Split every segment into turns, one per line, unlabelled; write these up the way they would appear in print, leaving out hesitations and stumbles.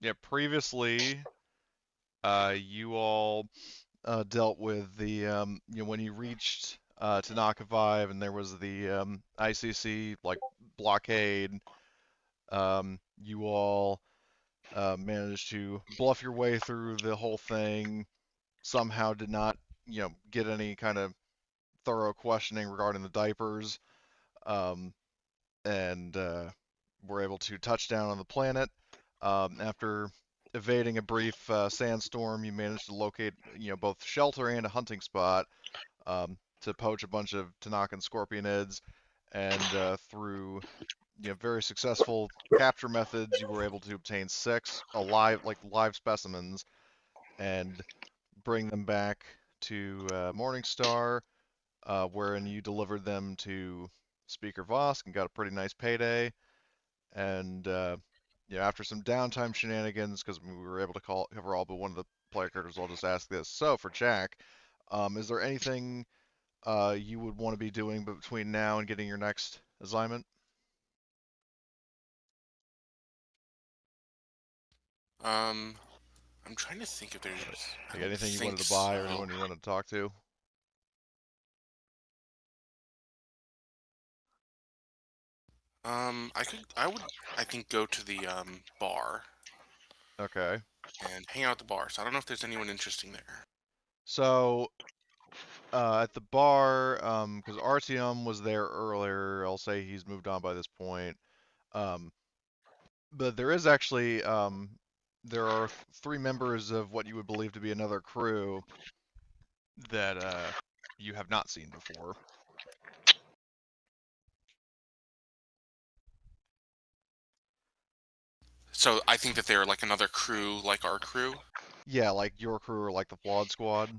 yeah, previously, you all dealt with the when you reached Tanaka 5 and there was the ICC like blockade. You all managed to bluff your way through the whole thing. Somehow did not get any kind of thorough questioning regarding the diapers, um, and were able to touch down on the planet. After evading a brief sandstorm, you managed to locate both shelter and a hunting spot to poach a bunch of Tanakan scorpionids, and through very successful capture methods, you were able to obtain six alive, like live specimens, and bring them back to Morningstar, wherein you delivered them to Speaker Vosk and got a pretty nice payday. And after some downtime shenanigans, because we were able to cover all but one of the player characters, I'll just ask this. So for Jack, is there anything you would want to be doing between now and getting your next assignment?
Um, I'm trying to think if there's. I
Like
don't
anything you
think
wanted to buy or
so.
anyone you wanted to talk to?
I think go to the bar
Okay.
and hang out at the bar. So I don't know if there's anyone interesting there.
So at the bar, because Artyom was there earlier, I'll say he's moved on by this point. Um, but there is actually there are three members of what you would believe to be another crew that you have not seen before.
So I think that they're like another crew, like our crew.
Yeah, like your crew or like the Flawed Squad,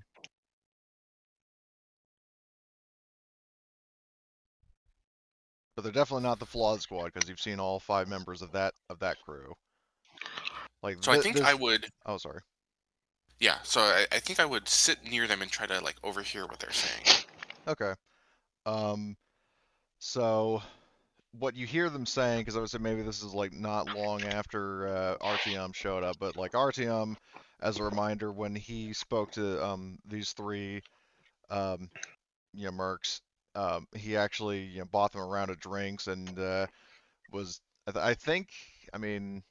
but they're definitely not the Flawed Squad because you've seen all five members of that crew. Like
So I think I
this.
would.
Oh, sorry.
Yeah. So I think I would sit near them and try to like overhear what they're saying.
Okay. Um. So what you hear them saying, because I would say maybe this is like not long after Artyom showed up, but like Artyom, as a reminder, when he spoke to these three um, mercs, he actually bought them a round of drinks and was I think I mean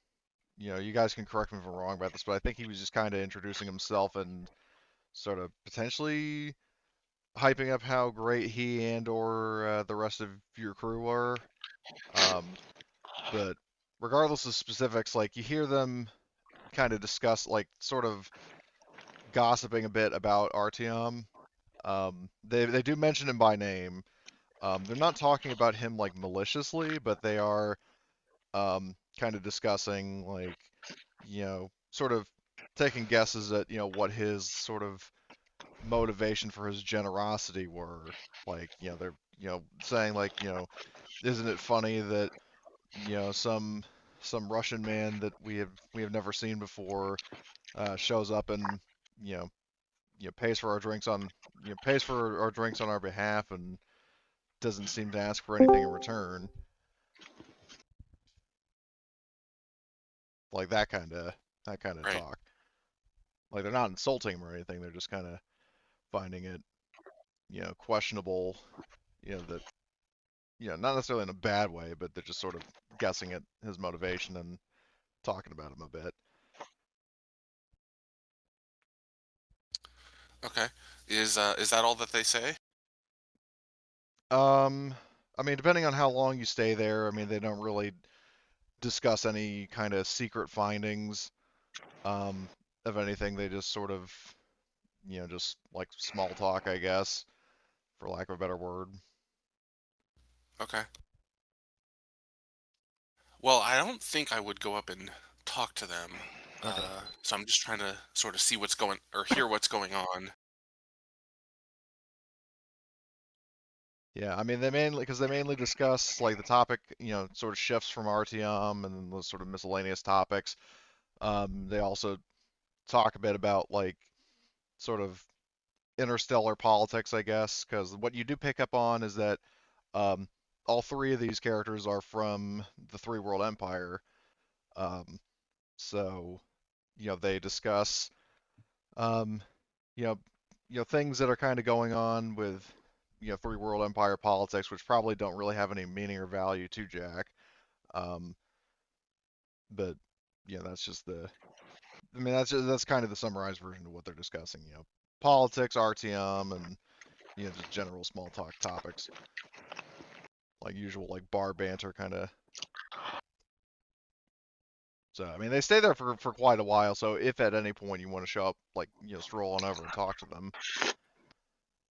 you guys can correct me if I'm wrong about this, but I think he was just kind of introducing himself and sort of potentially hyping up how great he and or the rest of your crew were. Um, but regardless of specifics, like you hear them kind of discuss, like sort of gossiping a bit about Artyom. They do mention him by name. They're not talking about him like maliciously, but they are kind of discussing like sort of taking guesses at what his sort of motivation for his generosity were. Like they're saying like isn't it funny that some Russian man that we have never seen before shows up and you know pays for our drinks on pays for our drinks on our behalf and doesn't seem to ask for anything in return, like that kind of
Right.
talk. Like they're not insulting him or anything, they're just kind of finding it questionable, that not necessarily in a bad way, but they're just sort of guessing at his motivation and talking about him a bit.
Okay. Is that all that they say?
Um, I mean, depending on how long you stay there, I mean, they don't really discuss any kind of secret findings. Um, of anything, they just sort of, just like small talk, I guess, for lack of a better word.
Okay. Well, I don't think I would go up and talk to them.
Okay.
So I'm just trying to sort of see what's going or hear what's going on.
Yeah, I mean, they mainly discuss like the topic, sort of shifts from RTM and then those sort of miscellaneous topics. They also talk a bit about like sort of interstellar politics, I guess, because what you do pick up on is that um, all three of these characters are from the Three World Empire. Um, So, they discuss, um, you know, things that are kind of going on with, Three World Empire politics, which probably don't really have any meaning or value to Jack. Um, but that's just that's kind of the summarized version of what they're discussing. Politics, RTM, and just general small talk topics, like usual, like bar banter kind of. So I mean, they stay there for quite a while. So if at any point you want to show up, like stroll on over and talk to them,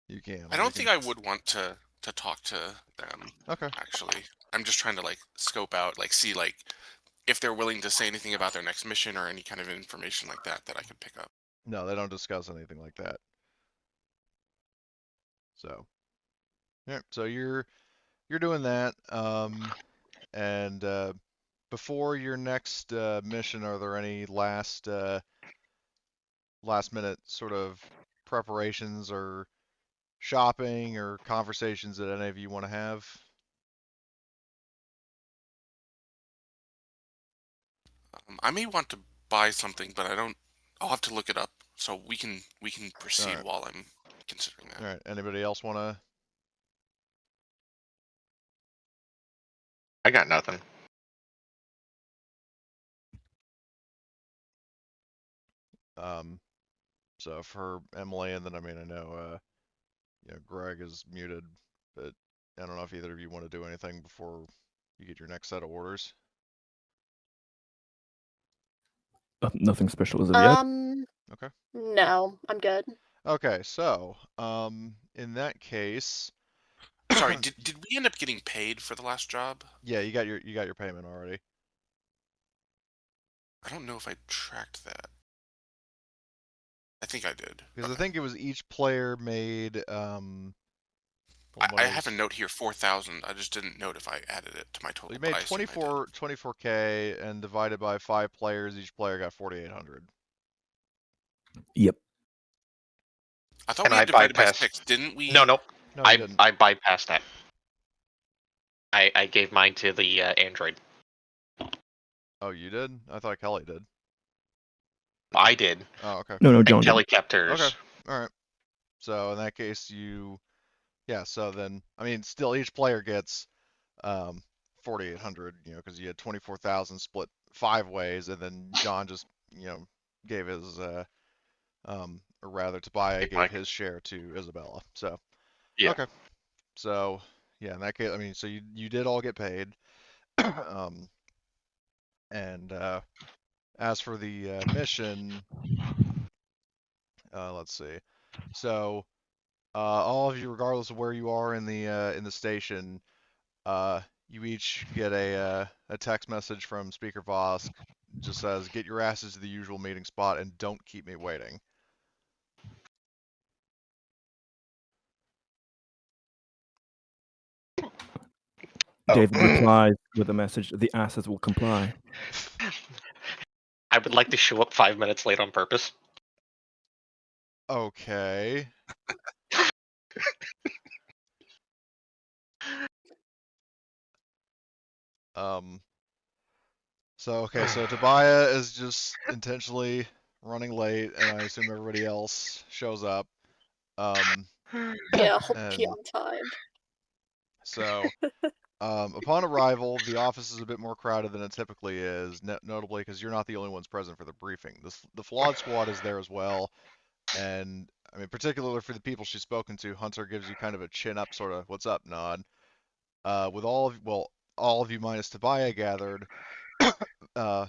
you can.
I
Like you
don't think
can.
I would want to talk to them,
Okay.
actually. I'm just trying to like scope out, like see like if they're willing to say anything about their next mission or any kind of information like that that I could pick up.
No, they don't discuss anything like that. So yeah. So you're doing that. And before your next mission, are there any last minute sort of preparations or shopping or conversations that any of you want to have?
I may want to buy something, but I don't. I'll have to look it up so we can
All
proceed
right.
while I'm considering
All
that.
right. Anybody else want
I got nothing.
to? So for Emily, and then I mean I know Greg is muted, but I don't know if either of you want to do anything before you get your next set of orders.
Nothing special as of yet.
Okay.
No, I'm good.
Okay. So in that case,
Sorry, did we end up getting paid for the last job?
yeah, you got your payment already.
I don't know if I tracked that. I think I did.
Because I
Okay.
think it was each player made
I,
what
I
it
have a
was.
note here, 4,000. I just didn't note if I added it to my
So you
total, but
made
I assume I did.
24k and divided by 5 players, each player got 4,800.
Yep.
I thought
And
we
I
had divided by
bypassed.
6, didn't we?
No, nope.
No, you didn't.
I bypassed that. I gave mine to the Android.
Oh, you did? I thought Kelly did.
I did.
Oh, okay.
No,
And
John
Kelly
did.
kept
Okay.
hers.
All right. So in that case, yeah. So then, I mean, still each player gets 4,800. Because you had 24,000 split 5 ways, and then John just gave his or rather Tobiah
Hey,
gave
Mike.
his share to Isabella. So
Yeah.
okay. So yeah, in that case, I mean, so you did all get paid. um, and as for the mission, let's see. So all of you, regardless of where you are in the station, you each get a text message from Speaker Vosk. Just says, "Get your asses to the usual meeting spot and don't keep me waiting."
David
Oh.
replies with a message: "The asses will comply."
I would like to show up 5 minutes late on purpose.
Okay. Um. So okay. So Tobiah is just intentionally running late, and I assume everybody else shows up. Um.
Yeah, hope to be
And
on time.
so upon arrival, the office is a bit more crowded than it typically is, notably because you're not the only ones present for the briefing. The flawed squad is there as well, and I mean, particularly for the people she's spoken to, Hunter gives you kind of a chin up, sort of "What's up?" nod. With all of you minus Tobiah gathered,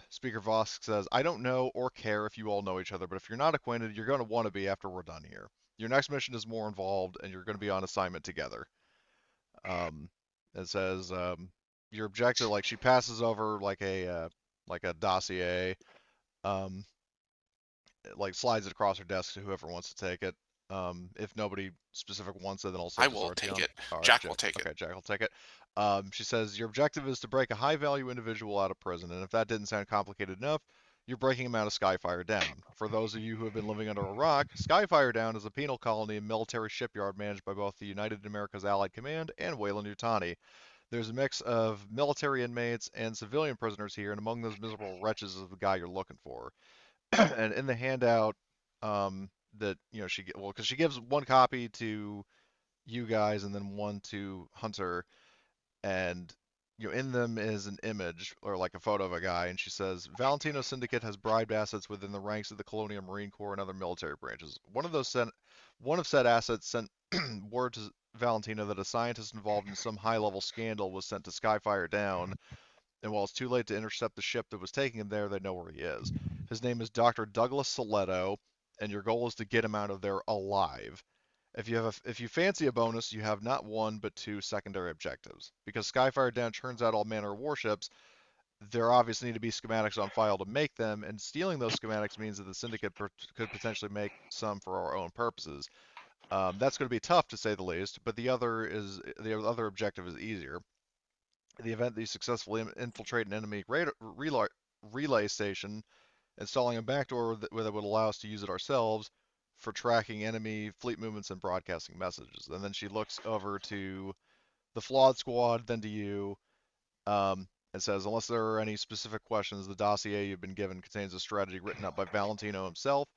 Speaker Vosk says, "I don't know or care if you all know each other, but if you're not acquainted, you're going to want to be after we're done here. Your next mission is more involved, and you're going to be on assignment together." Um, it says your objective, like she passes over like a dossier, um, like slides it across her desk to whoever wants to take it. If nobody specific wants it, then I'll
I
set to
will take
Zartion.
it.
All right,
Jack will
Jack.
take it.
Okay, Jack will take it. She says your objective is to break a high value individual out of prison, and if that didn't sound complicated enough, you're breaking him out of Skyfire Down. For those of you who have been living under a rock, Skyfire Down is a penal colony and military shipyard managed by both the United America's Allied Command and Weyland Yutani. There's a mix of military inmates and civilian prisoners here, and among those miserable wretches is the guy you're looking for. And in the handout, that because she gives one copy to you guys and then one to Hunter, and in them is an image or like a photo of a guy, and she says Valentino Syndicate has bribed assets within the ranks of the Colonial Marine Corps and other military branches. One of said assets sent word to Valentino that a scientist involved in some high-level scandal was sent to Skyfire Down, and while it's too late to intercept the ship that was taking him there, they know where he is. His name is Dr. Douglas Saletto, and your goal is to get him out of there alive. If you fancy a bonus, you have not one but two secondary objectives. Because Skyfire Down churns out all manner of warships, there obviously need to be schematics on file to make them, and stealing those schematics means that the Syndicate could potentially make some for our own purposes. That's going to be tough to say the least, but the other objective is easier. In the event that you successfully infiltrate an enemy relay station, installing a backdoor that would allow us to use it ourselves for tracking enemy fleet movements and broadcasting messages. And then she looks over to the flawed squad, then to you, and says, unless there are any specific questions, the dossier you've been given contains a strategy written up by Valentino himself.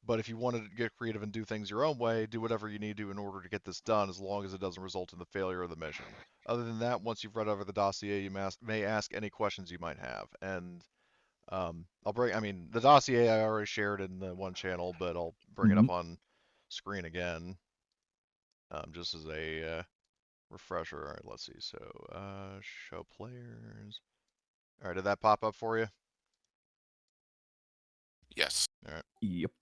But if you wanted to get creative and do things your own way, do whatever you need to in order to get this done, as long as it doesn't result in the failure of the mission. Other than that, once you've read over the dossier, you may ask any questions you might have. And the dossier I already shared in the one channel, but I'll bring it up on screen again, just as a refresher. All right, let's see. So, show players. All right, did that pop up for you?
Yes.
All right.
Yep.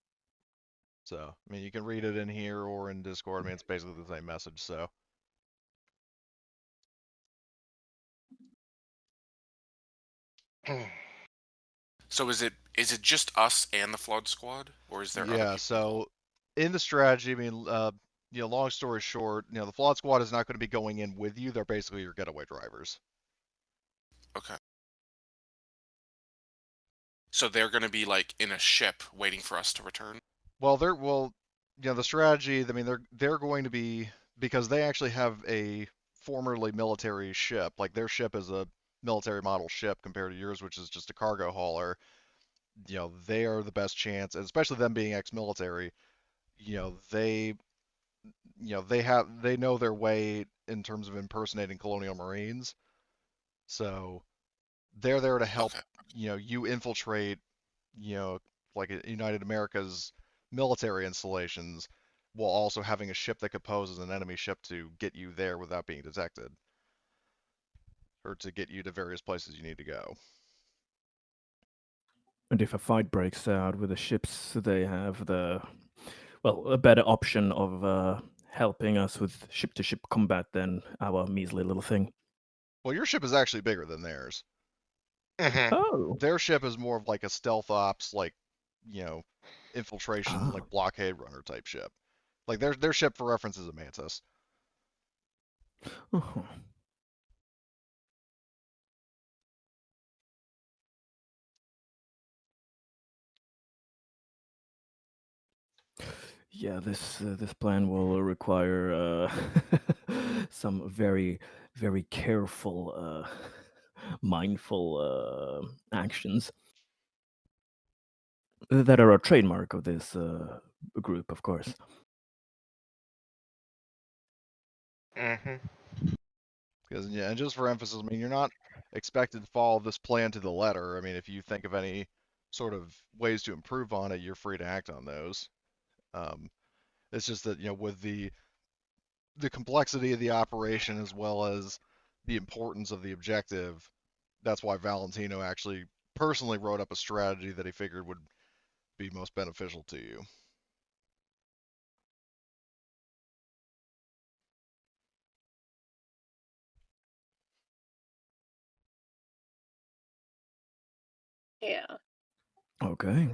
So, you can read it in here or in Discord. It's basically the same message. So,
So is it just us and the Flood Squad, or is there other
yeah.
people
So,
involved?
in the strategy, long story short, the Flawed Squad is not going to be going in with you. They're basically your getaway drivers.
Okay. So they're going to be like in a ship waiting for us to return.
Well, the strategy. They're going to be, because they actually have a formerly military ship. Like their ship is a military model ship compared to yours, which is just a cargo hauler. They are the best chance, and especially them being ex-military. They they know their way in terms of impersonating Colonial Marines. So they're there to help.
Okay.
You infiltrate. You know, like United America's military installations, while also having a ship that could pose as an enemy ship to get you there without being detected, or to get you to various places you need to go.
And if a fight breaks out with the ships, they have a better option of helping us with ship-to-ship combat than our measly little thing.
Well, your ship is actually bigger than theirs.
Mm-hmm.
Oh.
Their ship is more of like a stealth ops, like, infiltration, like blockade runner type ship. Like their ship, for reference, is a Mantis.
Uh-huh. Yeah, this plan will require some very, very careful, mindful actions that are a trademark of this group, of course.
Mm-hmm.
Because and just for emphasis, you're not expected to follow this plan to the letter. If you think of any sort of ways to improve on it, you're free to act on those. It's just that with the complexity of the operation as well as the importance of the objective, that's why Valentino actually personally wrote up a strategy that he figured would be most beneficial to you.
Yeah.
Okay.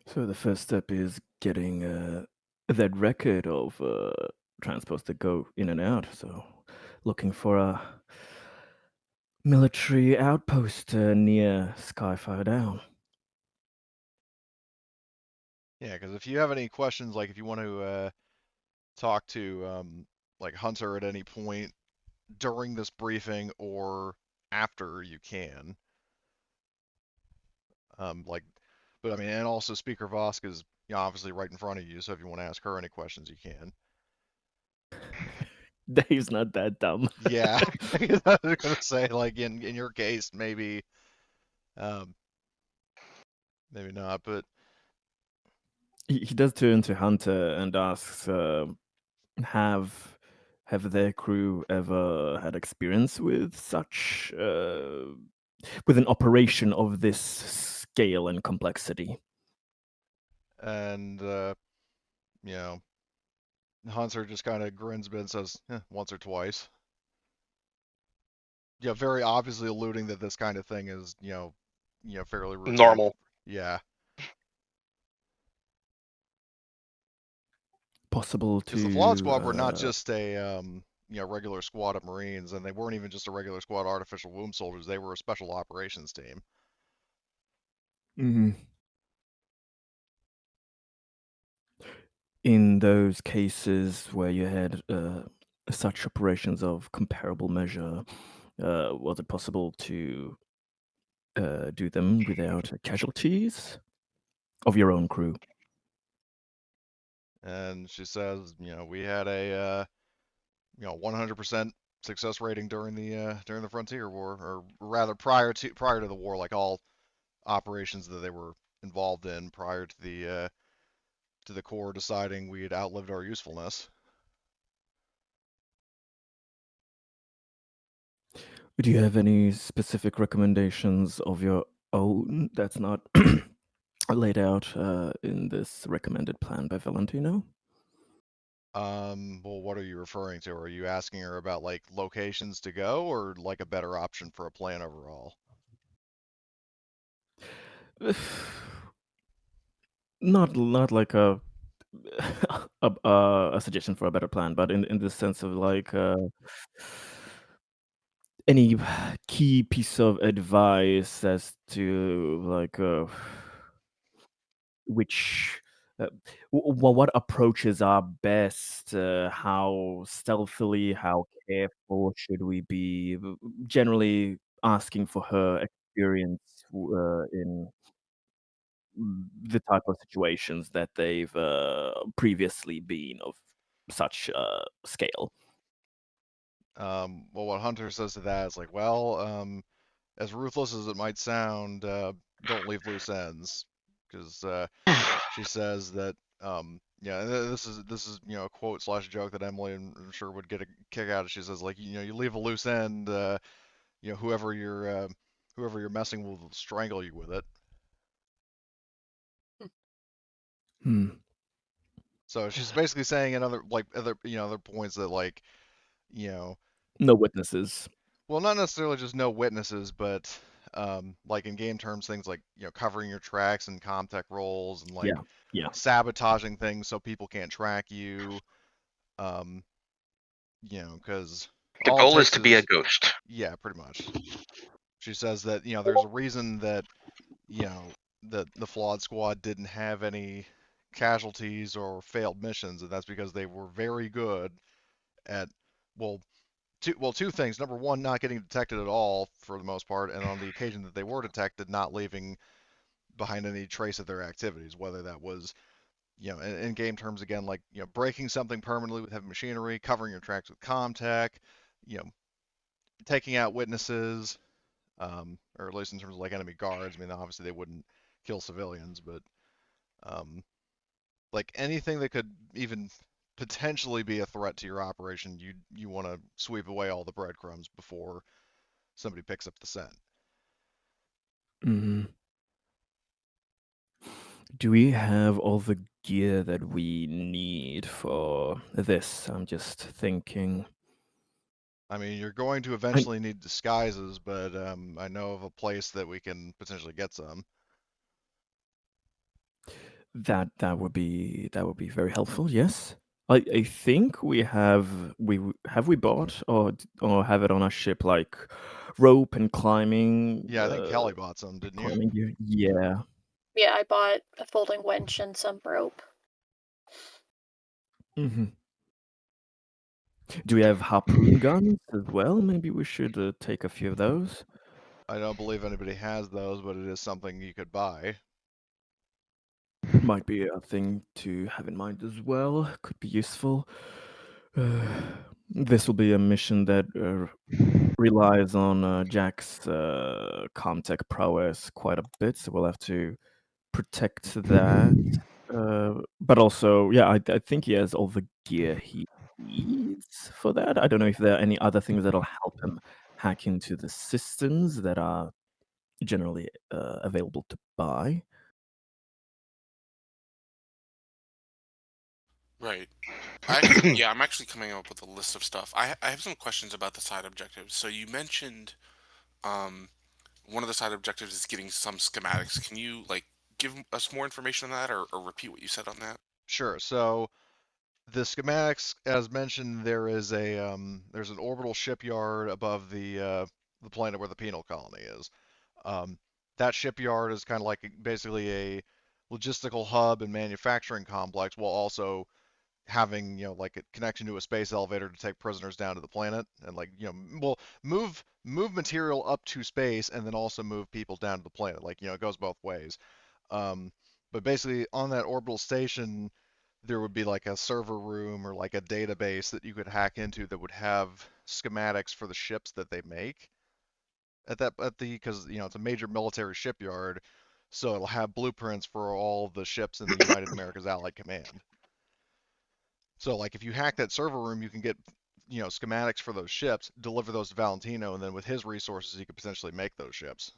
So the first step is getting that record of transports that go in and out. So looking for a military outpost near Skyfire Down.
Yeah, because if you have any questions, like if you want to talk to like Hunter at any point during this briefing or after you can. Like, but I mean, and also Speaker Vosk is obviously right in front of you, so if you want to ask her any questions, you can.
Dave's not that dumb.
Yeah, I was gonna say, like in your case, maybe, maybe not, but
He does turn to Hunter and asks, have their crew ever had experience with such with an operation of this scale and complexity?
and you know, Hunter just kind of grins a bit and says, once or twice. Yeah, very obviously alluding that this kind of thing is, fairly routine.
Normal.
Yeah,
Possible
because the Flawed
to
Squad were not just a regular squad of Marines, and they weren't even just a regular squad of artificial womb soldiers. They were a special operations team.
mhm. In those cases where you had such operations of comparable measure, was it possible to do them without casualties of your own crew?
And she says, we had a 100% success rating during the Frontier War, or rather prior to the war, like all operations that they were involved in prior to the Corps deciding we had outlived our usefulness.
Do you have any specific recommendations of your own that's not laid out in this recommended plan by Valentino?
Well, what are you referring to? Are you asking her about like locations to go, or like a better option for a plan overall?
Not like a a suggestion for a better plan, but in the sense of like any key piece of advice as to like which what approaches are best, how stealthily, how careful should we be, generally asking for her experience in the type of situations that they've previously been of such scale.
Well, what Hunter says to that is like, well, as ruthless as it might sound, don't leave loose ends, because she says that, yeah, this is a quote slash joke that Emily I'm sure would get a kick out of. She says like, you leave a loose end, whoever you're messing with will strangle you with it.
Hmm.
So she's basically saying in other points that like,
No witnesses.
well, not necessarily just no witnesses, but like in game terms, things like covering your tracks and comtech rolls and like
Yeah.
sabotaging things so people can't track you. Because
The
all it
goal is
takes
to be a
is,
ghost.
yeah, pretty much. She says that there's a reason that the Flawed Squad didn't have any casualties or failed missions, and that's because they were very good at, well, two things. Number one, not getting detected at all for the most part, and on the occasion that they were detected, not leaving behind any trace of their activities, whether that was in game terms again, like breaking something permanently with heavy machinery, covering your tracks with comtech, you know taking out witnesses, or at least in terms of like enemy guards. I mean, obviously they wouldn't kill civilians, but um, like anything that could even potentially be a threat to your operation, you want to sweep away all the breadcrumbs before somebody picks up the scent.
Mhm. Do we have all the gear that we need for this? I'm just thinking.
I mean, you're going to eventually need disguises, but I know of a place that we can potentially get some.
That would be very helpful. Yes, I think we bought or have it on our ship like rope and climbing.
Yeah, I think Kelly bought some, didn't you?
Climbing gear. Yeah.
Yeah, I bought a folding winch and some rope.
Hmm. Do we have harpoon guns as well? Maybe we should take a few of those.
I don't believe anybody has those, but it is something you could buy.
Might be a thing to have in mind as well. Could be useful. This will be a mission that relies on Jack's Comtech prowess quite a bit, so we'll have to protect that. But also, yeah, I think he has all the gear he needs for that. I don't know if there are any other things that'll help him hack into the systems that are generally available to buy.
Right. I'm actually coming up with a list of stuff. I have some questions about the side objectives. So you mentioned um, one of the side objectives is getting some schematics. Can you like give us more information on that, or repeat what you said on that?
Sure. So the schematics, as mentioned, there's an orbital shipyard above the planet where the penal colony is. Um, that shipyard is kind of like basically a logistical hub and manufacturing complex, while also having like a connection to a space elevator to take prisoners down to the planet and well, move material up to space and then also move people down to the planet. It goes both ways. Um, but basically, on that orbital station, there would be like a server room or like a database that you could hack into that would have schematics for the ships that they make because it's a major military shipyard, so it'll have blueprints for all the ships in the United America's Allied Command. So like if you hack that server room, you can get schematics for those ships, deliver those to Valentino, and then with his resources, he could potentially make those ships.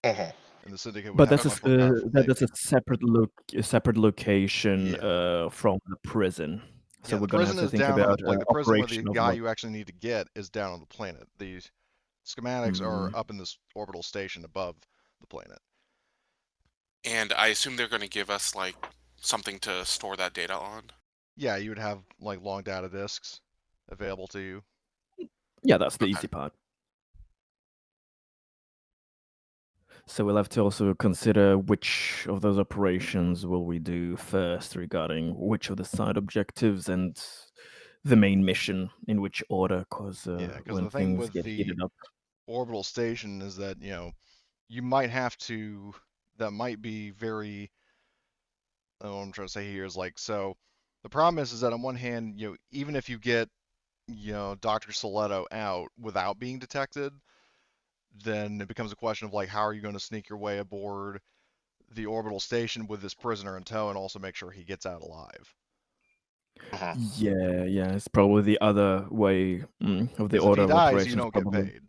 Mhm.
And the syndicate would
But
have
that's
much more power for
that's a
making.
separate location
Yeah.
from the prison. So
Yeah, the
we're gonna have
prison
to
is
think
down on
about
the prison where the
operation of
guy
what.
you actually need to get is down on the planet. The schematics are
Mm,
up in this orbital station above the planet.
And I assume they're going to give us like something to store that data on.
Yeah, you would have like long data disks available to you.
yeah, that's the
Okay.
easy part. So we'll have to also consider which of those operations will we do first regarding which of the side objectives and the main mission in which order, because
Yeah, because
when
the thing
things
with
get
the
heated up.
orbital station is that, you might have to, that might be very, what I'm trying to say here is so the problem is that on one hand, even if you get, Dr. Saletto out without being detected, then it becomes a question of how are you going to sneak your way aboard the orbital station with this prisoner in tow and also make sure he gets out alive.
Mhm.
Yeah, it's probably the other way of the
Because if
order
he
of
dies, you
operations.
don't get
Probably,
paid.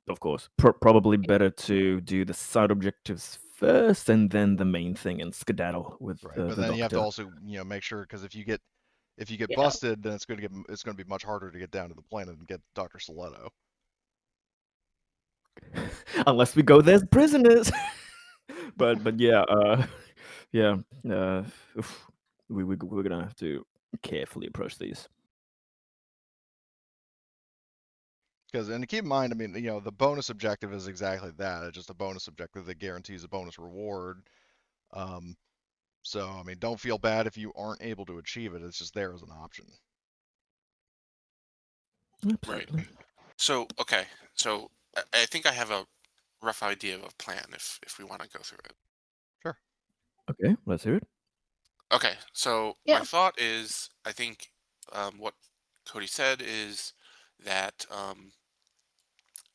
of course, probably better to do the side objectives first and then the main thing and skedaddle with
Right, but
the
then you have to
doctor.
also, make sure because if you get
Yeah.
busted, then it's going to be much harder to get down to the planet and get Dr. Saletto.
Unless we go there as prisoners. but yeah, yeah, uh, oof, we're gonna have to carefully approach these.
And keep in mind, I mean, the bonus objective is exactly that. It's just a bonus objective that guarantees a bonus reward. So, I mean, don't feel bad if you aren't able to achieve it. It's just there as an option.
Right.
Absolutely.
So okay. So I think I have a rough idea of a plan if we want to go through it.
Sure.
Okay, let's hear it.
Okay. So my
Yeah.
thought is, I think what Cody said is that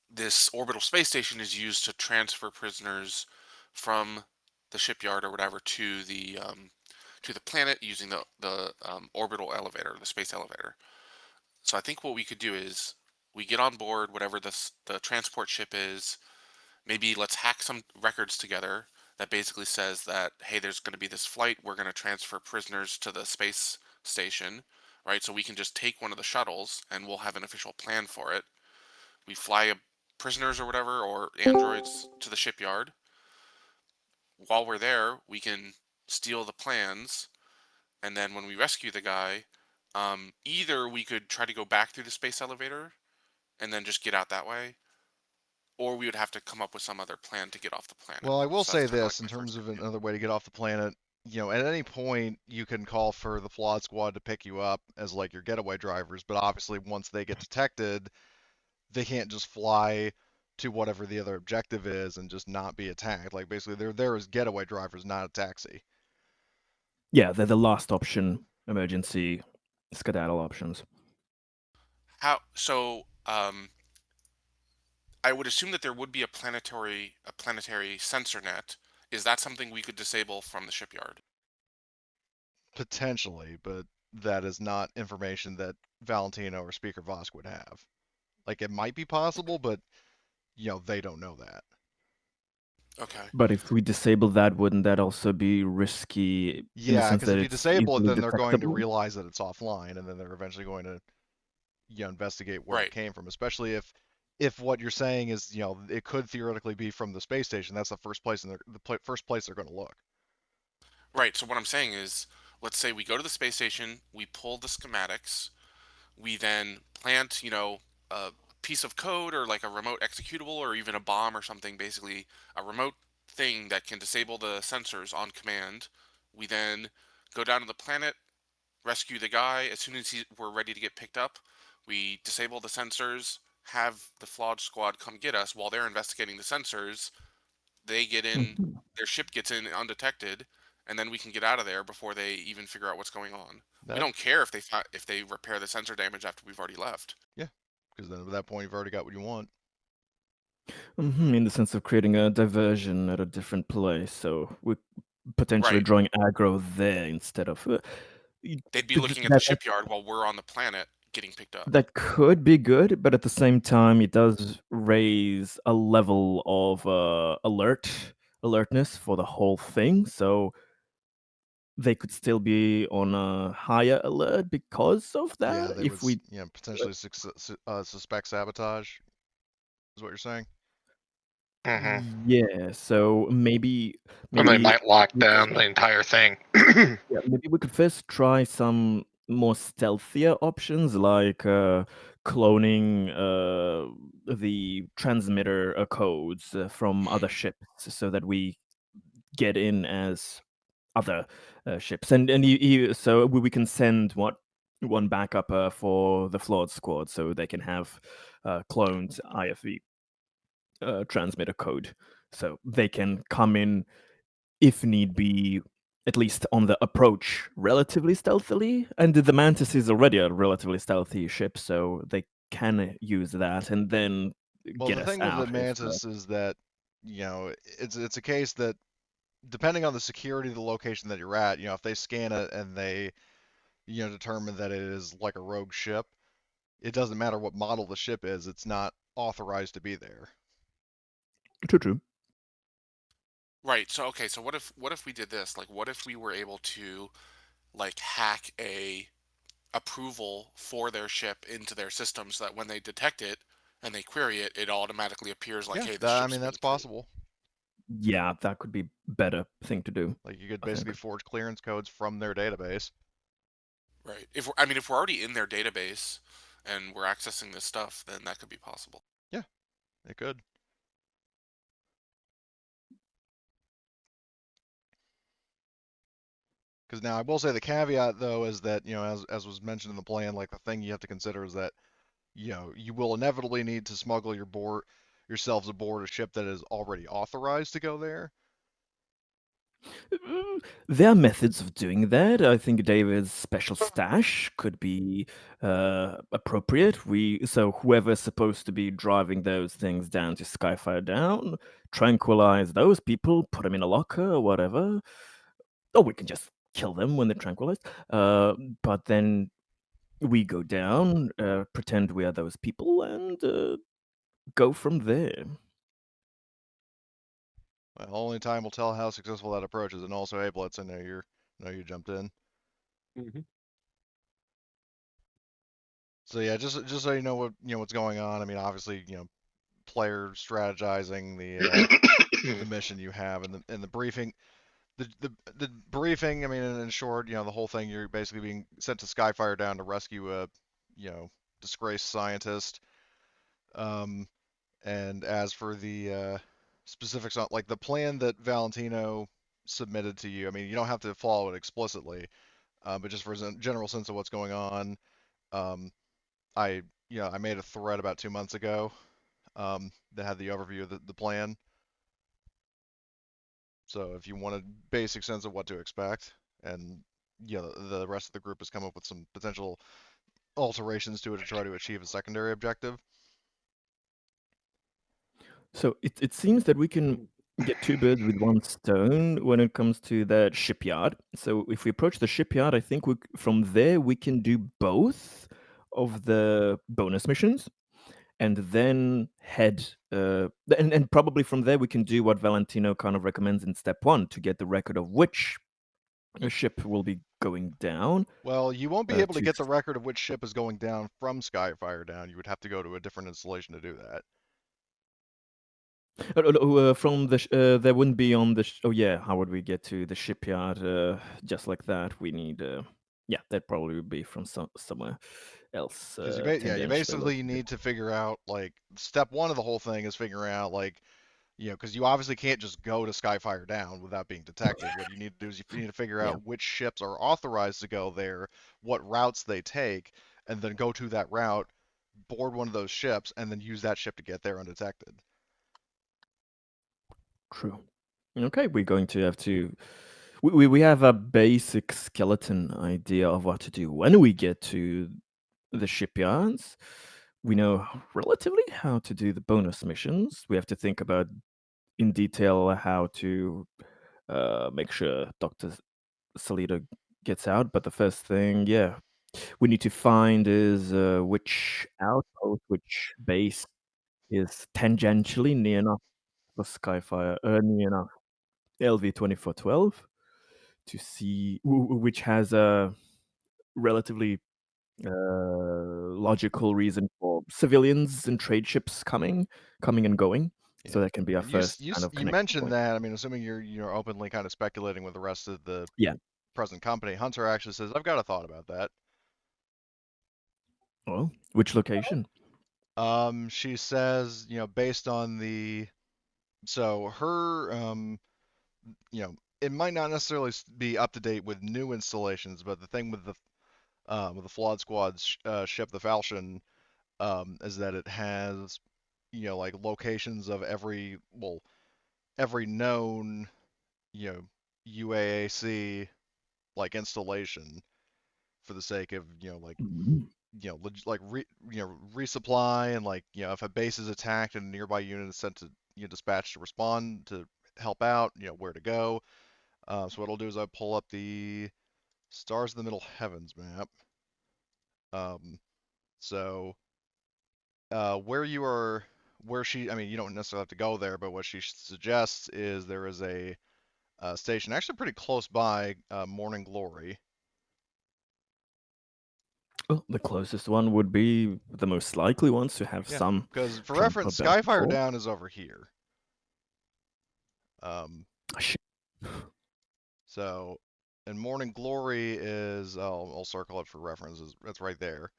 this orbital space station is used to transfer prisoners from the shipyard or whatever to the planet using the orbital elevator, the space elevator. So I think what we could do is we get on board whatever the transport ship is. Maybe let's hack some records together that basically says that, hey, there's going to be this flight. We're going to transfer prisoners to the space station, right? So we can just take one of the shuttles and we'll have an official plan for it. We fly prisoners or whatever, or androids to the shipyard. While we're there, we can steal the plans, and then when we rescue the guy, either we could try to go back through the space elevator and then just get out that way, or we would have to come up with some other plan to get off the planet.
Well, I will
So that's
say
kind of like
this in
my
terms
first
of
idea.
another way to get off the planet. at any point you can call for the flawed squad to pick you up as like your getaway drivers, but obviously once they get detected, they can't just fly to whatever the other objective is and just not be attacked. Like basically they're there as getaway drivers, not a taxi.
Yeah, they're the last option, emergency skedaddle options.
How so? I would assume that there would be a planetary sensor net. Is that something we could disable from the shipyard?
Potentially, but that is not information that Valentino or Speaker Vosk would have. Like it might be possible, but they don't know that.
Okay.
But if we disable that, wouldn't that also be risky in the
Yeah,
sense
because
that
if you
it's
disable it,
easily
then they're going to
detectable?
realize that it's offline, and then they're eventually going to investigate where it
Right.
came from. Especially if what you're saying is it could theoretically be from the space station. That's the first place and first place they're going to look.
Right. So what I'm saying is, let's say we go to the space station, we pull the schematics, we then plant, a piece of code or like a remote executable or even a bomb or something, basically a remote thing that can disable the sensors on command. We then go down to the planet, rescue the guy. As soon as we're ready to get picked up, we disable the sensors, have the flawed squad come get us while they're investigating the sensors. They get in,
Mhm.
their ship gets in undetected, and then we can get out of there before they even figure out what's going on. We
That
don't care if they repair the sensor damage after we've already left.
Yeah, because then at that point you've already got what you want.
In the sense of creating a diversion at a different place, so we're potentially
Right.
drawing aggro there instead of y-
They'd be
th-
looking at the
that
shipyard while we're on the planet getting picked up.
that could be good, but at the same time, it does raise a level of alertness for the whole thing. So they could still be on a higher alert because of
Yeah,
that.
they would
If we
potentially suspect sabotage. Is what you're saying?
Hmm.
yeah, so
And they
maybe
might lock down the entire thing.
yeah, maybe we could first try some more stealthier options like cloning the transmitter codes from other ships so that we get in as other ships. So we can send one backup for the flawed squad so they can have cloned IFV transmitter code so they can come in if need be, at least on the approach, relatively stealthily. And the Mantis is already a relatively stealthy ship, so they can use that and then
Well,
get
the
us
thing with the
out. If
Mantis is that it's a case that depending on the security of the location that you're at, if they scan it and they determine that it is like a rogue ship, it doesn't matter what model the ship is, it's not authorized to be there.
true, true.
Right. So okay. So what if we did this? Like, what if we were able to like hack a approval for their ship into their system so that when they detect it and they query it, it automatically appears like,
Yeah,
hey, this
that I
ship's
mean
been
that's
approved.
possible.
Yeah, that could be better thing to do.
Like you could
I think.
basically forge clearance codes from their database.
Right. If we're already in their database and we're accessing this stuff, then that could be possible.
Yeah, it could. Because now I will say the caveat though is that as was mentioned in the plan, like the thing you have to consider is that you will inevitably need to smuggle yourselves aboard a ship that is already authorized to go there.
There are methods of doing that. I think David's special stash could be appropriate. So whoever's supposed to be driving those things down to Skyfire Down, tranquilize those people, put them in a locker or whatever. Or we can just kill them when they're tranquilized. But then we go down, pretend we are those people, and go from there.
Well, only time will tell how successful that approach is, and also, hey, Blitz, I know you jumped in.
Hmm.
So yeah, just so you know what's going on. I mean, obviously, player strategizing the mission you have and the briefing. The briefing. I mean, in short, the whole thing. You're basically being sent to Skyfire Down to rescue a disgraced scientist. And as for the specifics on like the plan that Valentino submitted to you. I mean, you don't have to follow it explicitly, but just for a general sense of what's going on, um, I I made a thread about 2 months ago that had the overview of the plan. So if you want a basic sense of what to expect, and the rest of the group has come up with some potential alterations to it to try to achieve a secondary objective.
So it seems that we can get two birds with one stone when it comes to that shipyard. So if we approach the shipyard, I think from there we can do both of the bonus missions, and then head. And probably from there we can do what Valentino kind of recommends in step 1 to get the record of which ship will be going down.
Well, you won't be able to
to
get the record of which ship is going down from Skyfire Down. You would have to go to a different installation to do that.
From the there wouldn't be on the oh yeah, how would we get to the shipyard just like that? We need yeah, that probably would be from somewhere else.
Because you
tangentially
basically
located.
need to figure out, like, step 1 of the whole thing is figuring out, like, because you obviously can't just go to Skyfire Down without being detected. What you need to do is you need to figure
Yeah.
out which ships are authorized to go there, what routes they take, and then go to that route, board one of those ships, and then use that ship to get there undetected.
True. Okay, we're going to have to. We have a basic skeleton idea of what to do when we get to the shipyards. We know relatively how to do the bonus missions. We have to think about in detail how to make sure Dr. Saletto gets out. But the first thing, yeah, we need to find is which outpost, which base is tangentially near enough for Skyfire, near enough LV-2412 to see which has a relatively logical reason for civilians and trade ships coming and going.
Yeah.
So that can be our
And
first kind of
you
connection
mentioned
point.
that. I mean, assuming you're openly kind of speculating with the rest of the
Yeah.
present company, Hunter actually says, "I've got a thought about that."
Well, which location?
She says, based on so her, it might not necessarily be up to date with new installations, but the thing with the Flawed Squad's ship, the Falchion, is that it has, like locations of every known, UAAC like installation for the sake of, like
Mhm.
resupply, and, like, if a base is attacked and a nearby unit is sent to dispatch to respond to help out, where to go. So what I'll do is I'll pull up the Stars of the Middle Heavens map. So where she, I mean, you don't necessarily have to go there, but what she suggests is there is a station actually pretty close by, Morning Glory.
Well, the closest one would be the most likely ones to have
Yeah,
some
because for
transport
reference,
back and
Skyfire
forth.
Down is over here.
Shit.
So, and Morning Glory is, I'll circle it for references. It's right there.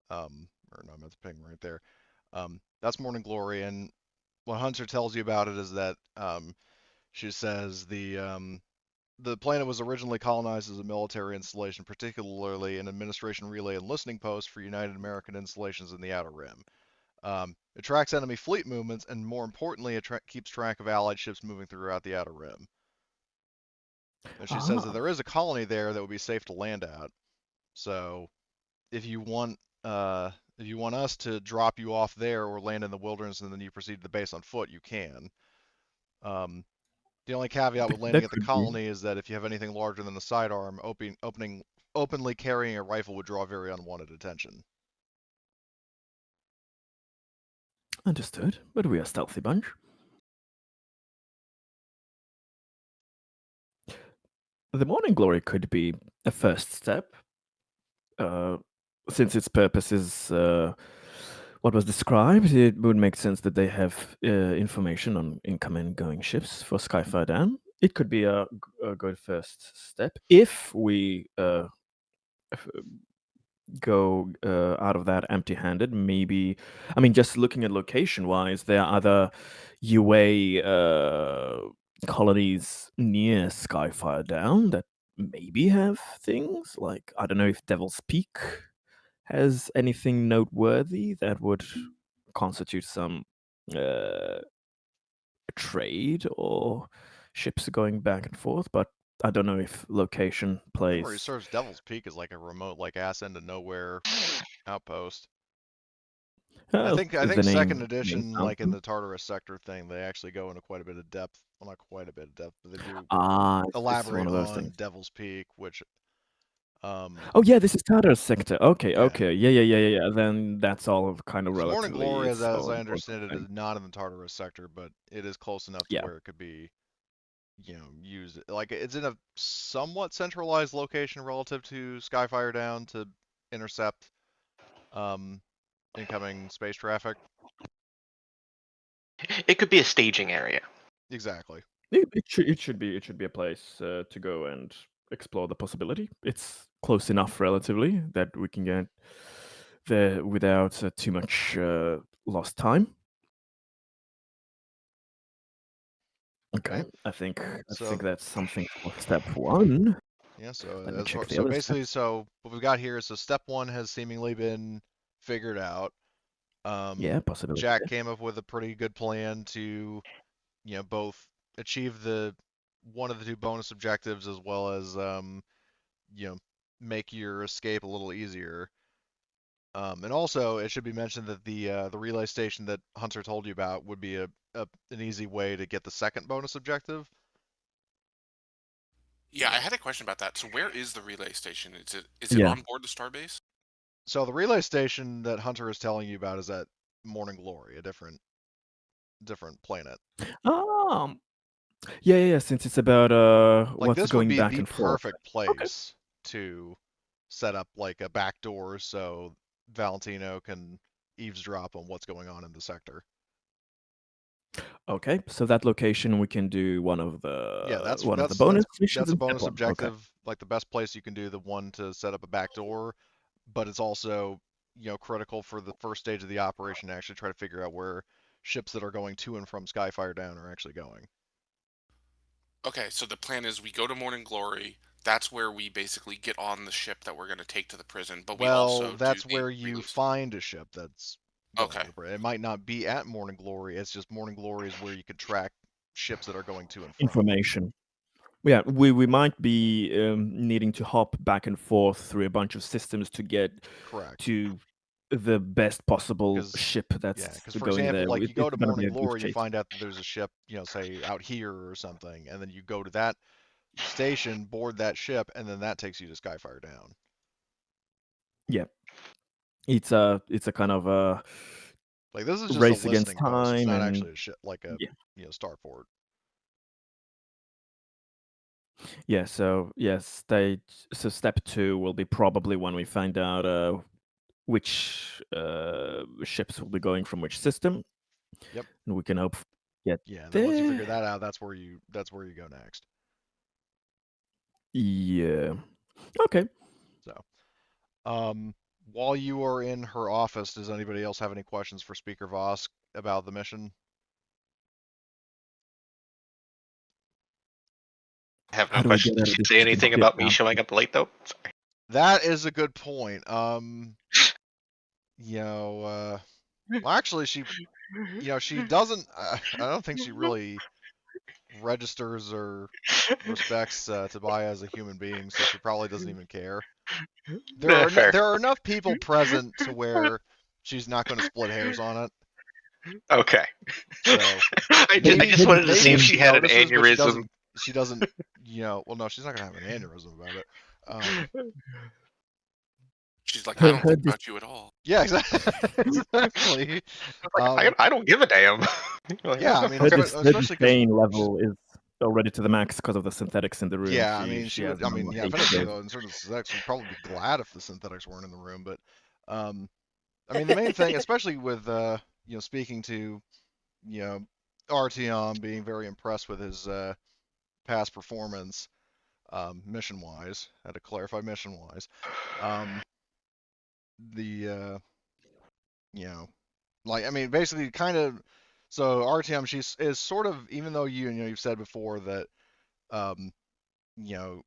Or no, I'm at the ping right there. That's Morning Glory, and what Hunter tells you about it is that, she says the planet was originally colonized as a military installation, particularly an administration relay and listening post for United American installations in the Outer Rim. It tracks enemy fleet movements, and more importantly, it keeps track of Allied ships moving throughout the Outer Rim. And she says that
Ah,
there is a colony there that would be safe to land at. So if you want us to drop you off there or land in the wilderness and then you proceed to the base on foot, you can. The only caveat with landing
that
at the
could be
colony is that if you have anything larger than a sidearm, openly carrying a rifle would draw very unwanted attention.
understood, but we are a stealthy bunch. The Morning Glory could be a first step, since its purpose is what was described. It would make sense that they have information on incoming and going ships for Skyfire Down. It could be a good first step if we go out of that empty-handed. Maybe, I mean, just looking at location-wise, there are other UA colonies near Skyfire Down that maybe have things. Like, I don't know if Devil's Peak has anything noteworthy that would constitute some trade or ships going back and forth, but I don't know if location
Memory
plays.
serves, Devil's Peak is like a remote, like ass end of nowhere outpost. I think
The
second
name
edition,
sounds
like in
good.
the Tartarus sector thing, they actually go into quite a bit of depth. Well, not quite a bit of depth, but they do
It's
elaborate
one of those
on
things.
Devil's Peak, which
Oh yeah, this is Tartarus sector. Okay,
yeah,
okay, yeah. Then that's all kind of
because Morning
relatively
Glory,
its
as I
own
understand it,
thing.
is not in the Tartarus sector, but it is close enough to
Yeah.
where it could be, used. Like it's in a somewhat centralized location relative to Skyfire Down to intercept incoming space traffic.
It could be a staging area.
Exactly.
It should be a place to go and explore the possibility. It's close enough relatively that we can get there without too much lost time. Okay,
Okay.
I think
So
that's something for step one.
yeah, so
Let me
as
check
far
the
so
other
basically,
steps.
so what we've got here is, so step one has seemingly been figured out.
Yeah, possibility
Jack
there.
came up with a pretty good plan to, both achieve the one of the two bonus objectives as well as you know, make your escape a little easier. And also, it should be mentioned that the relay station that Hunter told you about would be an easy way to get the second bonus objective.
Yeah, I had a question about that. So where is the relay station? Is it
Yeah.
on board the starbase?
So the relay station that Hunter is telling you about is at Morning Glory, a different planet.
Um. Yeah. Since it's about
Like
what's
this would
going
be
back
the
and forth.
perfect
Okay.
place to set up like a back door so Valentino can eavesdrop on what's going on in the sector.
Okay. So that location we can do
Yeah,
one of the bonus missions
that's a
in step
bonus
one. Okay.
objective. Like the best place you can do the one to set up a back door, but it's also, critical for the first stage of the operation to actually try to figure out where ships that are going to and from Skyfire Down are actually going.
Okay, so the plan is we go to Morning Glory. That's where we basically get on the ship that we're going to take to the prison, but we
Well,
also do
that's
the
where you
relay.
find a ship that's going
Okay.
to the bridge. It might not be at Morning Glory. It's just Morning Glory is where you could track ships that are going to and from.
Information. Yeah, we might be needing to hop back and forth through a bunch of systems to get
Correct.
to the best possible
Because
ship
yeah,
that's
because for
going
example,
there.
like you go
It's
to
gonna be
Morning
a goose
Glory, you
chase.
find out that there's a ship, say out here or something, and then you go to that station, board that ship, and then that takes you to Skyfire Down.
Yeah, it's a kind of a
Like this is just a
race against
listening post. It's
time,
not
and
actually a ship like a,
yeah,
starport.
yeah. So yes, step two will be probably when we find out which ships will be going from which system,
Yep.
and we can hope get
Yeah, and then once you
there.
figure that out, that's where you go next.
Yeah. Okay.
So, while you are in her office, does anybody else have any questions for Speaker Voss about the mission?
I have no
How do we get
questions.
out
Did
of
she
this
say anything
ship
about me
now?
showing up late though? Sorry.
That is a good point. Well, actually, she doesn't. I don't think she really registers or respects Tobiah as a human being, so she probably doesn't even care.
Nah, fair.
There are enough people present to where she's not going to split hairs on it.
Okay.
So
I just wanted to see
maybe
if she
she
had an
notices, but
aneurysm.
she doesn't. Well, no, she's not going to have an aneurysm about it.
She's like, I
Her
don't
her
think
dis-
about you at all.
Yeah, exactly. Exactly.
Like I don't give a damn. Like,
Yeah, I mean,
her her
especially because
disdain
she's.
level is already to the max because of the synthetics in the room.
Yeah, I mean, she
She has
would. I
no
mean, yeah. If anything,
hatred.
though, in certain sex, she'd probably be glad if the synthetics weren't in the room. But, I mean, the main thing, especially with, speaking to, you know, Artyom being very impressed with his past performance, mission-wise. Had to clarify mission-wise. Um, the like, I mean, basically kind of, so RTM, she's is sort of, even though you've said before that, um, you know,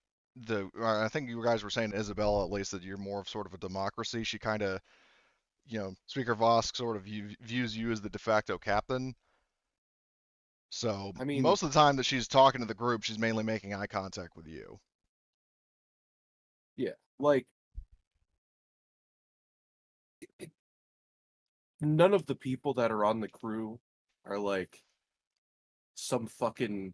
I think you guys were saying, Isabella, at least, that you're more of sort of a democracy. She kind of, Speaker Vosk sort of views you as the de facto captain. So
I mean,
most of the time that she's talking to the group, she's mainly making eye contact with you.
yeah, like none of the people that are on the crew are like some fucking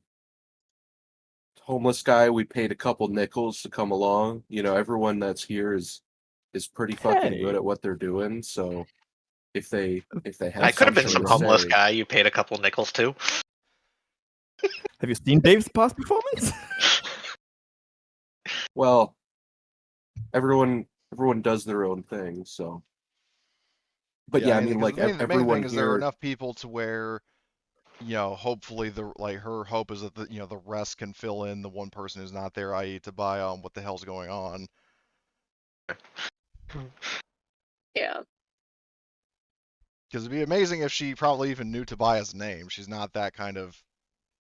homeless guy we paid a couple nickels to come along. Everyone that's here is pretty fucking good
Hey.
at what they're doing. So if they have
I could have been
something
some
to
homeless
say,
guy you paid a couple nickels to.
Have you seen Dave's past performance?
well, everyone does their own thing. So, but yeah, I mean,
'cause
like
the main
everyone
thing is there are
here.
enough people to where, hopefully her hope is that the rest can fill in the one person who's not there, i.e. to buy on what the hell's going on.
Yeah.
Because it'd be amazing if she probably even knew Tobias' name. She's not that kind of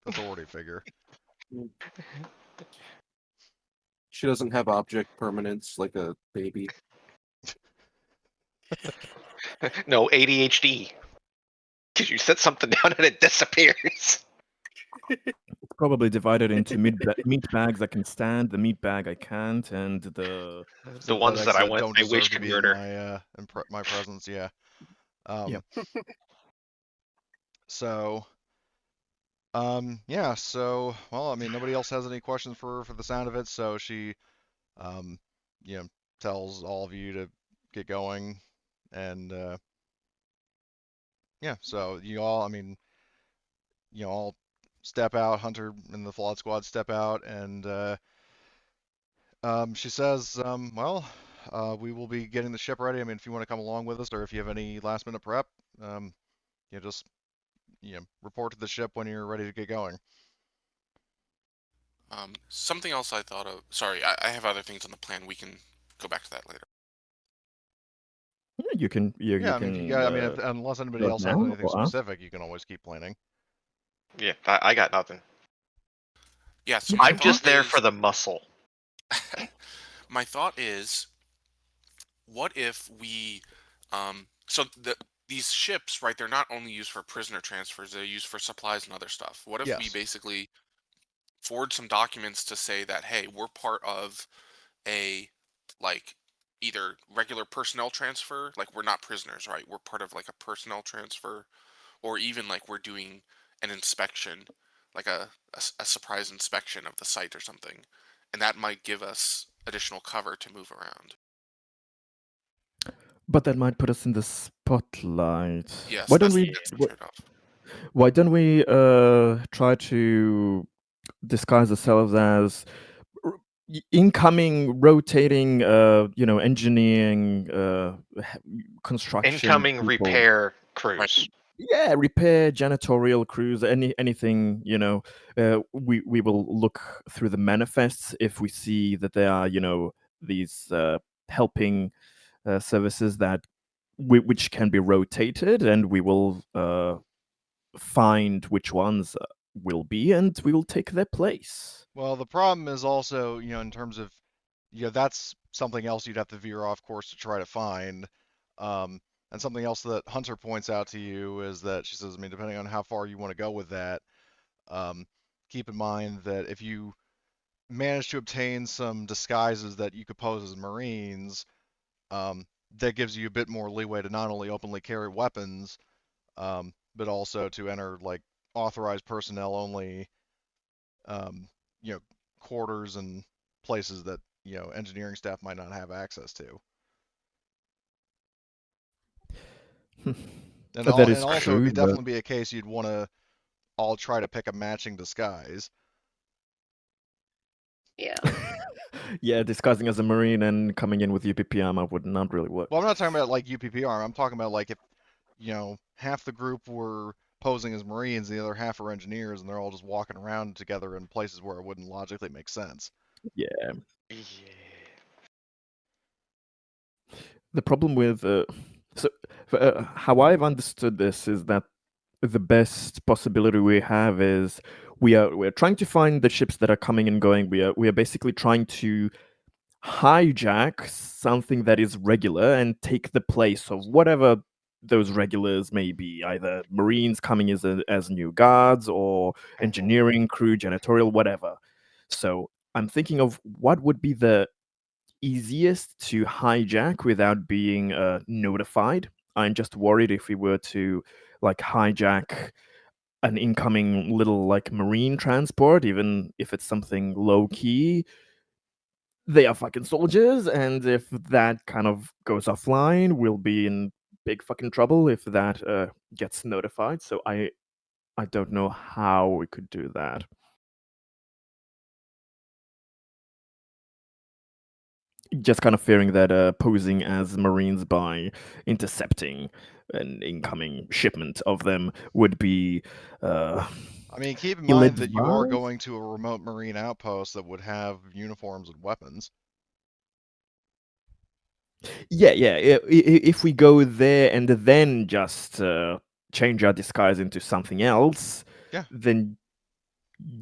authority figure.
She doesn't have object permanence like a baby.
No, ADHD. Because you set something down and it disappears.
It's probably divided into meat bags that can stand, the meat bag I can't, and the
The ones that I
don't
wish
deserve to
could
be in
murder.
my presence. Yeah.
Yep.
So, yeah. So, well, I mean, nobody else has any questions for the sound of it. So she, um, tells all of you to get going, and yeah. So you all, I mean, all step out. Hunter and the Flawed Squad step out, and she says, well, we will be getting the ship ready. I mean, if you want to come along with us, or if you have any last minute prep, just report to the ship when you're ready to get going.
Something else I thought of. Sorry, I have other things on the plan. We can go back to that later.
Yeah, you can.
Yeah, I mean, if you got, I mean, unless anybody
go
else has
now
anything
or after?
specific, you can always keep planning.
Yeah, I got nothing.
Yeah, so my
I'm just
thought
there
is,
for the muscle.
my thought is, what if we, these ships, right? They're not only used for prisoner transfers; they're used for supplies and other stuff. What if we
Yes.
basically forward some documents to say that, hey, we're part of a like either regular personnel transfer, like we're not prisoners, right? We're part of like a personnel transfer, or even like we're doing an inspection, like a surprise inspection of the site or something, and that might give us additional cover to move around.
But that might put us in the spotlight.
Yes,
Why don't
that's
we?
the trade-off.
Why don't we try to disguise ourselves as incoming, rotating, engineering, construction
Incoming
people.
repair crews.
Yeah, repair, janitorial crews, anything. We will look through the manifests if we see that there are these helping services that which can be rotated, and we will find which ones will be, and we will take their place.
Well, the problem is also, in terms of, that's something else you'd have to veer off course to try to find. And something else that Hunter points out to you is that she says, I mean, depending on how far you want to go with that, keep in mind that if you manage to obtain some disguises that you could pose as Marines, that gives you a bit more leeway to not only openly carry weapons, but also to enter like authorized personnel only, um, quarters and places that engineering staff might not have access to. And
That is
also
true.
it'd definitely be a case you'd want to all try to pick a matching disguise.
Yeah.
Yeah, disguising as a Marine and coming in with UPP armor would not really work.
Well, I'm not talking about like UPP arm. I'm talking about like if half the group were posing as Marines, the other half are engineers, and they're all just walking around together in places where it wouldn't logically make sense.
Yeah.
Yeah.
the problem with how I've understood this is that the best possibility we have is we're trying to find the ships that are coming and going. We are basically trying to hijack something that is regular and take the place of whatever those regulars may be, either Marines coming as new guards or engineering crew, janitorial, whatever. So I'm thinking of what would be the easiest to hijack without being notified. I'm just worried if we were to like hijack an incoming little like marine transport, even if it's something low key, they are fucking soldiers, and if that kind of goes offline, we'll be in big fucking trouble if that gets notified. So I don't know how we could do that. Just kind of fearing that posing as Marines by intercepting an incoming shipment of them would be
I mean, keep in mind that you are
ill-advised.
going to a remote marine outpost that would have uniforms and weapons.
Yeah, yeah. If we go there and then just change our disguise into something else,
Yeah.
then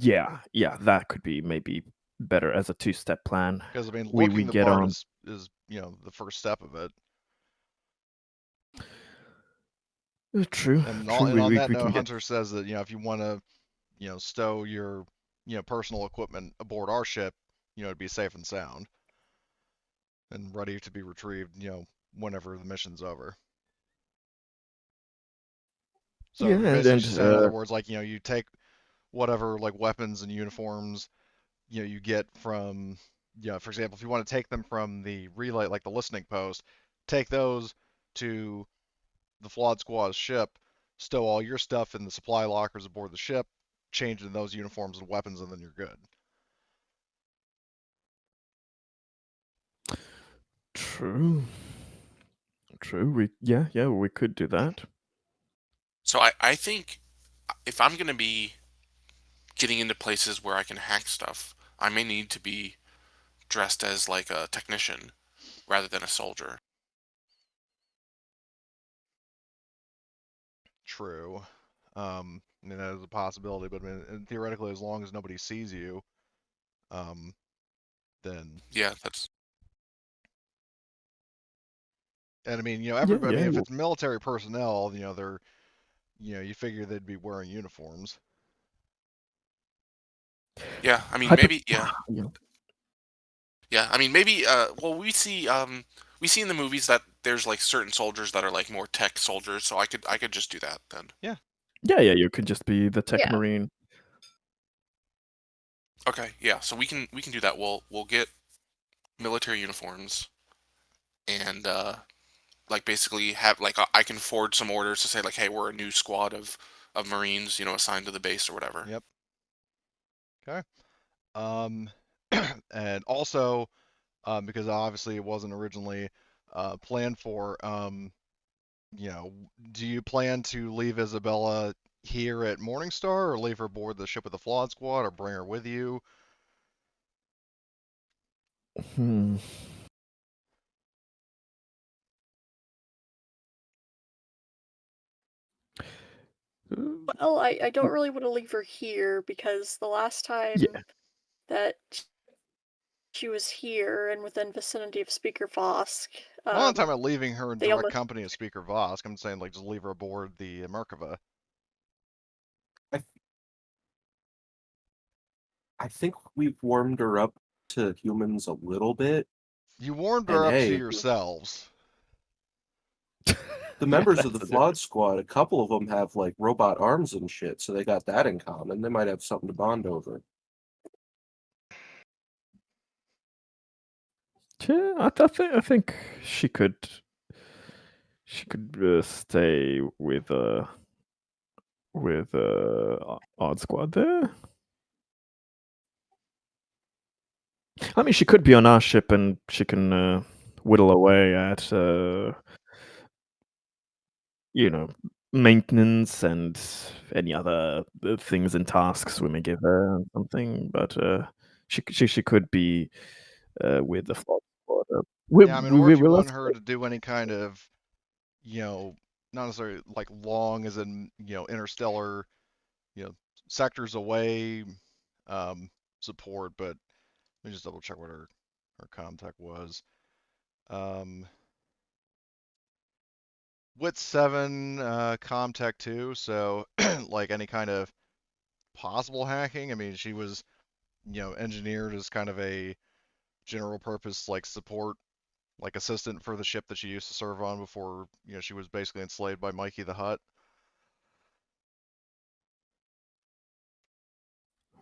yeah, that could be maybe better as a two-step plan.
Because I mean,
We
looking the
get
part
on.
is the first step of it.
True,
And
true.
on that
We
note,
can get.
Hunter says that if you want to stow your personal equipment aboard our ship, to be safe and sound and ready to be retrieved, whenever the mission's over. So
Yeah,
basically, she's saying, in other words, like you take whatever like weapons and uniforms you get from for example, if you want to take them from the relay, like the listening post, take those to the flawed squad's ship, stow all your stuff in the supply lockers aboard the ship, change in those uniforms and weapons, and then you're good.
True. We could do that.
So I think if I'm gonna be getting into places where I can hack stuff, I may need to be dressed as like a technician rather than a soldier.
True. I mean, that is a possibility, but I mean, theoretically, as long as nobody sees you, then.
Yeah, that's
And I mean,
Yeah,
everybody. I
yeah.
mean, if it's military personnel, they're, you figure they'd be wearing uniforms.
yeah. I mean,
Hypo-
maybe yeah.
yeah.
Yeah, I mean, maybe. Well, we see in the movies that there's like certain soldiers that are like more tech soldiers, so I could just do that then.
Yeah.
Yeah, you could just be the tech
Yeah.
marine.
Okay, yeah. So we can do that. We'll get military uniforms and like basically have like I can forward some orders to say like, hey, we're a new squad of Marines, assigned to the base or whatever.
Yep. Okay. Um, and also, because obviously it wasn't originally planned for, do you plan to leave Isabella here at Morningstar, or leave her aboard the ship with the flawed squad, or bring her with you?
Hmm.
Well, I don't really want to leave her here because the last time
Yeah.
that she was here and within vicinity of Speaker Vosk,
I'm not talking about leaving her in
they
direct
almost
company of Speaker Vosk. I'm saying like just leave her aboard the Merkava.
I think we've warmed her up to humans a little bit.
You warmed
And
her up to
hey,
yourselves.
the
Yeah,
members of the
that's
Flawed Squad, a couple of them have like robot arms and shit, so they got that in common. They might have something to bond over.
Yeah, I think she could stay with Odd Squad there. I mean, she could be on our ship and she can whittle away at maintenance and any other things and tasks we may give her or something. But she could be with the Flawed Squad.
Yeah, I mean, or if you
will
want
ask.
her to do any kind of, not necessarily like long as in, interstellar, sectors away, um, support, but let me just double check what her comtech was. With 7, comtech 2, so like any kind of possible hacking. I mean, she was, engineered as kind of a general purpose like support like assistant for the ship that she used to serve on before, she was basically enslaved by Mikey the Hut.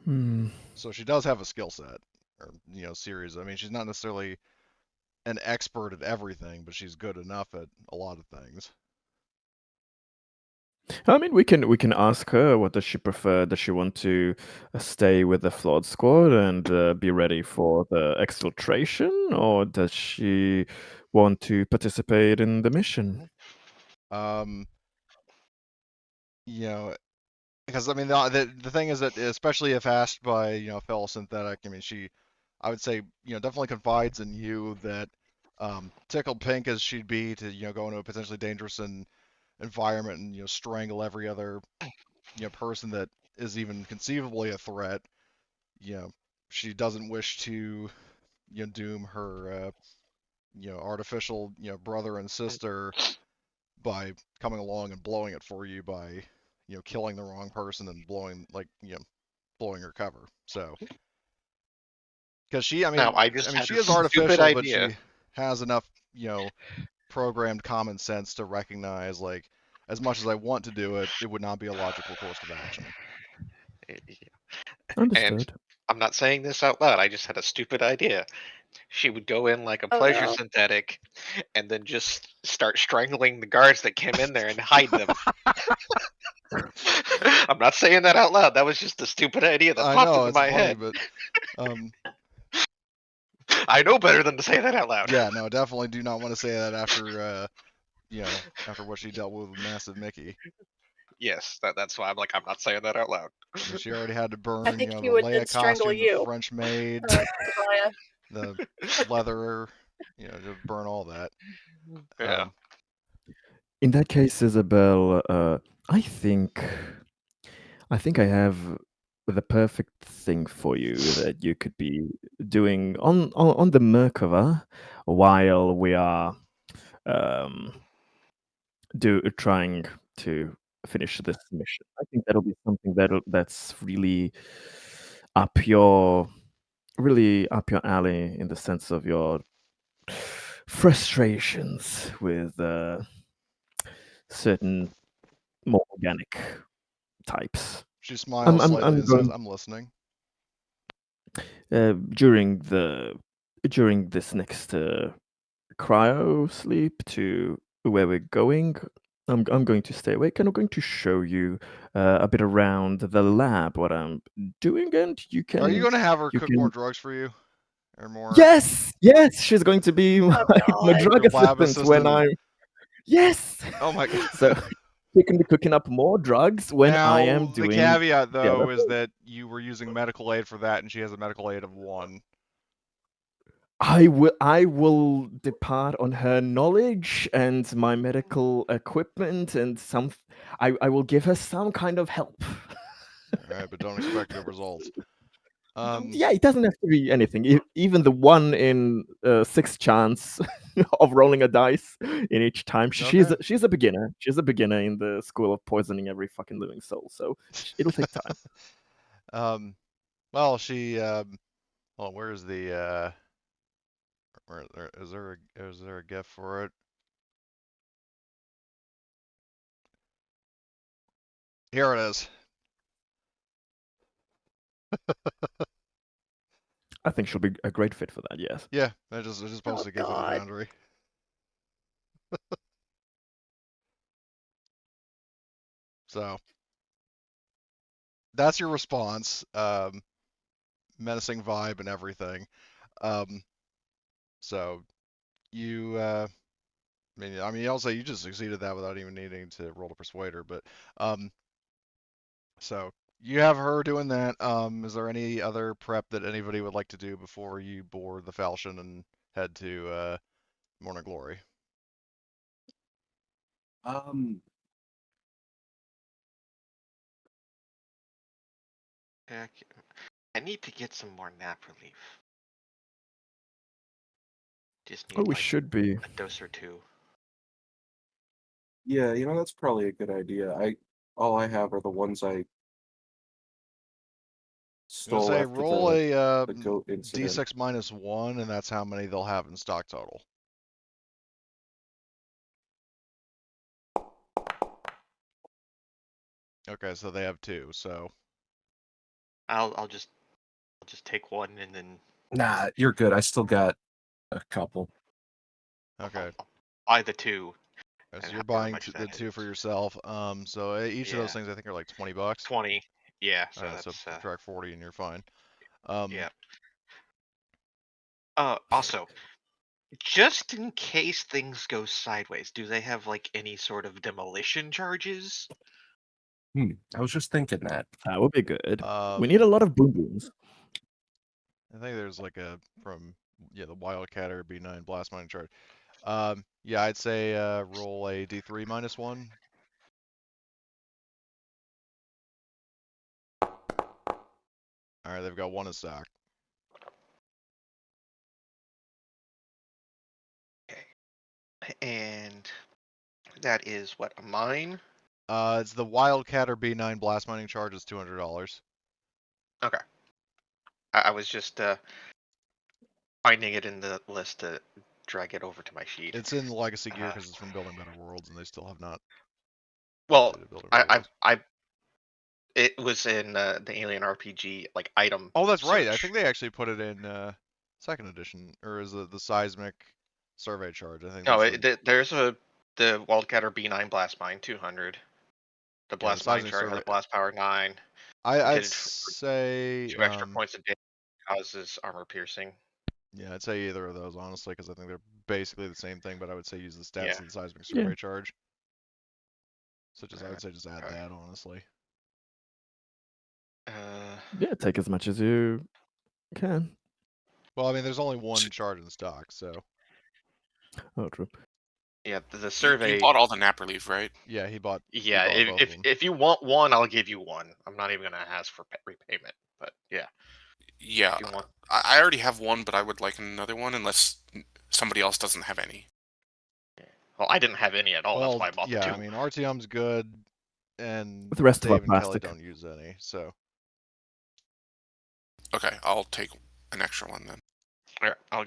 Hmm.
So she does have a skill set or, series. I mean, she's not necessarily an expert at everything, but she's good enough at a lot of things.
I mean, we can ask her what does she prefer. Does she want to stay with the Flood Squad and be ready for the exfiltration, or does she want to participate in the mission?
Um, you know, because I mean the thing is that especially if asked by a fellow synthetic, I mean I would say definitely confides in you that tickled pink as she'd be to go into a potentially dangerous environment and strangle every other person that is even conceivably a threat. You know she doesn't wish to doom her artificial brother and sister by coming along and blowing it for you by killing the wrong person and blowing her cover. So because
Now, I just had
she
a
is
stupid
artificial, but
idea.
she has enough programmed common sense to recognize like as much as I want to do it, it would not be a logical course of action.
And
Understood.
I'm not saying this out loud. I just had a stupid idea. She would go in like a
Oh
pleasure
no.
synthetic and then just start strangling the guards that came in there and hide them. I'm not saying that out loud. That was just a stupid idea that
I
popped
know
into
it's
my
funny,
head.
but
I know better than to say that out loud.
yeah, no, definitely do not want to say that after after what she dealt with Massive Mickey.
Yes, that's why I'm not saying that out loud.
I mean, she already had to
I
burn,
think
the
he would then
Leia
strangle
costume, the
you,
French maid,
Tobiah.
the leather, to burn all that.
Yeah.
In that case, Isabel, I think I have the perfect thing for you that you could be doing on the Merkava while we are um, trying to finish this mission. I think that'll be something that's up your really up your alley in the sense of your frustrations with certain more organic types.
She smiles slightly
I'm
and says,
going
"I'm listening."
during this next cryo sleep to where we're going. I'm going to stay awake and I'm going to show you a bit around the lab what I'm doing, and
Are you going to have her
you
cook more
can.
drugs for you, or more
Yes, she's going to be my,
Oh
my
god.
drug
your lab
assistant when
assistant?
I'm. Yes.
Oh my god.
So she can be cooking up more drugs when I am
Now the
doing
caveat
the other
though is
thing.
that you were using medical aid for that, and she has a medical aid of 1.
I will depart on her knowledge and my medical equipment and I will give her some kind of help.
All right, but don't expect good results.
Yeah, it doesn't have to be anything. Even the 1 in 6 chance of rolling a dice in each time.
Okay.
She's a beginner. She's a beginner in the school of poisoning every fucking living soul. So it'll take time.
Well, well, where's the is there a gift for it? Here it is.
I think she'll be a great fit for that. Yes.
Yeah, I just
Oh
posted a gift in the
god.
Foundry. So that's your response. Menacing vibe and everything. Um, so you also you just succeeded that without even needing to roll to persuade her, but um, so you have her doing that. Is there any other prep that anybody would like to do before you board the Falchion and head to Morning Glory.
Yeah, I need to get some more nap relief. Just
Oh,
need
we
like
should be.
a dose or two.
Yeah, that's probably a good idea. All I have are the ones I
I'm gonna
stole
say
after
roll a
the goat incident.
d6 -1, and that's how many they'll have in stock total. Okay, so they have 2. So
I'll just take one and then
Nah, you're good. I still got a couple.
okay,
I'll buy the 2.
so
And
you're
however
buying
much
the
that
2 for
is.
yourself. So each of those
Yeah.
things I think are like $20.
20. Yeah,
All
so
right, so
that's
subtract 40 and you're fine.
yeah. Also, just in case things go sideways, do they have like any sort of demolition charges?
I was just thinking that.
That would be good. We need a lot of boom booms.
I think there's like a from the Wildcat or B9 blast mining chart. Yeah, I'd say roll a d3 -1. All right, they've got 1 in stock.
Okay. And that is what, a mine?
It's the Wildcat or B9 blast mining charge is $200.
Okay. I was just finding it in the list to drag it over to my sheet.
It's in legacy gear because it's from Building Better Worlds, and they still have not
Well,
updated Building Better Worlds.
it was in the Alien RPG like item.
Oh, that's right. I
search.
think they actually put it in second edition, or is it the seismic survey charge? I think
No,
that's
there's the Wildcat or B9 blast mine 200. The
the
blast mine
seismic
chart has
survey.
a blast power 9.
I'd
Pitted for
say
2 extra points a day, causes armor piercing.
yeah, I'd say either of those honestly, because I think they're basically the same thing. But I would say use the stats
Yeah.
of the seismic survey
Yeah.
charge. So I would say just add that honestly.
Yeah, take as much as you can.
Well, I mean, there's only 1 charge in stock, so
Oh, true.
Yeah, the
You
survey.
bought all the nap relief, right?
yeah, he bought
Yeah,
both of them.
if you want one, I'll give you one. I'm not even gonna ask for repayment, but yeah.
Yeah,
If you want,
I already have one, but I would like another one unless somebody else doesn't have any.
well, I didn't have any at all. That's
Well,
why I bought the
yeah,
2.
I mean, RTM's good, and
The rest of our
Dave and Kelly
plastic.
don't use any, so
Okay, I'll take an extra one then.
Here, I'll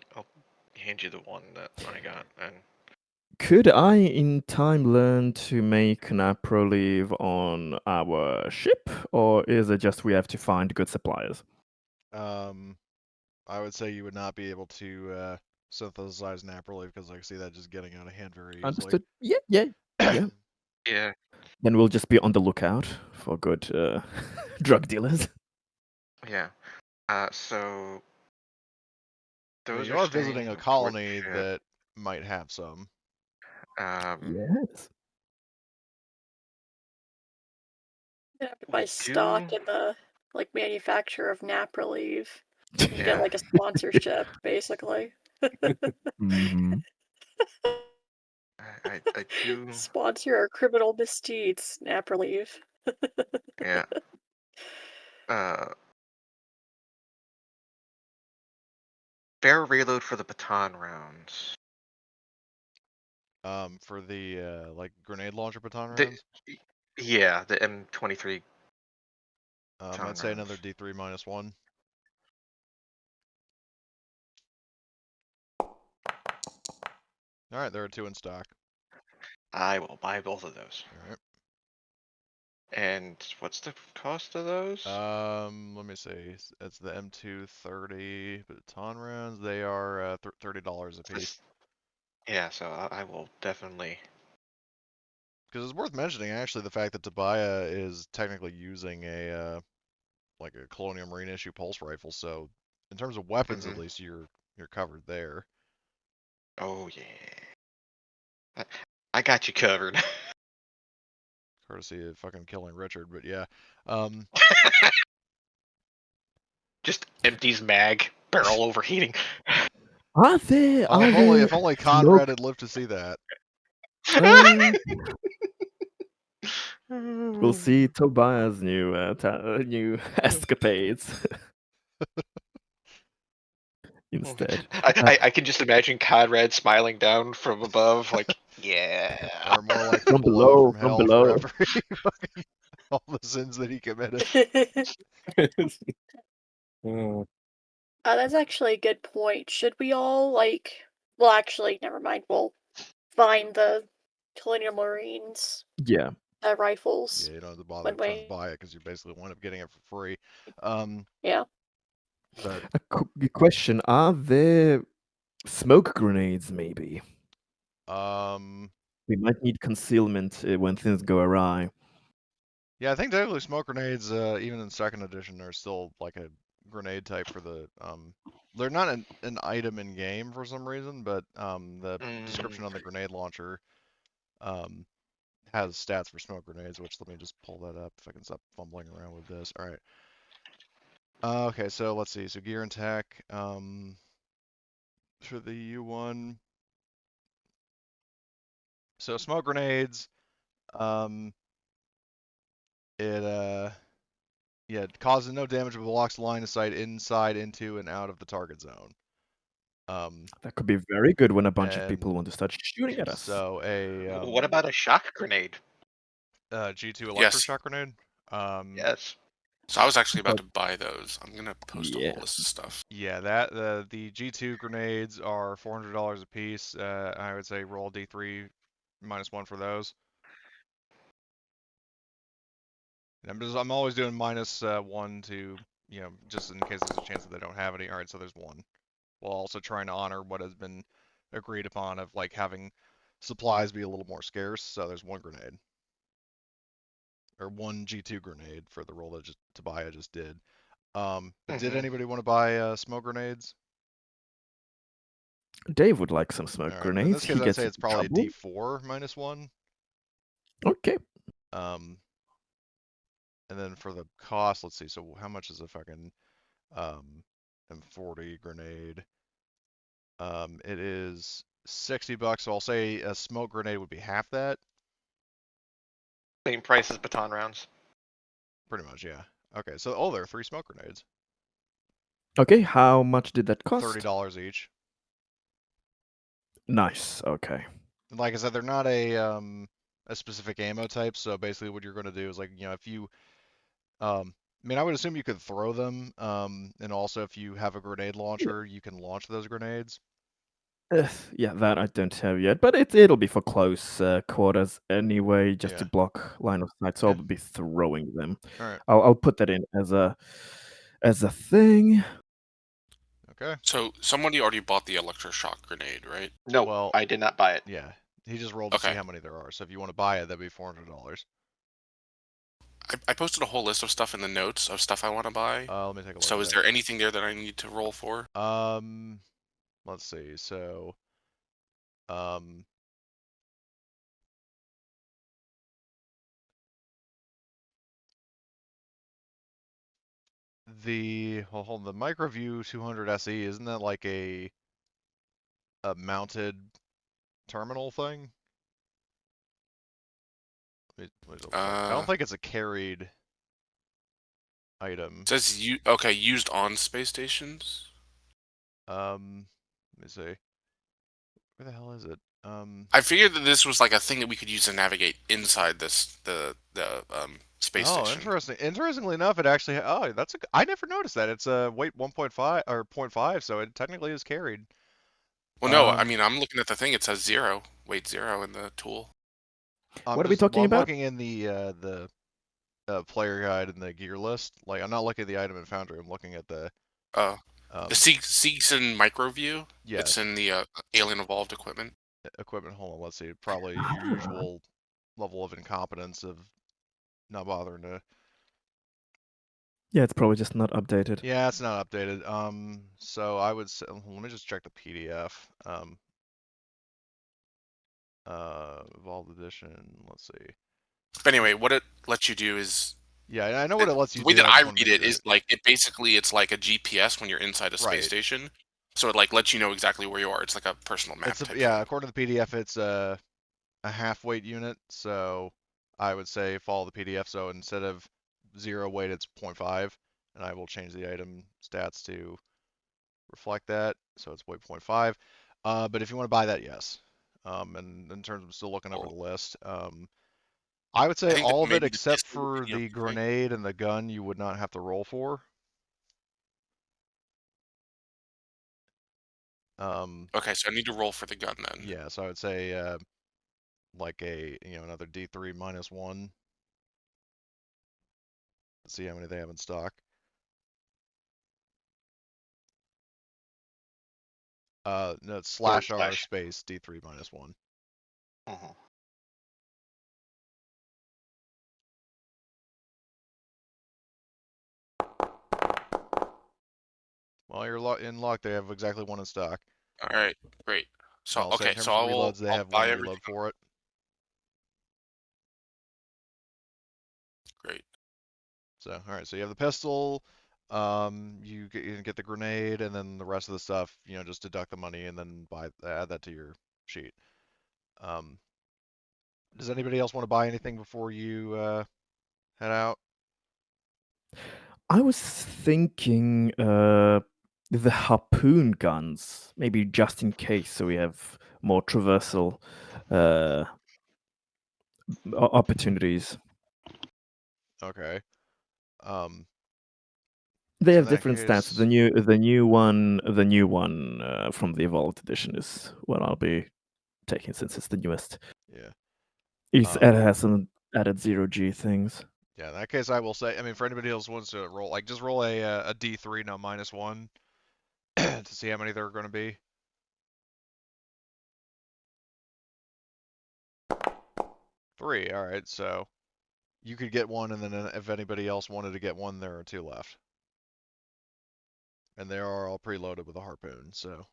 hand you the one that I got. And
Could I, in time, learn to make nap relief on our ship, or is it just we have to find good suppliers?
I would say you would not be able to synthesize nap relief because I see that just getting out of hand very easily.
Understood. Yeah.
yeah,
Then we'll just be on the lookout for good drug dealers.
yeah. So
I mean,
those
you
are
are
staying
visiting a
aboard
colony
the ship.
that might have some.
Yes.
You have to buy stock in the like manufacturer of nap relief. You get like a sponsorship, basically.
Mm-hmm.
I do.
Sponsor our criminal misdeeds, nap relief.
Yeah. Spare reload for the baton rounds.
For the like grenade launcher baton
The,
rounds.
yeah, the M23.
I'd say another D3 -1. All right, there are 2 in stock.
I will buy both of those.
All right.
And what's the cost of those?
Let me see. It's the M230 baton rounds. They are $30 a piece.
Yeah, so I will definitely.
Because it's worth mentioning, actually, the fact that Tobiah is technically using a like a Colonial Marine issue pulse rifle. So, in terms of weapons, at least you're covered there.
Oh yeah. I got you covered.
Courtesy of fucking killing Richard, but yeah.
Just empties mag, barrel overheating.
Are there?
Oh,
Are there
if only
smoke?
Conrad had lived to see that.
We'll see Tobias' new escapades instead.
I can just imagine Conrad smiling down from above, like, yeah.
Or more like from below, from hell, for every all the sins that he committed.
That's actually a good point. Should we all, like... Well, actually, never mind. We'll find the Colonial Marines
Yeah.
rifles.
Yeah, you don't have to bother
when
trying
we...
to buy it because you basically wind up getting it for free.
Yeah.
But
A question: are there smoke grenades? Maybe we might need concealment when things go awry.
yeah, I think technically smoke grenades, even in second edition, are still like a grenade type for the They're not an item in game for some reason, but the description on the grenade launcher has stats for smoke grenades, which let me just pull that up if I can stop fumbling around with this. All right. Okay, so let's see. So gear and tech for the U1. So smoke grenades, it causes no damage but blocks line of sight inside, into, and out of the target zone.
That could be very good when a bunch of people want to start shooting at us.
So
what about a shock grenade?
G2
Yes.
electroshock grenade?
Yes.
So I was actually about to buy those. I'm gonna post a
Yeah.
whole list of stuff.
Yeah, that the G2 grenades are $400 a piece. I would say roll D3 -1 for those. I'm always doing -1 to, you know, just in case there's a chance that they don't have any. All right, so there's one. While also trying to honor what has been agreed upon of like having supplies be a little more scarce. So there's one grenade. Or one G2 grenade for the roll that Tobias just did. But did anybody want to buy smoke grenades?
Dave would like some smoke
All right,
grenades.
in this case,
He
I'd
gets
say it's probably a
trouble.
D4 -1.
Okay.
And then for the cost, let's see. So how much is a fucking M40 grenade? It is $60. So I'll say a smoke grenade would be half that.
Same price as baton rounds.
Pretty much, yeah. Okay, so there are 3 smoke grenades.
Okay, how much did that cost?
$30 each.
Nice. Okay.
And like I said, they're not a specific ammo type. So basically, what you're going to do is like, you know, if you I mean, I would assume you could throw them, and also if you have a grenade launcher, you can launch those grenades.
Yeah, that I don't have yet, but it'll be for close quarters anyway, just to
Yeah.
block line of sight. So
Yeah.
I'll be throwing them.
All right.
I'll put that in as a thing.
Okay.
So somebody already bought the electroshock grenade, right?
No,
Well,
I did not buy it.
yeah. He just rolled to see
Okay.
how many there are. So if you want to buy it, that'd be $400.
I posted a whole list of stuff in the notes of stuff I want to buy.
Let me take a look.
So
at
is there anything there that I need to roll for?
Let's see. So, the MicroView 200 SE, isn't that like a mounted terminal thing? Let me double check. I don't think it's a carried item.
It says used on space stations.
Let me see. Where the hell is it?
I figured that this was like a thing that we could use to navigate inside the space station.
Interesting. Interestingly enough, it actually. I never noticed that. It's a weight 1.5 or 0.5, so it technically is carried.
Well, no, I mean I'm looking at the thing. It says 0, weight 0 in the tool.
What are we talking about?
I'm looking in the player guide and the gear list. Like I'm not looking at the item in Foundry. I'm looking at the.
The Seegson MicroView.
Yeah.
It's in the Alien Evolved equipment.
Equipment. Hold on. Let's see. Probably your usual level of incompetence of not bothering to.
Yeah, it's probably just not updated.
Yeah, it's not updated. So I would say, let me just check the PDF. Evolved edition. Let's see.
But anyway, what it lets you do is.
Yeah, I know what it lets you
do. The way
do.
that I read it is like it's like a GPS when you're inside a space
Right.
station. So it like lets you know exactly where you are. It's like a personal map
It's
type
yeah,
thing.
according to the PDF, it's a half weight unit. So I would say follow the PDF. So instead of 0 weight, it's 0.5, and I will change the item stats to reflect that. So it's weight 0.5. But if you want to buy that, yes. And in terms of still looking over
Cool.
the list, I would
I
say
think that
all of it
maybe the
except for
distributing of
the
the thing.
grenade and the gun you would not have to roll for.
Okay, so I need to roll for the gun then.
Yeah, so I would say like another D3 -1. Let's see how many they have in stock. No, it's /R space D3 -1.
Mhm.
Well, you're in luck. They have exactly one in stock.
All right, great.
And
So
I'll say in
okay, so
terms of reloads, they
I'll
have
buy
one
everything.
reload for it.
Great.
So, all right. So you have the pistol. You can get the grenade, and then the rest of the stuff, just deduct the money and then add that to your sheet. Um, does anybody else want to buy anything before you head out?
I was thinking the harpoon guns, maybe just in case, so we have more traversal opportunities.
Okay. Um,
They
so
have
in that
different stats.
case,
The new one from the Evolved Edition is what I'll be taking since it's the newest.
yeah.
It has some added 0G things.
Yeah, in that case, I will say, I mean, for anybody else who wants to roll, like, just roll a D3, no, -1, to see how many there are going to be. 3, all right, so you could get one, and then if anybody else wanted to get one, there are 2 left. And they are all preloaded with a harpoon, so.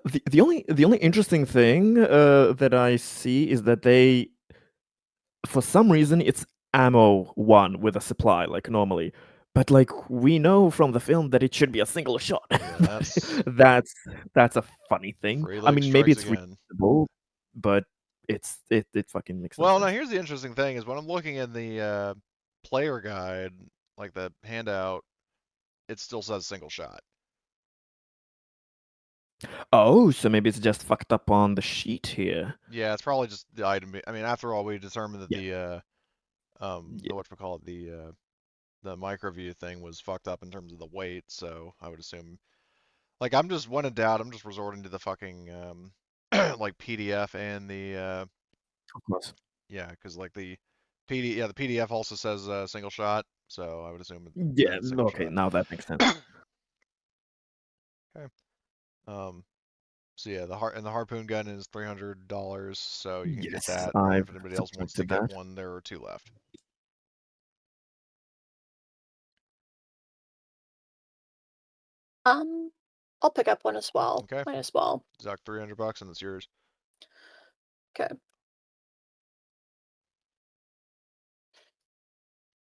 The only interesting thing that I see is that they, for some reason, it's ammo 1 with a supply like normally, but like we know from the film that it should be a single shot.
Yeah, that's
that's a funny thing.
Free
I
League
mean, maybe
strikes
it's
again.
reasonable, but it fucking makes no
Well, now
sense.
here's the interesting thing is when I'm looking in the player guide, like the handout, it still says single shot.
Oh, so maybe it's just fucked up on the sheet here.
Yeah, it's probably just the item. I mean, after all, we determined that
Yeah.
the whatchamacallit, the microview thing was fucked up in terms of the weight, so I would assume, like, I'm just, when in doubt, I'm just resorting to the fucking like PDF and the
Of course.
yeah, because like the the PDF also says single shot, so I would assume
Yeah.
then it's single
Okay.
shot.
Now that makes sense.
Okay. Um, so yeah, the harpoon gun is $300, so you can get
Yes,
that. And
I've
if anybody else wants to
subtracted
get
that.
one, there are 2 left.
I'll pick up one as well.
Okay.
Might as well.
Zuck, $300, and it's yours.
Okay.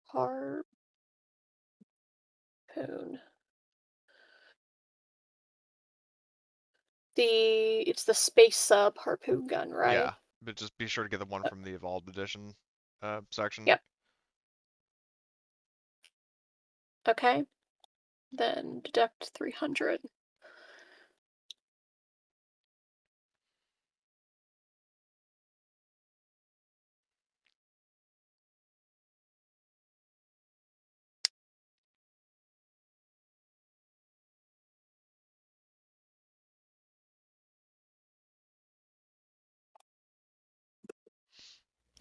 Harpoon. It's the space sub harpoon gun, right?
Yeah, but just be sure to get the one from the Evolved Edition section.
Yep. Okay. Then deduct 300.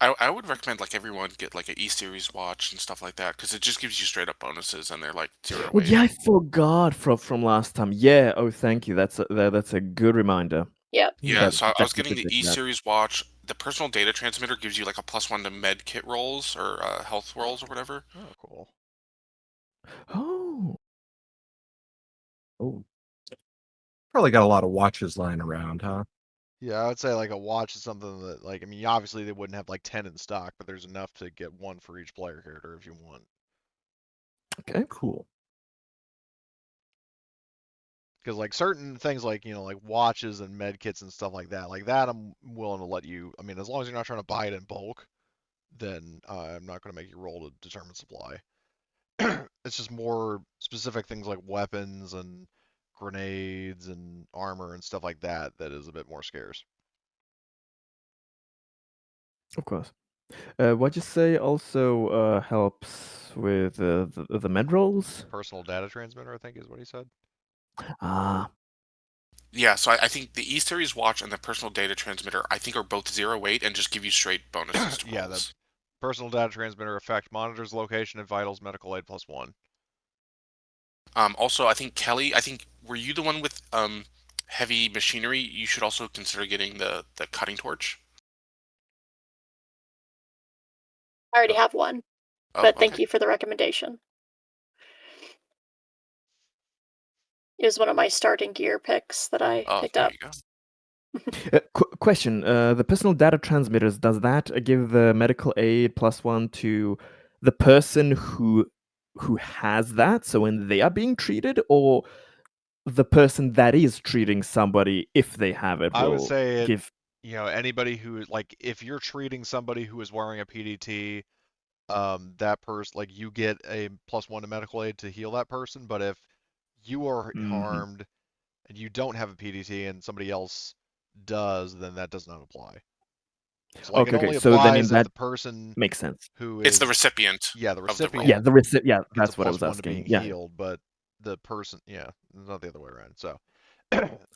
I would recommend like everyone get like an E series watch and stuff like that because it just gives you straight up bonuses and they're like 0
Well,
weight.
yeah, I forgot from last time. Yeah. Oh, thank you. That's a good reminder.
Yep.
Yeah, so I was getting
Definitely
the
did
E
that.
series watch. The personal data transmitter gives you like a +1 to med kit rolls or health rolls or whatever.
Oh, cool.
Oh.
Oh, probably got a lot of watches lying around, huh?
Yeah, I would say like a watch is something that, like, I mean, obviously they wouldn't have like 10 in stock, but there's enough to get one for each player character if you want.
Okay.
Cool.
Because like certain things like like watches and med kits and stuff like that I'm willing to let you. I mean, as long as you're not trying to buy it in bulk, then I'm not going to make you roll to determine supply. It's just more specific things like weapons and grenades and armor and stuff like that that is a bit more scarce.
Of course. What'd you say also helps with the med rolls?
Personal data transmitter, I think, is what he said.
Ah,
Yeah, so I think the E Series watch and the personal data transmitter, I think, are both 0 weight and just give you straight bonuses to
Yeah, the
rolls.
personal data transmitter effect monitors location and vitals, medical aid +1.
Also, I think Kelly, were you the one with heavy machinery? You should also consider getting the cutting torch.
I already have one,
Oh,
but thank
okay.
you for the recommendation. It was one of my starting gear picks that I
Oh,
picked
there
up.
you go.
question: the personal data transmitters, does that give the medical aid +1 to the person who has that? So when they are being treated, or the person that is treating somebody, if they have it,
I would
will
say it,
give.
anybody who like if you're treating somebody who is wearing a PDT, that person like you get a +1 to medical aid to heal that person. But if you are
Mhm.
harmed and you don't have a PDT and somebody else does, then that does not apply. So like it
Okay,
only
so then in
applies if
that
the person
makes sense.
who
It's the
is
recipient
the
of the
recipient
roll.
Yeah, the receipt. Yeah,
gets a
that's what I was
+1 to
asking.
being
Yeah,
healed, but the person, not the other way around. So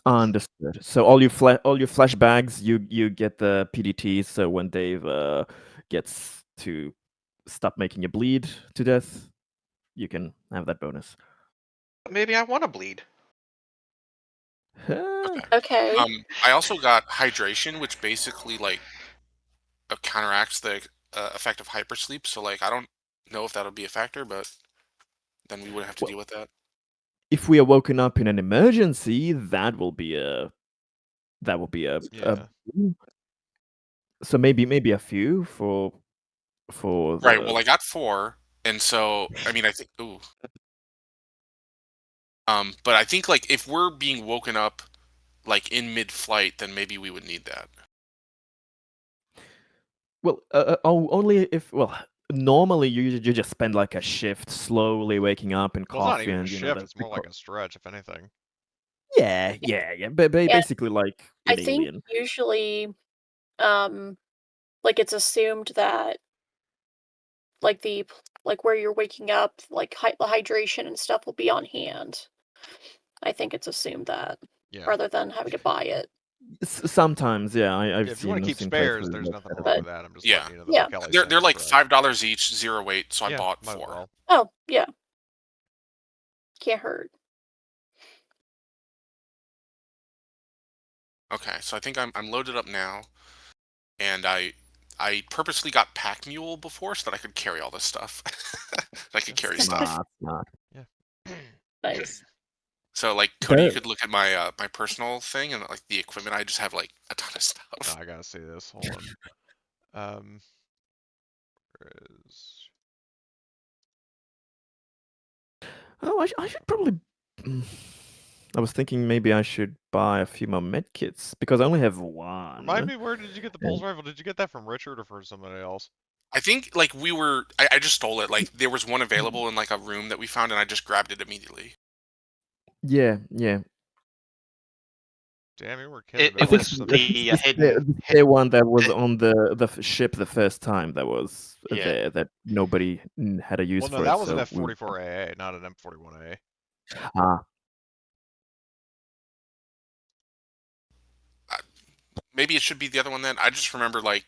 understood. So all your flashbacks, you get the PDT. So when Dave gets to stop making you bleed to death, you can have that bonus.
Maybe I want to bleed.
Huh.
Okay.
I also got hydration, which basically like counteracts the effect of hypersleep. So like I don't know if that'll be a factor, but then we would have to
Well,
deal with that.
if we are woken up in an emergency, that will be a
yeah.
so maybe a few for
Right. Well,
the.
I got 4, and so I mean I think ooh. But I think like if we're being woken up like in mid-flight, then maybe we would need that.
Well, only if normally you just spend like a shift slowly waking up and
Well, it's not
coffee,
even a
and
shift.
then
It's more like a stretch, if anything.
yeah, but
Yeah,
basically like
I
in
think
Alien.
usually, like it's assumed that like where you're waking up, like the hydration and stuff will be on hand. I think it's assumed that
Yeah.
rather than having to buy it.
Sometimes, yeah, I've
If you want to keep
seen
spares,
playthroughs
there's
like
nothing
that.
wrong
But
with that. I'm just
Yeah.
letting you know that
yeah,
what Kelly's
They're
saying is
like
correct.
$5 each, 0 weight, so I
Yeah,
bought
might as
4.
well.
oh yeah, can't hurt.
Okay, so I think I'm loaded up now, and I purposely got pack mule before so that I could carry all this stuff. I could carry stuff.
Smart.
Yeah.
Nice.
So like Cody, you
That-
could look at my my personal thing and like the equipment. I just have like a ton of
Oh,
stuff.
I gotta see this. Hold on. Where is?
Oh, I should probably. Mm, I was thinking maybe I should buy a few more med kits because I only have
Remind
one.
me, where did you get the pulse rifle? Did you get that from Richard or from somebody else?
I think like we were. I just stole it. Like there was one available in like a room that we found, and I just grabbed it immediately.
Yeah.
Damn, you were kidding
It,
about
it
I think
that
was
stuff.
the
the
hidden.
spare one that was on the ship the first time that was
Yeah.
there that nobody had a use
Well, no,
for
that
it.
was an
So we
F44AA, not an M41A.
ah
Maybe it should be the other one then. I just remember like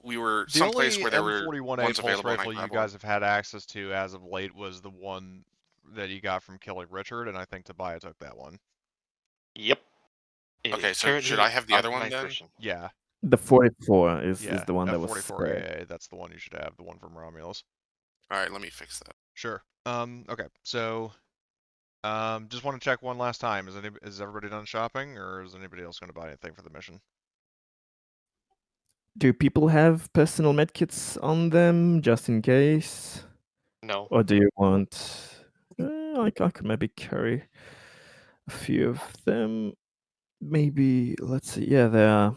we were
The
someplace
only
where there were
M41A
ones
pulse
available, and I
rifle you
grabbed one.
guys have had access to as of late was the one that you got from killing Richard, and I think Tobiah took that one.
Yep. It
Okay,
is
so should I
currently
have the other
on
one
my
then?
person.
Yeah,
the 44 is
yeah,
the one that was spare.
F44AA. That's the one you should have, the one from Romulus.
All right, let me fix that.
Sure. Okay. So, just want to check one last time. Is everybody done shopping, or is anybody else going to buy anything for the mission?
Do people have personal medkits on them just in case?
No.
Or do you want I could maybe carry a few of them. Maybe let's see. Yeah, there are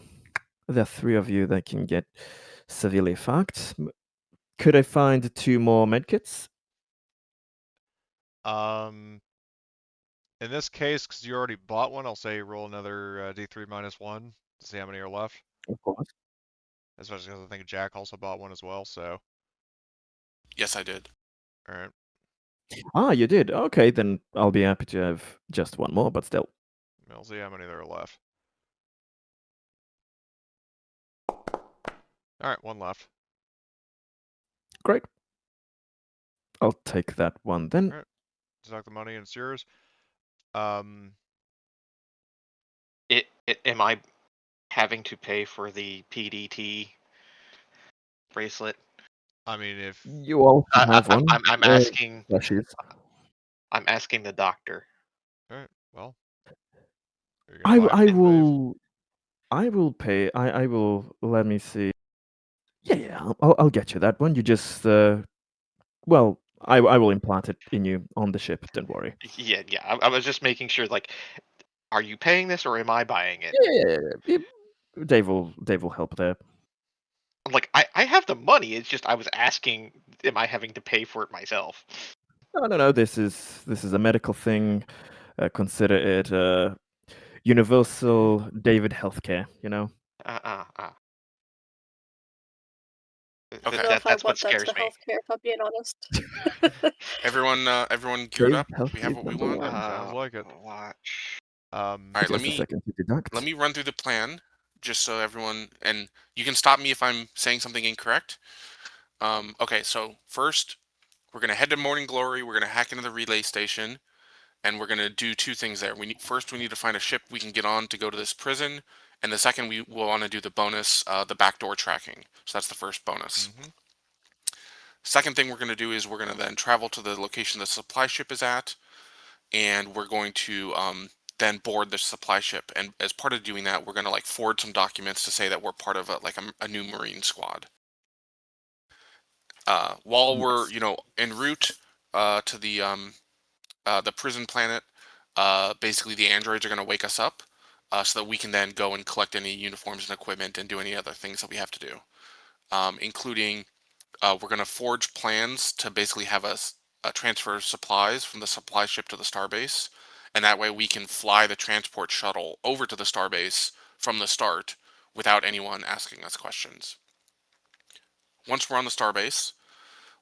3 of you that can get severely fucked. Could I find 2 more medkits?
In this case, because you already bought one, I'll say roll another D3 -1 to see how many are left.
Of course.
Especially because I think Jack also bought one as well. So,
Yes, I did.
all right.
Ah, you did. Okay, then I'll be happy to have just 1 more, but still.
We'll see how many there are left. All right, 1 left.
Great. I'll take that one then.
All right. Deduct the money and it's yours. Um,
Am I having to pay for the PDT bracelet?
I mean, if
You all have one.
I'm asking.
Plushies.
I'm asking the doctor.
all right, well, you're gonna buy it
I
from Dave.
I will pay. I will. Let me see. Yeah. I'll get you that one. You just well, I will implant it in you on the ship. Don't worry.
Yeah. I was just making sure. Like, are you paying this or am I buying it?
Yeah. Dave will help there.
I'm like, I have the money. It's just I was asking, am I having to pay for it myself?
No. This is a medical thing. Consider it universal David healthcare. You know.
Okay.
I don't know if I
That's what
want that
scares
to
me.
healthcare, if I'm being honest.
Everyone geared
Dave,
up. We have
healthcare
what we
number
want.
one.
Sounds like it.
Watch.
All right,
Just a second to deduct.
let me run through the plan, just so everyone, and you can stop me if I'm saying something incorrect. Okay, so first we're gonna head to Morning Glory. We're gonna hack into the relay station, and we're gonna do 2 things there. We need to find a ship we can get on to go to this prison, and the second we will want to do the bonus, the backdoor tracking. So that's the first bonus.
Mm-hmm.
Second thing we're gonna do is we're gonna then travel to the location the supply ship is at, and we're going to then board the supply ship. And as part of doing that, we're going to like forward some documents to say that we're part of a new Marine squad. While we're
Yes.
en route to the prison planet, basically the androids are going to wake us up so that we can then go and collect any uniforms and equipment and do any other things that we have to do, including we're going to forge plans to basically have a transfer of supplies from the supply ship to the starbase, and that way we can fly the transport shuttle over to the starbase from the start without anyone asking us questions. Once we're on the starbase,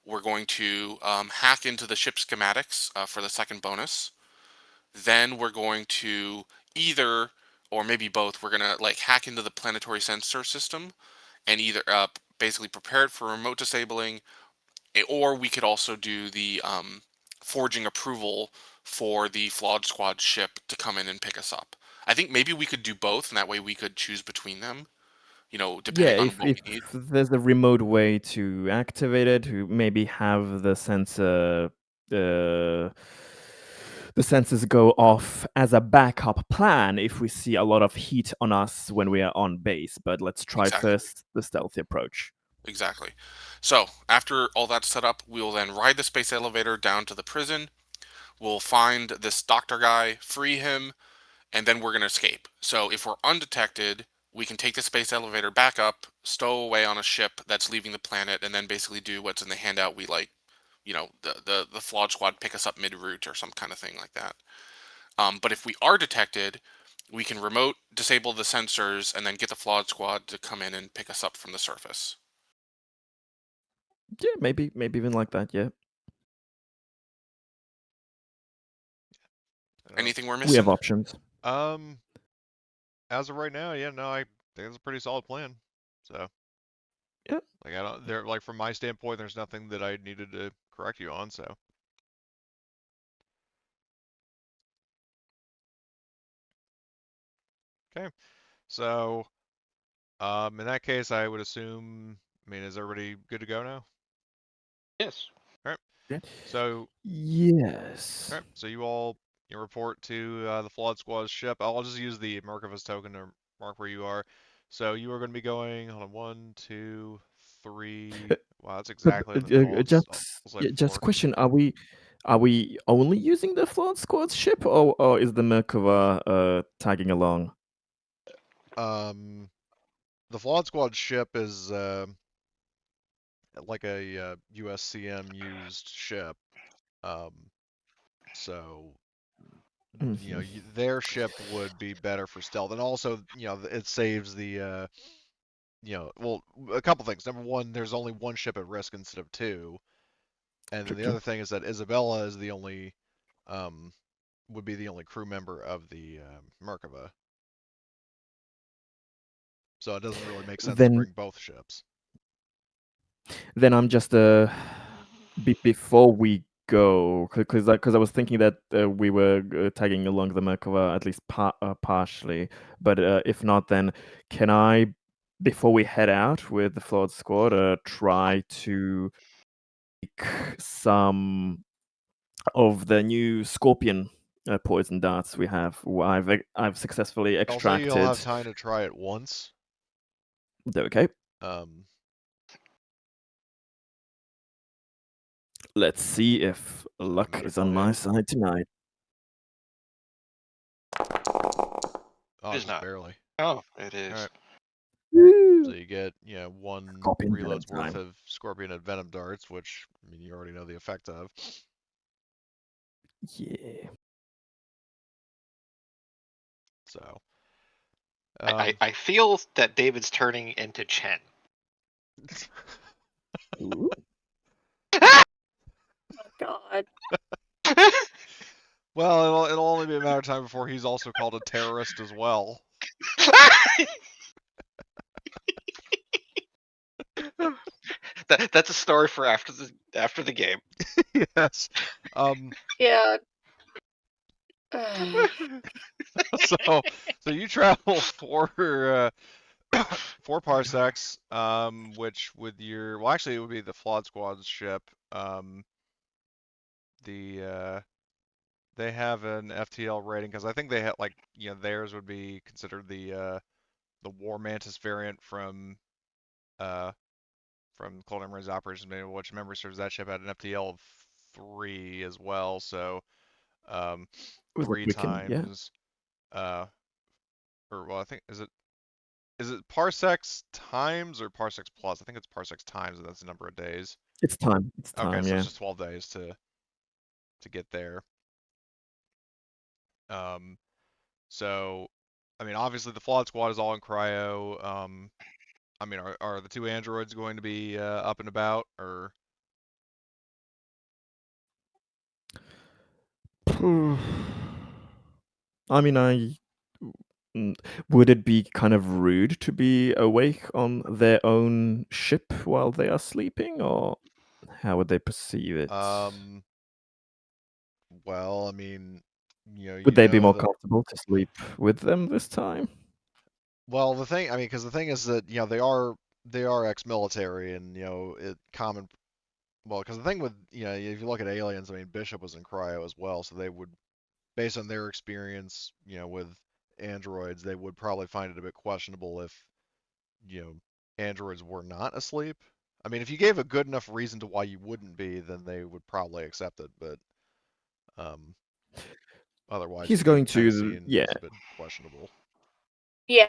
we're going to hack into the ship schematics for the second bonus. Then we're going to either, or maybe both, we're going to like hack into the planetary sensor system and either basically prepare it for remote disabling, or we could also do the forging approval for the flawed squad ship to come in and pick us up. I think maybe we could do both, and that way we could choose between them,
Yeah,
depending on
if
what we need.
there's a remote way to activate it, to maybe have the sensor, the sensors go off as a backup plan if we see a lot of heat on us when we are on base. But let's try
Exactly.
first the stealthy approach.
Exactly. So after all that's set up, we will then ride the space elevator down to the prison. We'll find this doctor guy, free him, and then we're going to escape. So if we're undetected, we can take the space elevator back up, stow away on a ship that's leaving the planet, and then basically do what's in the handout. We like, the flawed squad pick us up mid-route or some kind of thing like that. But if we are detected, we can remote disable the sensors and then get the flawed squad to come in and pick us up from the surface.
Yeah, maybe even like that. Yeah,
Anything we're
we have
missing?
options.
As of right now, yeah, no, I think it's a pretty solid plan. So,
Yeah.
like I don't, there, like from my standpoint, there's nothing that I needed to correct you on. So, okay. So, in that case, I would assume. I mean, is everybody good to go now?
Yes.
All right.
Yeah.
So,
Yes.
all right. So you all report to the flawed squad's ship. I'll just use the Markovas token to mark where you are. So you are going to be going on 1, 2, 3. Wow, that's exactly in the middle. It's
Just
like
just
4.
question: Are Are we only using the Flawed Squad ship, or is the Merkava tagging along?
The Flawed Squad ship is like a USCM used ship. So their ship would be better for stealth, and also it saves the well, a couple things. Number one, there's only one ship at risk instead of two, and then the other thing is that Isabella is the only would be the only crew member of the Merkava. So it doesn't really make sense to bring both ships.
Then I'm just before we go, because I was thinking that we were tagging along the Merkava at least partially, but if not, then can I, before we head out with the Flawed Squad, try to make some of the new Scorpion poison darts we have? I've successfully extracted.
I'll say you'll have time to try it once.
Okay. Let's see if luck is on my side tonight.
Oh,
It is not.
barely.
Oh, it is.
All right. So you get one
Scorpion
reload's
venom
worth
time.
of Scorpion and Venom darts, which I mean you already know the effect of.
Yeah.
So.
I feel that David's turning into Chen.
Oh God.
Well, it'll only be a matter of time before he's also called a terrorist as well.
That's a story for after the game.
Yes.
Yeah.
So you travel for 4 parsecs, which with your actually it would be the Flawed Squad's ship. They have an FTL rating because I think they had theirs would be considered the War Mantis variant from Colonial Marine's operations manual, which memory serves that ship had an FTL of 3 as well. So 3 times or well I think is it parsecs times or parsecs plus? I think it's parsecs times, and that's the number of days.
It's time. It's time.
Okay, so
yeah.
it's just 12 days to get there. So, I mean, obviously the Flawed Squad is all in cryo. I mean, are the 2 androids going to be up and about, or?
I mean, would it be kind of rude to be awake on their own ship while they are sleeping, or how would they perceive it?
Well, I mean,
would they be more
that,
comfortable to sleep with them this time?
Well, the thing, I mean, because the thing is that they are ex-military, and common. Well, because the thing with if you look at aliens, I mean, Bishop was in cryo as well, so they would, based on their experience, with androids, they would probably find it a bit questionable if androids were not asleep. I mean, if you gave a good enough reason to why you wouldn't be, then they would probably accept it. But otherwise,
He's
you'd be
going
kind of
to,
seeing
yeah.
as a bit questionable.
Yeah.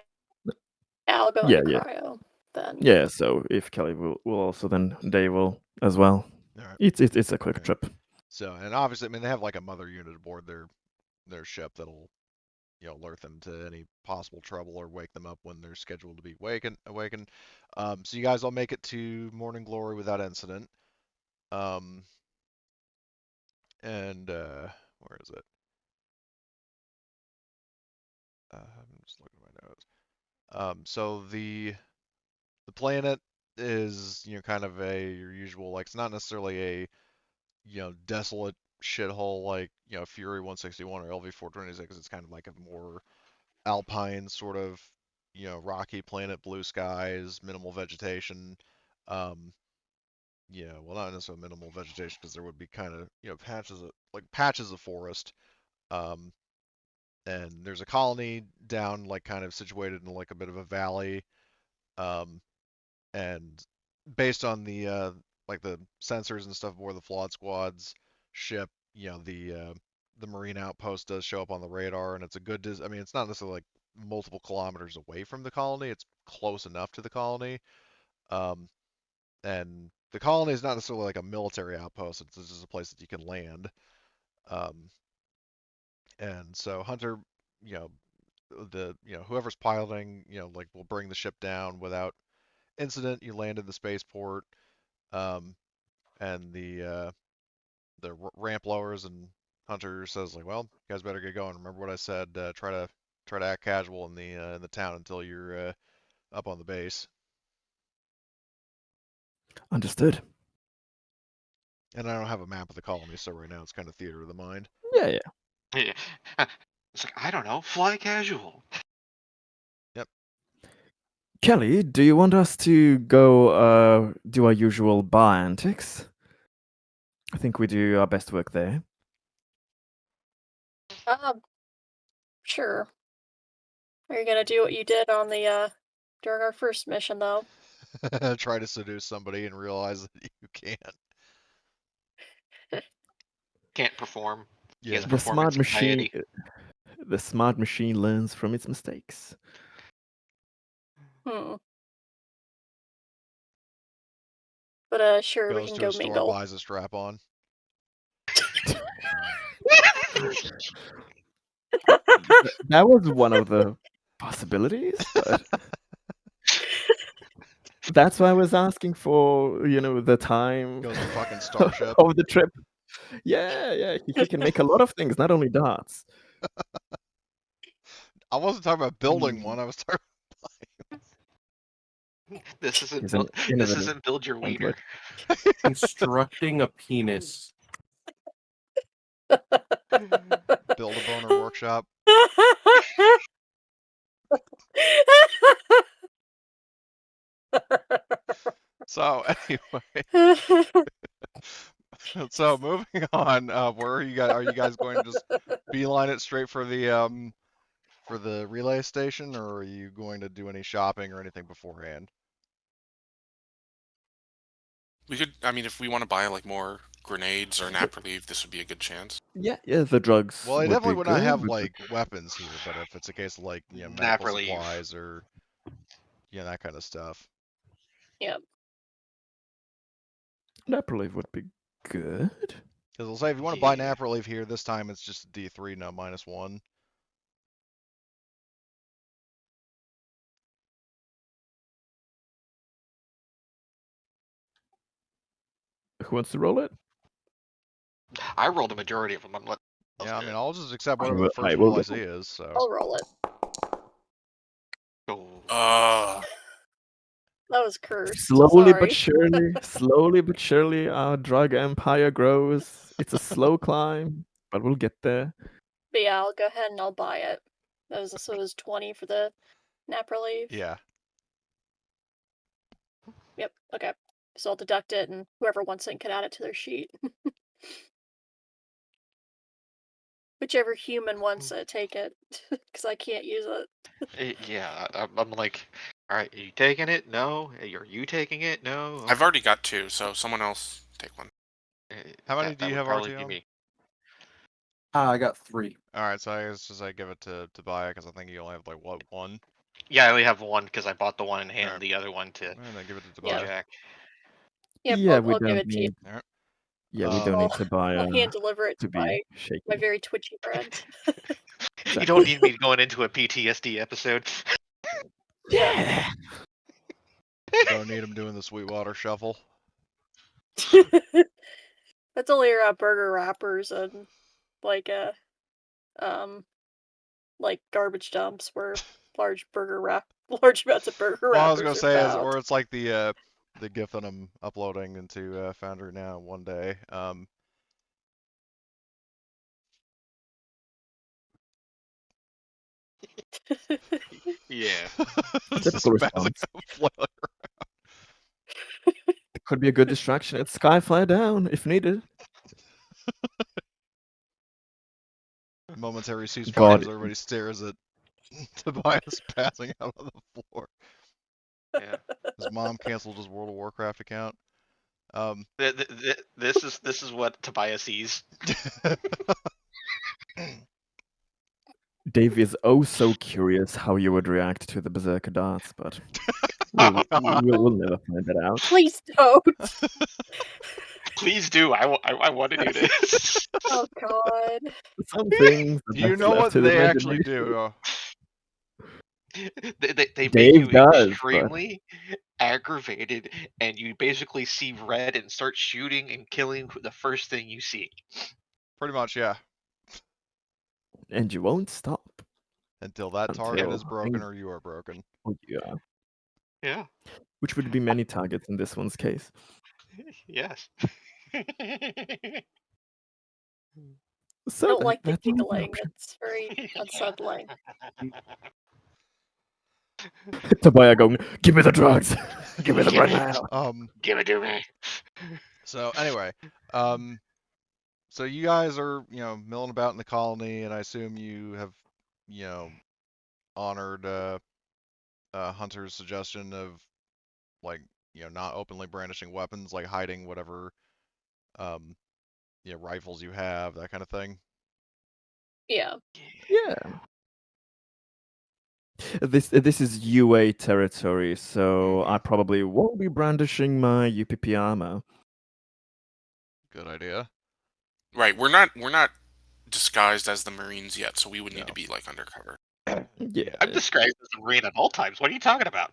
I'll go
Yeah,
into
yeah.
cryo then.
Yeah, so if Kelly will also, then they will as well.
All right.
It's a quick trip.
So, and obviously, I mean, they have like a mother unit aboard their ship that'll alert them to any possible trouble or wake them up when they're scheduled to be awakened. So you guys all make it to Morning Glory without incident. And where is it? I'm just looking at my notes. So the planet is kind of your usual, like, it's not necessarily a desolate shithole like Fury 161 or LV 426. It's kind of like a more alpine sort of rocky planet, blue skies, minimal vegetation. Well, not necessarily minimal vegetation, because there would be kind of patches of forest. And there's a colony down, like, kind of situated in like a bit of a valley. And based on the like the sensors and stuff aboard the Flawed Squad's ship, the Marine outpost does show up on the radar, and it's a good. I mean, it's not necessarily like multiple kilometers away from the colony. It's close enough to the colony. And the colony is not necessarily like a military outpost. It's just a place that you can land. And so Hunter, you know, whoever's piloting, like will bring the ship down without incident. You land in the spaceport, and the ramp lowers, and Hunter says like, "Well, you guys better get going. Remember what I said. Try to act casual in the town until you're up on the base."
Understood.
And I don't have a map of the colony, so right now it's kind of theater of the mind.
Yeah, yeah.
Yeah. It's like, I don't know, fly casual.
Kelly, do you want us to go do our usual bar antics? I think we do our best work there.
Sure. Are you gonna do what you did on the during our first mission though?
Try to seduce somebody and realize that you can't.
Can't perform. He has
Yeah.
The smart
performance
machine
anxiety.
the smart machine learns from its mistakes.
But sure, we
Goes
can
to
go
a store,
mingle.
buys a strap on.
That was one of the possibilities, but that's why I was asking for, the time
Goes to fucking Starship.
of the trip. Yeah, he can make a lot of things, not only darts.
I wasn't talking about building one. I was talking.
This isn't
He's an
build, this
innovative
isn't build your wiener.
android.
Constructing a penis.
Build a boner workshop. So anyway, so moving on. Where are you guys? Are you guys going to just beeline it straight for the relay station, or are you going to do any shopping or anything beforehand?
We could, I mean, if we want to buy like more grenades or nap relief, this would be a good chance.
Yeah, the drugs
Well, I
would
definitely
be
would not
good.
have like weapons here, but if it's a case of like
Nap
medical
relief.
supplies or that kind of stuff.
Yep.
Nap relief would be good.
Because I'll say if you want to buy
Yeah.
nap relief here, this time it's just D3, no -1.
Who wants to roll it?
I rolled a majority of them.
Yeah, I mean, I'll just accept
I
whatever
will-
the first
I will
roll I
go.
see is. So
I'll roll it.
Oh.
That was cursed.
Slowly
Sorry.
but surely, our drug empire grows. It's a slow climb, but we'll get there.
But yeah, I'll go ahead and I'll buy it. So it was 20 for the nap relief.
yeah,
Yep. Okay. So I'll deduct it, and whoever wants it can add it to their sheet. Whichever human wants it, take it, because I can't use it.
Yeah, I'm like, all right, are you taking it? No. Are you taking it? No.
I've already got 2, so someone else take one.
How many do you
would
have,
probably be
RTO?
me.
I got 3.
All right, so I guess just I give it to Baya because I think you only have like what, one,
Yeah, I only have one because I bought the one and handed
Alright.
the other one to
and then give it to
Yeah.
Baya.
Jack.
Yep.
Yeah,
I'll
we
give
don't
it to you.
need.
All right.
Yeah, we don't need to buy
I'll hand deliver it
to
to
be shaky.
my very twitchy friend.
You don't need me going into a PTSD episode.
Yeah.
Don't need him doing the Sweetwater shuffle.
That's only around burger wrappers and like like garbage dumps where large amounts of burger
Well, I was
wrappers
gonna
are
say is,
found.
or it's like the GIF that I'm uploading into Foundry now one day.
Yeah.
Typical
Spazzing
response.
out, flailing
It could be a good distraction. It's Skyfire Down if needed.
around. Momentary ceasefire
God.
as everybody stares at Tobias passing out on the floor.
Yeah.
His mom canceled his World of Warcraft account.
This is what Tobias sees.
Dave is oh so curious how you would react to the berserker darts, but we'll never find that out.
Please don't.
Please do. I want to do this.
Oh God.
Some things are
You
best
know
left
what
to the
they actually
imagination.
do.
They make
Dave
you
does, but
extremely aggravated, and you basically see red and start shooting and killing the first thing you see.
Pretty much, yeah.
and you won't stop
Until that target
until
is broken or you are broken.
yeah,
Yeah.
which would be many targets in this one's case.
Yes.
So
I don't like the
that's an
giggling.
option.
It's very unsettling.
Tobiah going, give me the drugs. Give me them right now.
Give it to me.
So anyway, so you guys are, milling about in the colony, and I assume you have, honored Hunter's suggestion of, like, not openly brandishing weapons, like hiding whatever, rifles you have, that kind of thing.
Yeah.
Yeah. This is UA territory, so I probably won't be brandishing my UPP armor.
Good idea.
Right, we're not disguised as the Marines yet, so we would need
No.
to be like undercover.
Yeah.
I'm disguised as a Marine at all times. What are you talking about?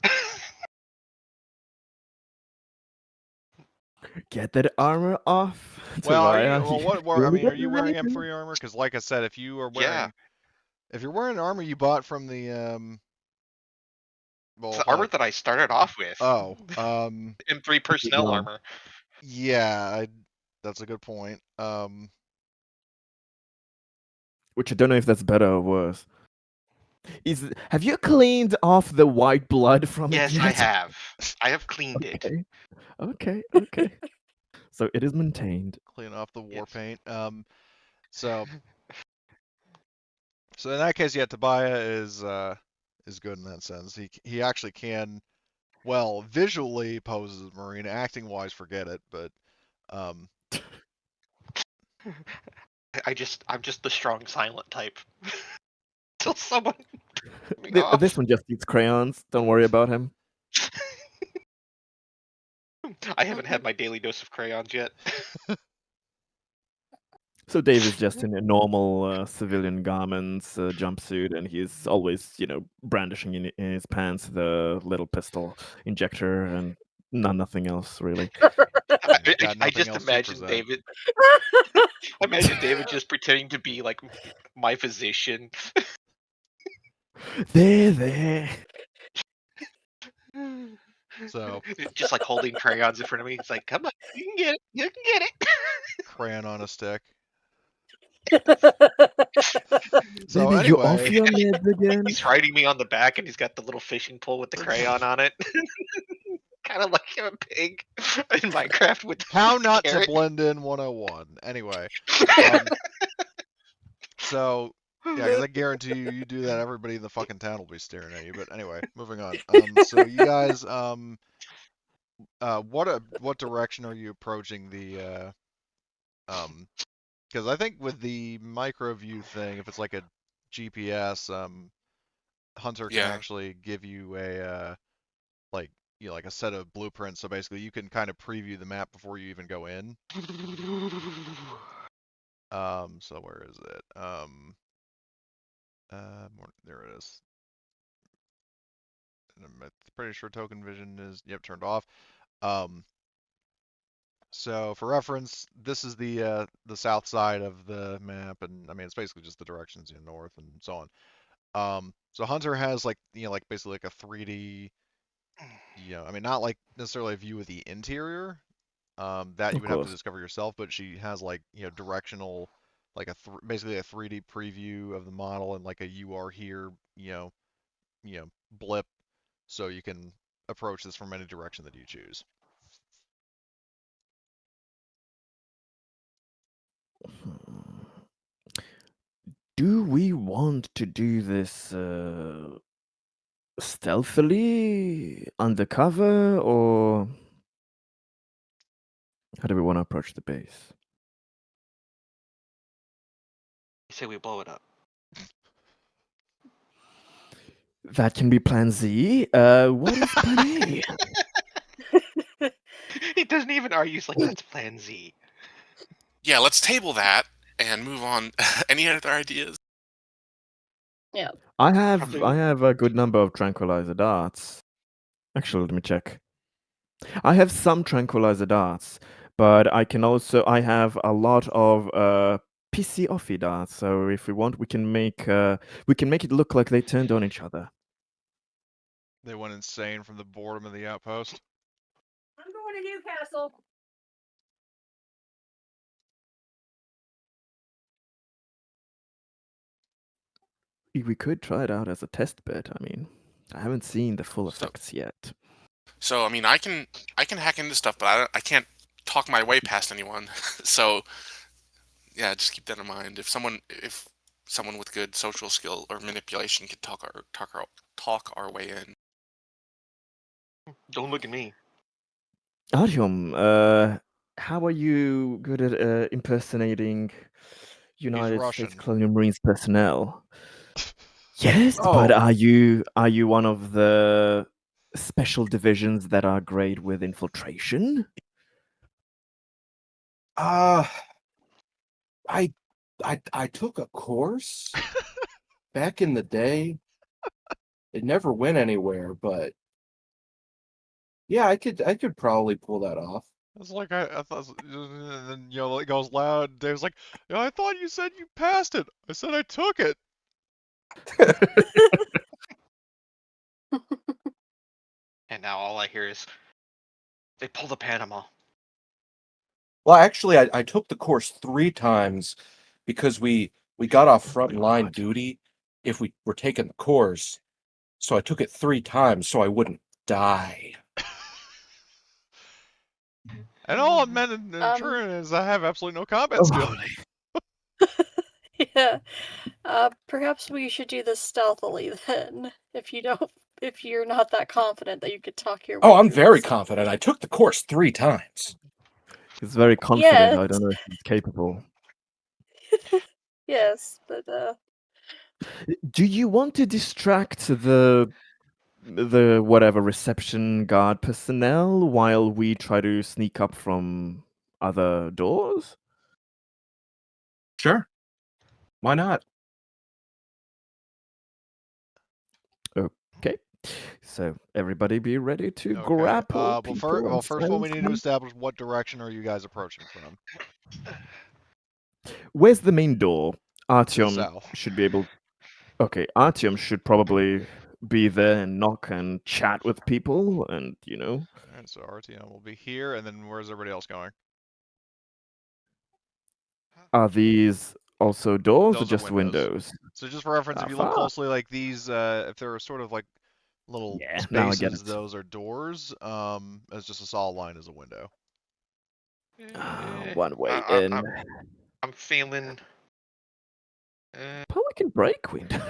Get that armor off,
Well, are you?
Tobiah.
Well, what?
You
I
only
mean, are
got
you
the
wearing
rifle.
M3 armor? Because, like I said, if you are
Yeah.
if you're wearing armor you bought from the
It's
well,
the armor that I started off with.
oh,
M3 personnel
Yeah.
armor.
yeah, that's a good point.
Which I don't know if that's better or worse. Have you cleaned off the white blood from it
Yes,
yet?
I have. I have cleaned it.
Okay. So it is maintained.
Clean off the war
Yes.
paint. So in that case, yeah, Tobiah is good in that sense. He actually can, well, visually pose as a Marine. Acting wise, forget it. But
I'm just the strong silent type. Till someone me off.
This one just needs crayons. Don't worry about him.
I haven't had my daily dose of crayons yet.
So Dave is just in a normal civilian garments, jumpsuit, and he's always, brandishing in his pants the little pistol injector and nothing else really.
got
I
nothing
just
else to
imagine
present.
David. Imagine David just pretending to be like my physician.
There.
So
Just like holding crayons in front of me. It's like, come on, you can get it. You can get it.
crayon on a stick.
So
So
you off
anyway,
your meds again?
He's riding me on the back, and he's got the little fishing pole with the crayon on it. Kind of like a pig in Minecraft with the
how not
carrot.
to blend in 101. Anyway, so yeah, because I guarantee you do that, everybody in the fucking town will be staring at you. But anyway, moving on. So you guys, what direction are you approaching the because I think with the micro view thing, if it's like a GPS, Hunter can
Yeah.
actually give you a like like a set of blueprints. So basically, you can kind of preview the map before you even go in. So where is it? There it is. And I'm pretty sure token vision is turned off. So for reference, this is the south side of the map, and I mean it's basically just the directions north and so on. So Hunter has like like basically like a 3D, I mean not like necessarily a view of the interior, that you
Of
would have to
course.
discover yourself, but she has like directional, like basically a 3D preview of the model and like a you are here blip, so you can approach this from any direction that you choose.
Do we want to do this stealthily, undercover, or How do we want to approach the base?
You say we blow it up.
That can be Plan Z. What is Plan A?
He doesn't even argue. He's like, that's Plan Z.
Yeah, let's table that and move on. Any other ideas?
Yeah.
I have
Probably-
a good number of tranquilizer darts. Actually, let me check. I have some tranquilizer darts, but I have a lot of PC offy darts. So if we want, we can make it look like they turned on each other.
They went insane from the boredom of the outpost.
I'm going to Newcastle.
We could try it out as a test bed. I mean, I haven't seen the full
So-
effects yet.
So I mean, I can hack into stuff, but I can't talk my way past anyone. So yeah, just keep that in mind. If someone with good social skill or manipulation could talk our way in.
Don't look at me.
Artyom, how are you good at impersonating United States
Russian.
Colonial Marines personnel? Yes, but
Oh.
are you one of the special divisions that are great with infiltration?
I took a course back in the day. It never went anywhere, but yeah, I could probably pull that off.
It's like I thought, and then it goes loud. Dave's like, I thought you said you passed it. I said I took it.
And now all I hear is, they pulled a Panama.
Well, actually, I took the course 3 times because we got off front line
God.
duty if we were taking the course. So I took it 3 times so I wouldn't die.
And all I meant in turn is I have absolutely no combat skill.
Yeah. Perhaps we should do this stealthily then. If you're not that confident that you could talk your way
Oh, I'm
through
very
this.
confident. I took the course 3 times.
He's very confident. I
Yes.
don't know if he's capable.
Yes, but
Do you want to distract the whatever reception guard personnel while we try to sneak up from other doors?
Sure. Why not?
Okay. So everybody be ready to
Okay.
grapple people.
Well,
and
first of all, we
send
need to
them.
establish what direction are you guys approaching from.
Where's the main door? Artyom
South.
should be able. Okay, Artyom should probably be there and knock and chat with people, and
All right, so RTM will be here, and then where's everybody else going?
are these also doors or
Those are
just
windows.
windows?
So just for reference, if you look
Aha.
closely, like these, if there are sort of like little
Yeah, now I get
spaces,
it.
those are doors. As just a solid line is a window.
One way
I-
in.
I'm feeling.
But we can break windows.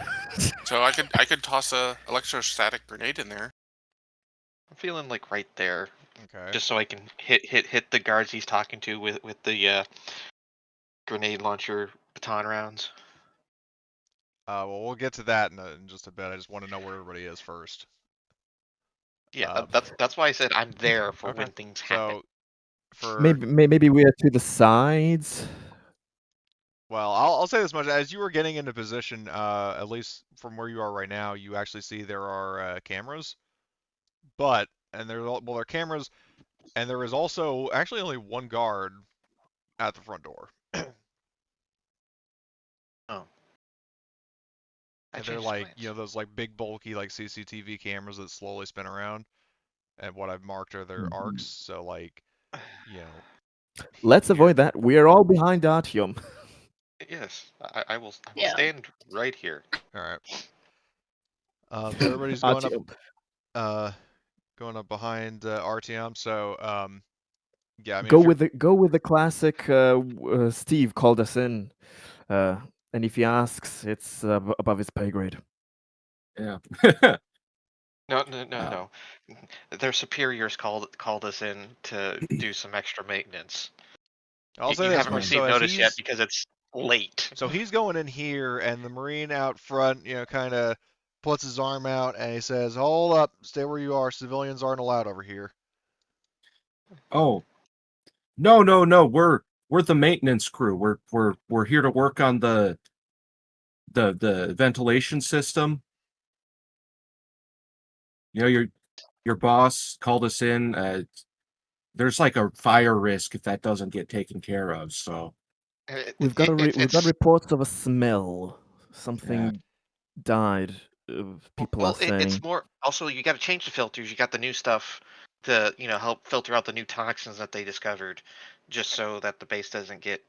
So I could toss a electrostatic grenade in there.
I'm feeling like right there,
Okay.
just so I can hit the guards he's talking to with the grenade launcher baton rounds.
Well, we'll get to that in just a bit. I just want to know where everybody is first.
Yeah, that's why I said I'm there for
Okay.
when things happen.
So, for
maybe we are to the sides.
well, I'll say this much: as you were getting into position, at least from where you are right now, you actually see there are cameras. But there are cameras, and there is also actually only one guard at the front door.
Oh. I
And they're
changed
like,
plans.
those like big bulky like CCTV cameras that slowly spin around. And what I've marked are their arcs. So like,
Let's
here-
avoid that. We are all behind Artyom.
Yes, I will
Yeah.
stand right here.
All right. So everybody's going
Artyom,
up behind RTM. So yeah, I mean,
go with the classic. Steve called us in, and if he asks, it's above his pay grade.
Yeah.
No. Their superiors called us in to do some extra maintenance.
I'll say
You
this
haven't
much.
received notice yet because it's late.
So he's going in here, and the Marine out front, kind of puts his arm out, and he says, "Hold up, stay where you are. Civilians aren't allowed over here."
Oh, no. We're the maintenance crew. We're here to work on the ventilation system. Your boss called us in. There's like a fire risk if that doesn't get taken care of. So
We've got reports of a smell. Something died. People are saying.
It's more. Also, you got to change the filters. You got the new stuff to help filter out the new toxins that they discovered, just so that the base doesn't get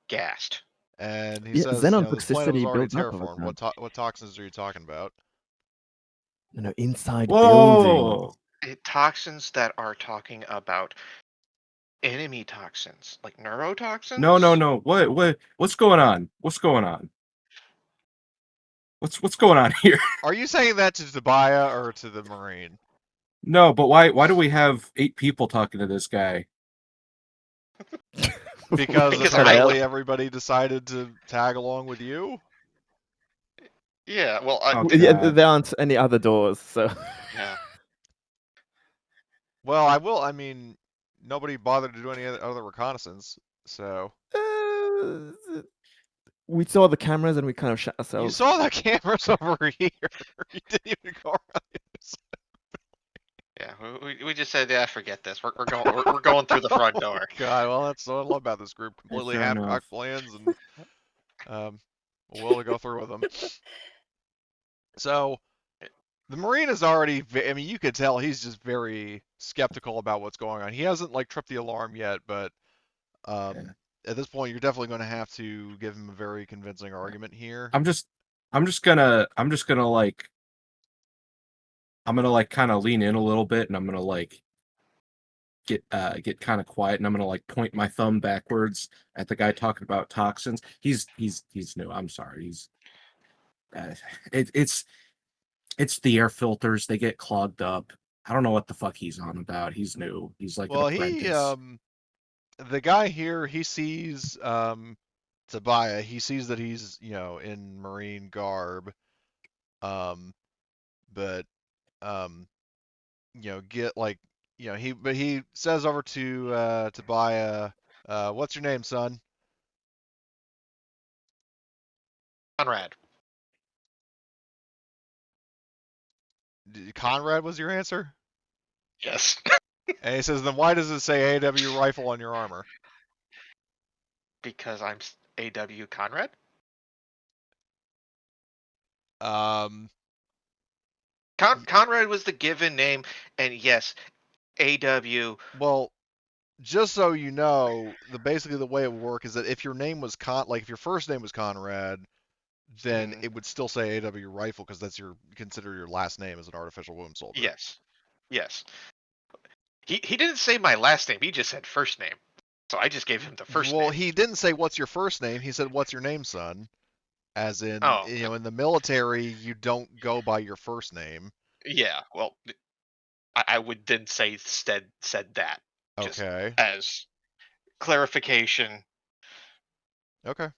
gassed.
And he
Yeah,
says,
xenon
this planet was
toxicity
already
builds up over
terraformed.
time.
What toxins are you talking about?
Inside
whoa.
buildings.
Toxins that are talking about enemy toxins, like neurotoxins.
No. What's going on? What's going on? What's going on here?
Are you saying that to Tobiah or to the Marine?
No, but why do we have 8 people talking to this guy?
Because
Because
apparently everybody decided to tag along with you?
Yeah, well,
Yeah, there aren't any other doors, so.
yeah.
Well, I mean, nobody bothered to do any other reconnaissance, so.
We saw the cameras and we kind of shut
You
ourselves.
saw the cameras over here. You didn't even go around the other side.
Yeah, we just said, forget this. We're going through the front door.
God, well, that's what I love about this group. Completely
fair enough.
half-cocked plans and willing to go through with them. So, the Marine is already, I mean, you could tell he's just very skeptical about what's going on. He hasn't, tripped the alarm yet, but at this point, you're definitely going to have to give him a very convincing argument here.
I'm just gonna kind of lean in a little bit, and I'm gonna get kind of quiet, and I'm gonna point my thumb backwards at the guy talking about toxins. He's new. I'm sorry. It's the air filters. They get clogged up. I don't know what the fuck he's on about. He's new. He's like an apprentice.
The guy here, he sees Tobiah. He sees that he's in Marine garb, but he says over to Tobiah, "What's your name, son?"
Conrad.
Conrad was your answer?
Yes.
And he says, "Then why does it say AW rifle on your armor?"
Because I'm AW Conrad. Conrad was the given name, and yes, AW.
Well, just so you know, basically the way it would work is that if your name was if your first name was Conrad, then it would still say AW rifle because that's consider your last name as an artificial womb soldier.
Yes. He didn't say my last name. He just said first name. So I just gave him the first name.
Well, he didn't say what's your first name. He said what's your name, son. As in, in the military, you don't go by your first name.
Yeah. Well, I would then said that. Just
Okay.
as clarification.
Okay.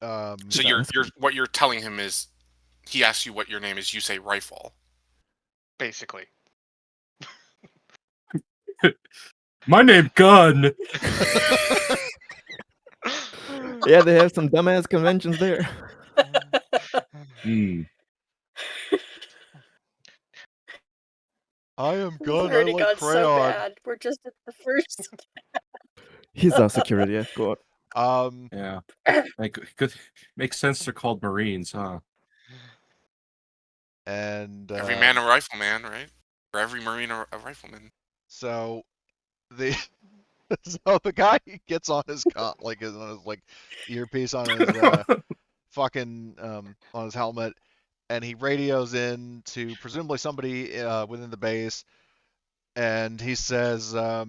So what you're telling him is, he asks you what your name is, you say rifle.
Basically.
My name Gun.
Yeah, they have some dumbass conventions there.
I am
This
Gun.
is
I
already
like
got
crayon.
so bad. We're just at the first.
He's our security escort.
Yeah. Good. Makes sense. They're called Marines, huh?
And
every man a rifleman, right? For every Marine a rifleman.
So the guy gets on his earpiece on his fucking on his helmet, and he radios in to presumably somebody within the base, and he says, "Sir,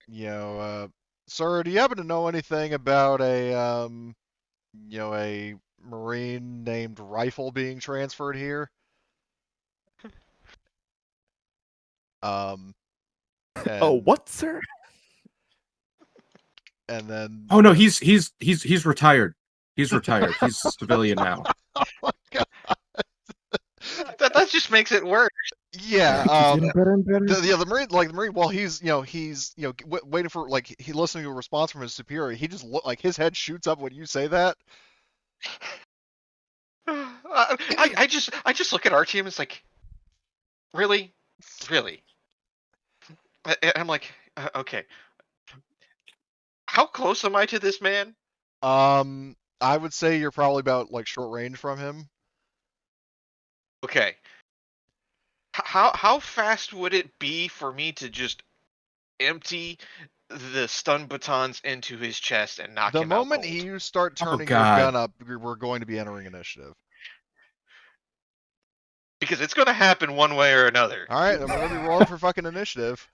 do you happen to know anything about a Marine named Rifle being transferred here?" And,
Oh, what, sir?
And then.
Oh no, he's retired. He's retired. He's a civilian now.
Oh my God.
That just makes it worse.
Yeah.
Keeps getting better and better.
The Marine, while he's waiting for he listening to a response from his superior, he just his head shoots up when you say that.
I just look at our team. It's like, really. I'm like, okay. How close am I to this man?
I would say you're probably about short range from him.
Okay. How fast would it be for me to just empty the stun batons into his chest and knock
The
him out
moment
cold?
you start turning your
God.
gun up, we're going to be entering initiative.
Because it's going to happen one way or another.
All right, then we're gonna be rolling for fucking initiative.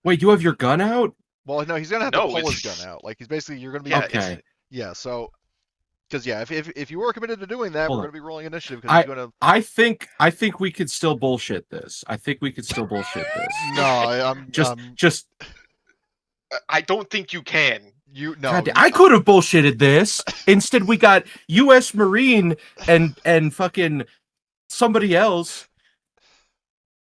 Wait, you have your gun out?
Well, no, he's gonna have
No,
to pull his
it's-
gun out. He's basically you're gonna be
Yeah,
Okay.
Yeah, so because if you were committed to doing that,
Hold
we're
on.
gonna be rolling initiative because he's gonna.
I think we could still bullshit this.
No,
Just
I don't think you can.
no.
God, I could have bullshitted this. Instead, we got U.S. Marine and fucking somebody else.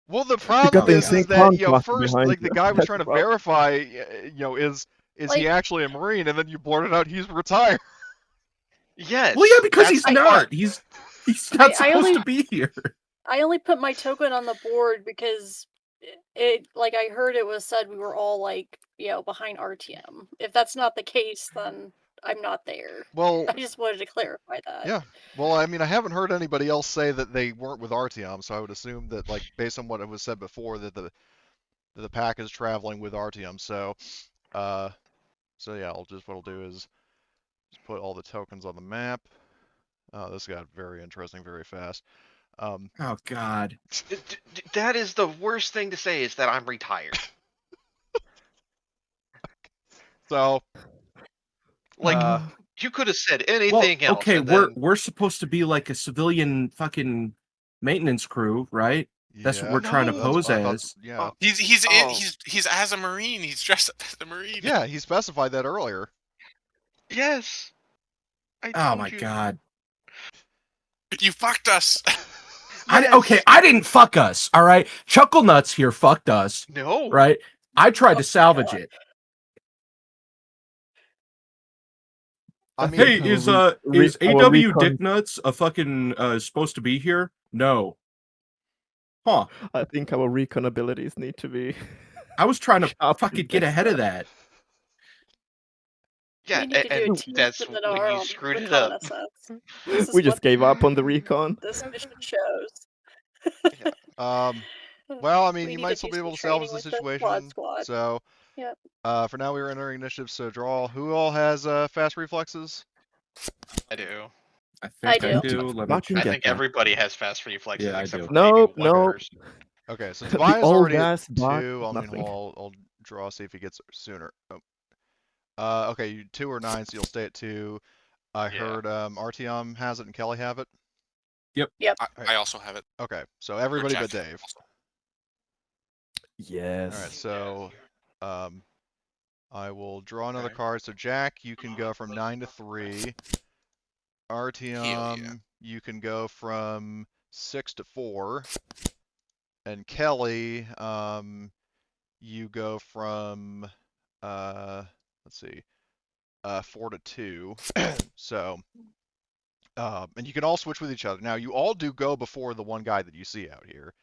Well, the
got
problem
the
is
insane
that
clown
first
behind
the
you.
guy was
That's
trying to
the problem.
verify is he
Like-
actually a Marine, and then you blurted out he's retired.
Yes.
Well, yeah, because
that's
he's
the
not.
part.
He's not
I
supposed
only-
to be here.
I only put my token on the board because it I heard it was said we were all behind RTM. If that's not the case, then I'm not there.
Well,
I just wanted to clarify that.
yeah. Well, I mean, I haven't heard anybody else say that they weren't with Artyom, so I would assume that based on what was said before that the pack is traveling with Artyom. So yeah, what I'll do is just put all the tokens on the map. Oh, this got very interesting very fast.
Oh God.
That is the worst thing to say is that I'm retired.
So
You could have said anything else.
Okay,
and then-
we're supposed to be like a civilian fucking maintenance crew, right? That's what
yeah,
we're trying to
No.
pose
I thought-
as.
yeah.
He's as a Marine. He's dressed up as a Marine.
Yeah, he specified that earlier.
Yes. I
Oh
told
my
you.
God.
You fucked us.
Yes.
I didn't fuck us, all right? Chuckle Nuts here fucked us,
No.
right? I tried
Oh
to salvage
God.
it.
I mean,
Hey,
our
is
our
AW
recon-
Dick Nuts a fucking supposed to be here? No. Huh.
I think our recon abilities need to be.
I was trying to
sharpened
fucking get
next
ahead of
time.
that.
Yeah,
We need to do a
and
team
that's
split
when
our
you screwed it
recon
up.
assets. This is
We just
what
gave up on the recon.
this mission shows.
well, I mean,
We
you
need
might
to
still
do
be
some
able to salvage
training
the
with the quad
situation.
squad.
So,
Yep.
for now, we are entering initiative. So, draw. Who all has fast reflexes?
I do.
I
I
think I
do.
do. Let me
Fucking
I
check.
think
that.
everybody has fast reflexes
Yeah, I
except
do.
for
Nope,
maybe one
nope.
person.
Okay, so
The
Tobias
old
already
ass
at
bot,
2. I mean,
nothing.
I'll draw, see if he gets sooner. Okay, you 2 or 9, so you'll stay at 2. I
Yeah.
heard Artyom has it and Kelly have it.
I also have it.
Okay, so
Or
everybody
Jack
but Dave.
also.
Yes.
All right, so I will draw another
Okay.
card. So Jack, you can go from 9 to 3. Artyom, you can go from 6 to 4. And Kelly, you go from let's see, 4 to 2. So, and you can all switch with each other. Now, you all do go before the one guy that you see out here,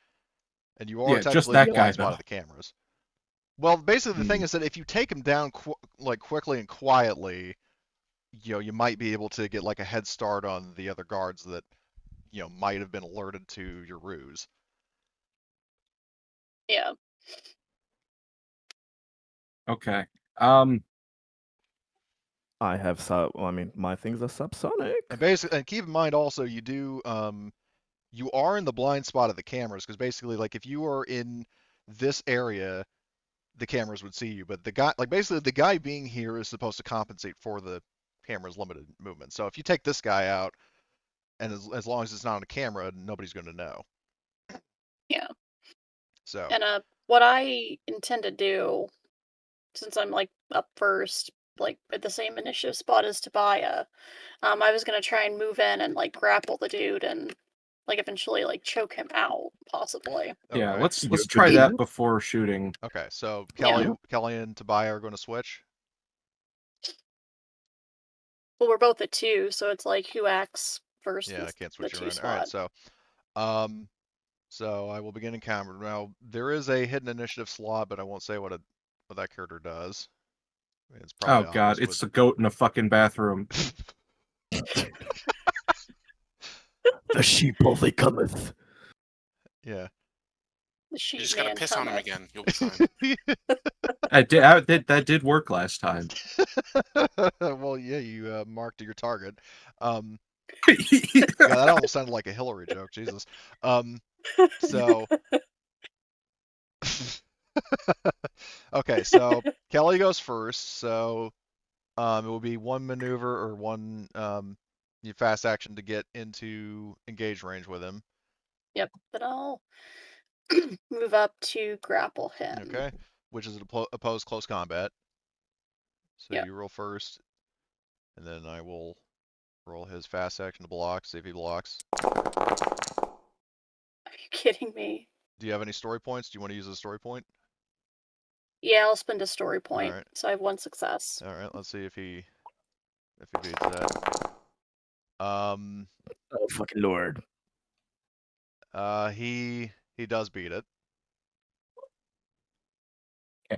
and you are
Yeah, just
technically
that
in the
guy,
blind spot
though.
of the cameras. Well, basically, the thing is that if you take him down quickly and quietly, you might be able to get a head start on the other guards that might have been alerted to your ruse.
Yeah.
Okay.
I have I mean, my things are subsonic.
And keep in mind also, you do you are in the blind spot of the cameras because basically, if you are in this area, the cameras would see you. But the guy, basically, the guy being here is supposed to compensate for the camera's limited movement. So if you take this guy out, and as long as it's not on a camera, nobody's going to know.
Yeah.
So.
And what I intend to do, since I'm like up first, like at the same initiative spot as Tobiah, I was gonna try and move in and like grapple the dude and like eventually like choke him out, possibly.
Yeah,
Okay.
let's
You
try
could do
that
that.
before shooting.
Okay, so
Yeah.
Kelly and Tobiah are going to switch.
Well, we're both at 2, so it's like who acts first
Yeah,
in
I can't
the
switch you
2
around. All right,
spot.
so I will begin encounter. Now there is a hidden initiative slot, but I won't say what that character does. I mean, it's probably
Oh god,
obvious.
it's a goat in a fucking bathroom.
The sheep only cometh.
Yeah.
The
You
sheep
just gotta
man
piss on him
cometh.
again. You'll be fine.
That did work last time.
Well, yeah, you marked your target. Um,
Yeah.
God, that almost sounded like a Hillary joke. Jesus. So. Okay, so Kelly goes first. So it will be one maneuver or one fast action to get into engage range with him.
Yep, but I'll move up to grapple him.
Okay, which is opposed close combat. So
Yep.
you roll first, and then I will roll his fast action to block. See if he blocks.
Are you kidding me?
Do you have any story points? Do you want to use a story point?
Yeah, I'll spend a story point,
Alright.
so I have 1 success.
All right, let's see if he beats that.
Oh fucking lord!
He does beat it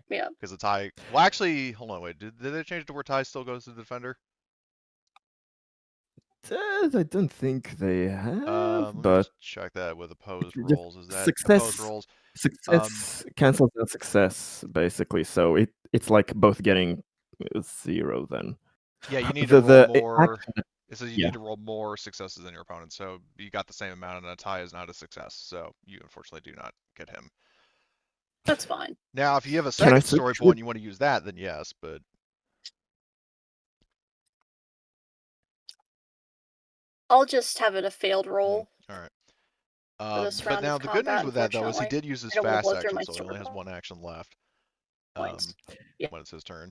Yeah.
because the tie. Well, actually, hold on, wait. Did they change it to where tie still goes to the defender?
I don't think they have,
Let me
but
just check that with opposed
just
rolls. Is that opposed rolls?
success cancels out success basically. So it's like both getting 0 then.
Yeah, you need to roll more.
action,
It says you
yeah.
need to roll more successes than your opponent. So you got the same amount, and a tie is not a success. So you unfortunately do not get him.
That's fine.
Now, if you have a
Can I
second story
switch
point,
with-
and you want to use that, then yes. But
I'll just have it a failed roll
all right.
for this
But
round
now
of
the good news
combat,
with that though is he
unfortunately.
did use his
I don't want to
fast
blow through
action,
my
so he only has
story
1 action left.
points. Yeah.
When it's his turn.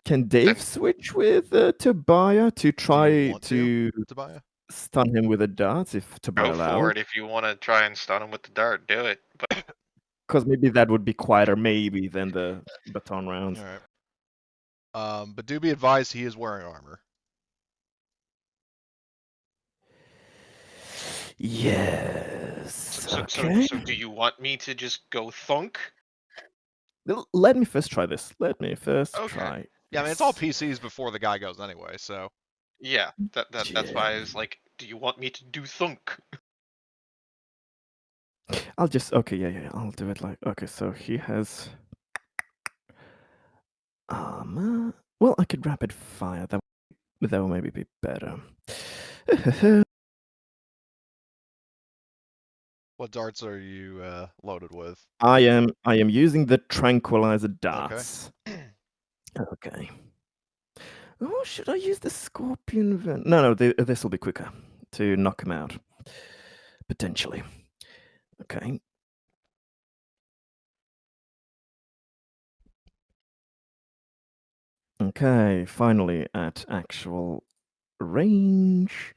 Can Dave switch with Tobiah to
Do you
try
want
to
Tobiah?
stun him with a dart if Tobiah
Go for
allows?
it if you want to try and stun him with the dart. Do it. But
Because maybe that would be quieter, maybe, than the baton rounds.
All right. But do be advised he is wearing armor.
Yes.
so
Okay.
do you want me to just go thunk?
Let me first try this.
Okay.
Try.
Yeah, I mean it's all
this.
PCs before the guy goes anyway, so
Yeah, that's
Yeah.
why I was like, do you want me to do thunk?
I'll just yeah. I'll do it like so he has armor. Well, I could rapid fire. That will maybe be better.
what darts are you loaded with?
I am using the tranquilizer darts. Okay. Oh, should I use the scorpion venom? No, this will be quicker to knock him out. Potentially. Okay. Okay, finally at actual range.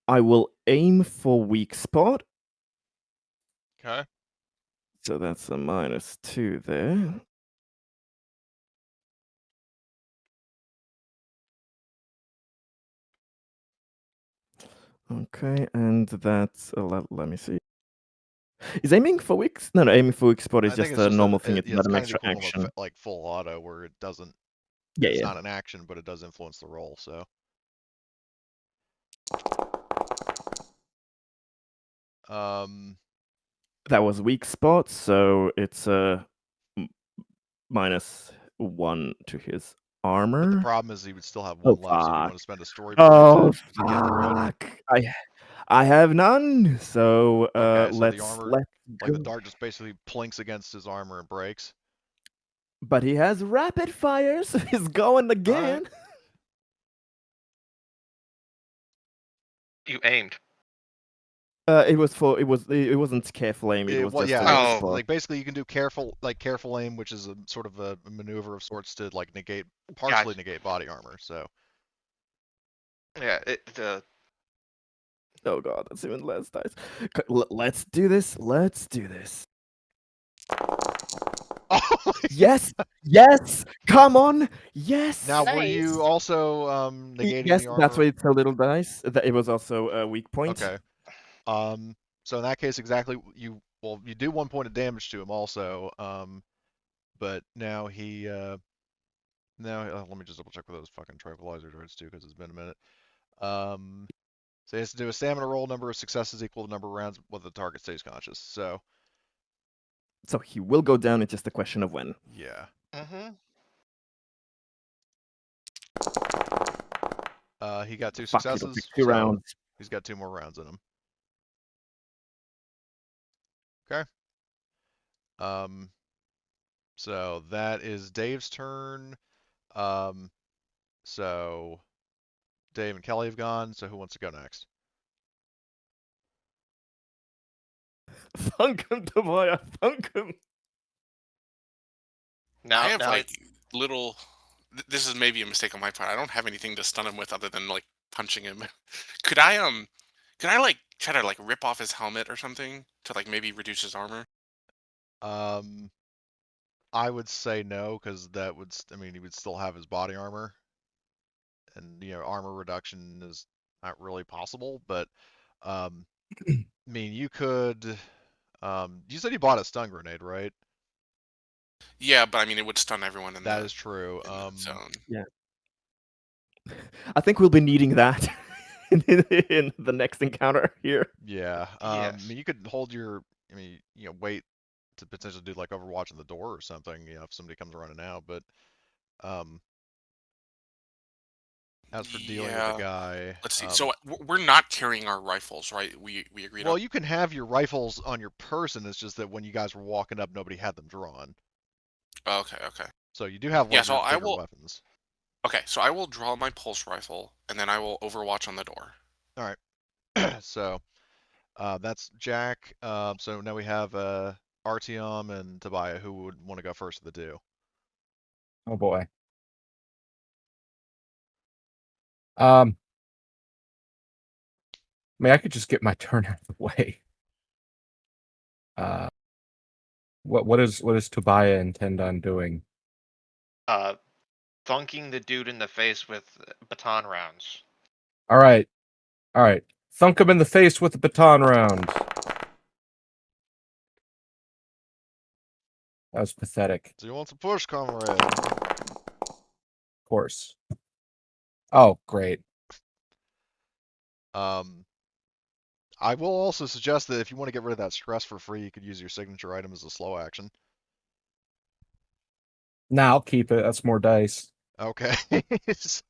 I will aim for weak spot.
Okay.
So that's a -2 there. Okay, and that's let me see. Is aiming for weak? No, aiming for weak spot is
I think
just
it's
a
just
normal thing. It's
yeah,
not
it's
an
kind of the
extra
equivalent
action.
of like full auto where it doesn't.
Yeah,
it's
yeah.
not an action, but it does influence the roll. So.
That was weak spot, so it's a -1 to his armor.
But the problem is he would still have 1 left. So do you want to spend a story point
Oh
to get through it?
fuck! I have none. So
Okay, so
let's
the armor,
let
like the
go.
dart, just basically plinks against his armor and breaks.
But he has rapid fire, so he's going again.
You aimed.
It wasn't careful aim. It was
Well,
just
yeah,
a
it was
Oh.
like basically you can do careful aim, which is a sort of a maneuver of sorts to like partially negate body armor. So
Yeah,
Oh god, that's even less dice. Let's do this. Let's do this.
oh,
Yes, yes. Come on, yes.
now were
Nice.
you also negating
Yes,
the
that's
armor?
why it's a little dice. It was also a weak point.
Okay. So in that case, exactly you do 1 point of damage to him also. But now he let me just double check with those fucking tranquilizer droids too, because it's been a minute. So he has to do a stamina roll. Number of successes equal to number of rounds whether the target stays conscious. So
So he will go down. It's just a question of when.
yeah.
Mm-hmm.
He got 2
Fuck, it'll take
successes,
2
so
rounds.
he's got 2 more rounds in him. Okay. So that is Dave's turn. So Dave and Kelly have gone. So who wants to go next?
Thunk him, Tobiah. Thunk him.
I
Now,
have
now
like little. This is maybe a mistake on my part. I don't have anything to stun him with other than like punching him. Could I like try to like rip off his helmet or something to like maybe reduce his armor?
I would say no, because that would, I mean, he would still have his body armor, and armor reduction is not really possible. But I mean, you could. You said you bought a stun grenade, right?
Yeah, but I mean it would stun everyone
That is true.
in the zone.
Yeah. I think we'll be needing that in the next encounter here.
Yeah. I
yes.
mean, you could hold your. I mean, wait to potentially do like Overwatch on the door or something. If somebody comes running out. But um, as for dealing with the
Yeah.
guy,
Let's see. So we're not carrying our rifles, right? We agreed on.
well, you can have your rifles on your person. It's just that when you guys were walking up, nobody had them drawn.
Oh, okay, okay.
So you do have
Yeah,
like
so
your
I
bigger
will.
weapons.
Okay, so I will draw my pulse rifle, and then I will overwatch on the door.
All right. So that's Jack. So now we have Artyom and Tobiah. Who would want to go first of the two?
Oh boy. I mean, I could just get my turn out of the way. What does Tobiah intend on doing?
Thunking the dude in the face with baton rounds.
All right. Thunk him in the face with a baton round. That was pathetic.
So you want to push, comrade?
Of course. Oh, great.
I will also suggest that if you want to get rid of that stress for free, you could use your signature item as a slow action.
Nah, I'll keep it. That's more dice.
Okay. So,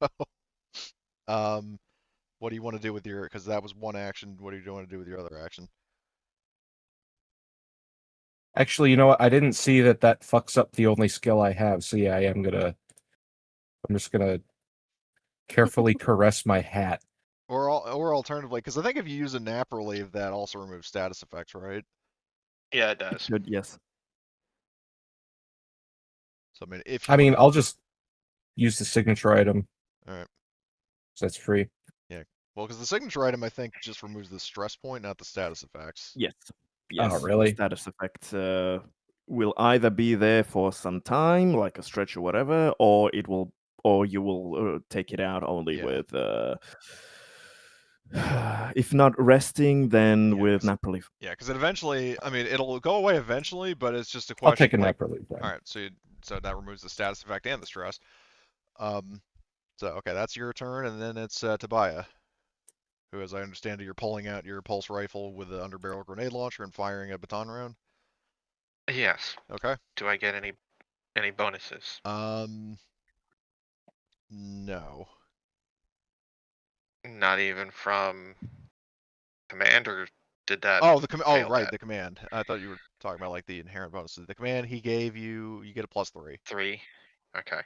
what do you want to do with your? Because that was one action. What do you want to do with your other action?
Actually, you know what? I didn't see that fucks up the only skill I have. So yeah, I'm just gonna carefully caress my hat.
Or alternatively, because I think if you use a nap relief, that also removes status effects, right?
Yeah, it does.
Good, yes.
So I mean, if
I
you
mean, I'll just use the signature item.
all right,
So that's free.
yeah. Well, because the signature item, I think, just removes the stress point, not the status effects.
Yes.
Oh,
The
really?
status effect will either be there for some time, like a stretch or whatever, or you will take it out only
Yeah.
with if not resting, then
Yeah,
with
'cause-
nap relief.
Yeah, because it eventually, I mean, it'll go away eventually, but it's just a
I'll
question.
take a
Like,
nap relief.
all right, so that removes the status effect and the stress. So okay, that's your turn, and then it's Tobiah, who, as I understand it, you're pulling out your pulse rifle with the underbarrel grenade launcher and firing a baton round.
Yes.
Okay.
Do I get any bonuses?
No.
Not even from command, or did that
Oh,
fail
right,
that?
the command. I thought you were talking about like the inherent bonuses. The command he gave you, you get a +3.
3. Okay.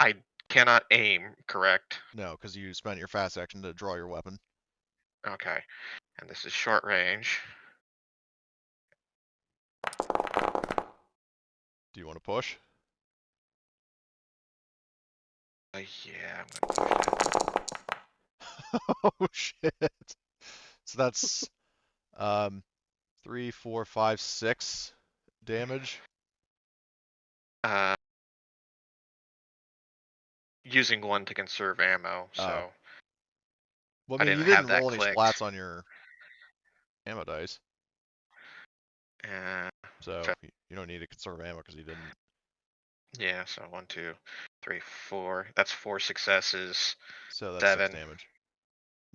I cannot aim, correct?
No, because you spent your fast action to draw your weapon.
Okay. And this is short range.
Do you want to push?
Yeah, I'm gonna push that.
Oh shit. So that's 3, 4, 5, 6 damage.
Using one to conserve ammo, so
Oh. Well, I
I
mean,
didn't
you
have
didn't
that
roll any
clicked.
splats on your ammo dice,
Uh,
so you don't need to conserve ammo because you didn't.
yeah, so 1, 2, 3, 4. That's 4 successes.
So that's 6
7.
damage.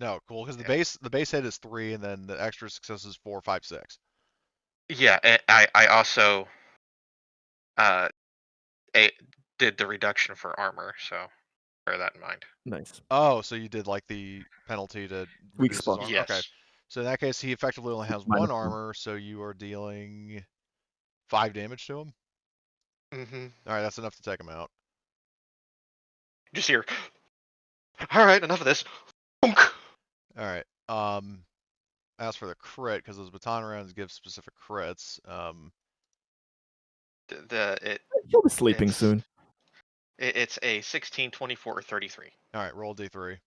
No, cool, because
Yeah.
the base hit is 3, and then the extra success is 4, 5, 6.
Yeah, and I also did the reduction for armor, so bear that in mind.
Nice.
Oh, so you did like the penalty to
Weak
reduce his
spot.
armor. Okay.
Yes.
So in that case, he effectively only has
Minus
1
1.
armor, so you are dealing 5 damage to him.
Mm-hmm.
All right, that's enough to take him out.
Just here. All right, enough of this. Boonk.
All right. As for the crit, because those baton rounds give specific crits.
He'll be sleeping
it's
soon.
it's a 16, 24, or 33.
All right, roll d3.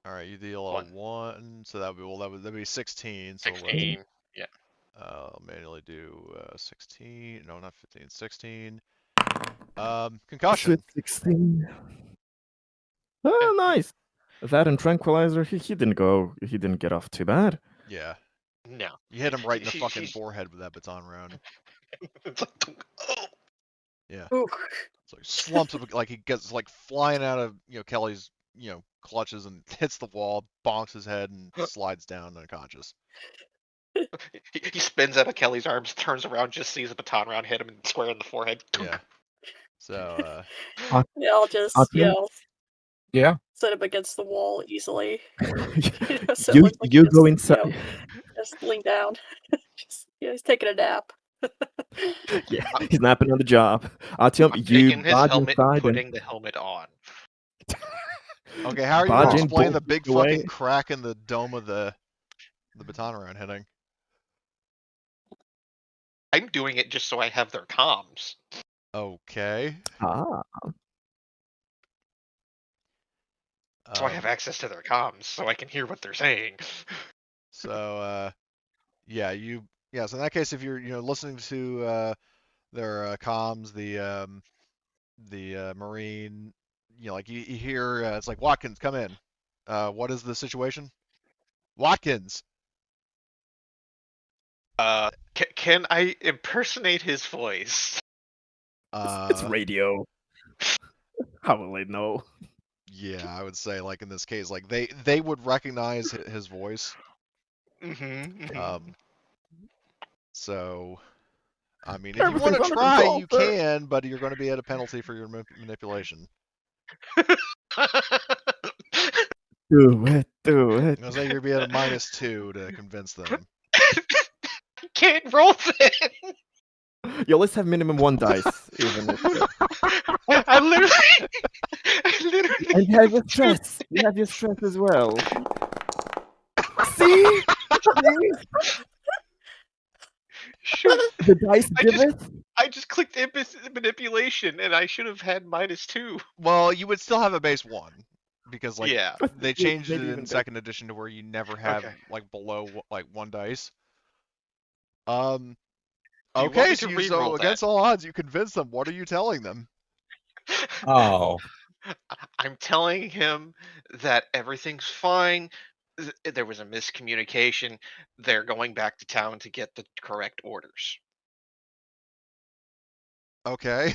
All right, you deal a 1, so that would be 16. So
16. Yeah.
I'll manually do 16. No, not 15. 16. Concussion.
Sweet 16. Oh, nice. That and tranquilizer. He didn't get off too bad.
Yeah.
No.
You hit him right in the fucking
She's-
forehead with that baton round.
It's like, oh.
Yeah.
Ooh.
So he slumps like he gets like flying out of Kelly's clutches and hits the wall, bonks his head, and slides down unconscious.
He spins out of Kelly's arms, turns around, just sees a baton round hit him square in the forehead.
Yeah. So
Yeah, I'll just
Artyom?
Yeah.
set him against the wall easily. So it
you
looks like
you
he
go
just,
inside.
just lean down. He's taking a nap.
Yeah, he's napping on the job. Artyom,
I'm
you
taking his
barge
helmet and
inside
putting the helmet on.
okay, how are you
Barge
gonna
in,
explain the
bolt
big
away.
fucking crack in the dome of the baton round hitting?
I'm doing it just so I have their comms.
Okay.
Ah,
So I have access to their comms, so I can hear what they're saying.
So yeah, so in that case, if you're listening to their comms, the Marine, like you hear it's like, Watkins, come in. What is the situation? Watkins.
Can I impersonate his voice?
it's radio. How will they know?
Yeah, I would say like in this case, like they would recognize his voice.
Mm-hmm.
So I mean, if you want to
Everything's under
try,
control,
you
sir.
can, but you're going to be at a penalty for your manipulation.
Do it, do it.
I was like, you're going to be at a -2 to convince them.
Can't roll then.
You always have minimum 1 dice, even if.
I literally.
And you have your stress. You have your stress as well. See?
Shoot.
The dice give it.
I just clicked manipulation, and I should have had -2.
Well, you would still have a base 1 because like
Yeah.
they changed it
Maybe
in
even
second edition to where you never have
Okay.
like below like 1 dice.
Do you want
Okay,
me
so
to
you
re-roll that?
against all odds, you convince them. What are you telling them?
Oh.
I'm telling him that everything's fine. There was a miscommunication. They're going back to town to get the correct orders.
Okay.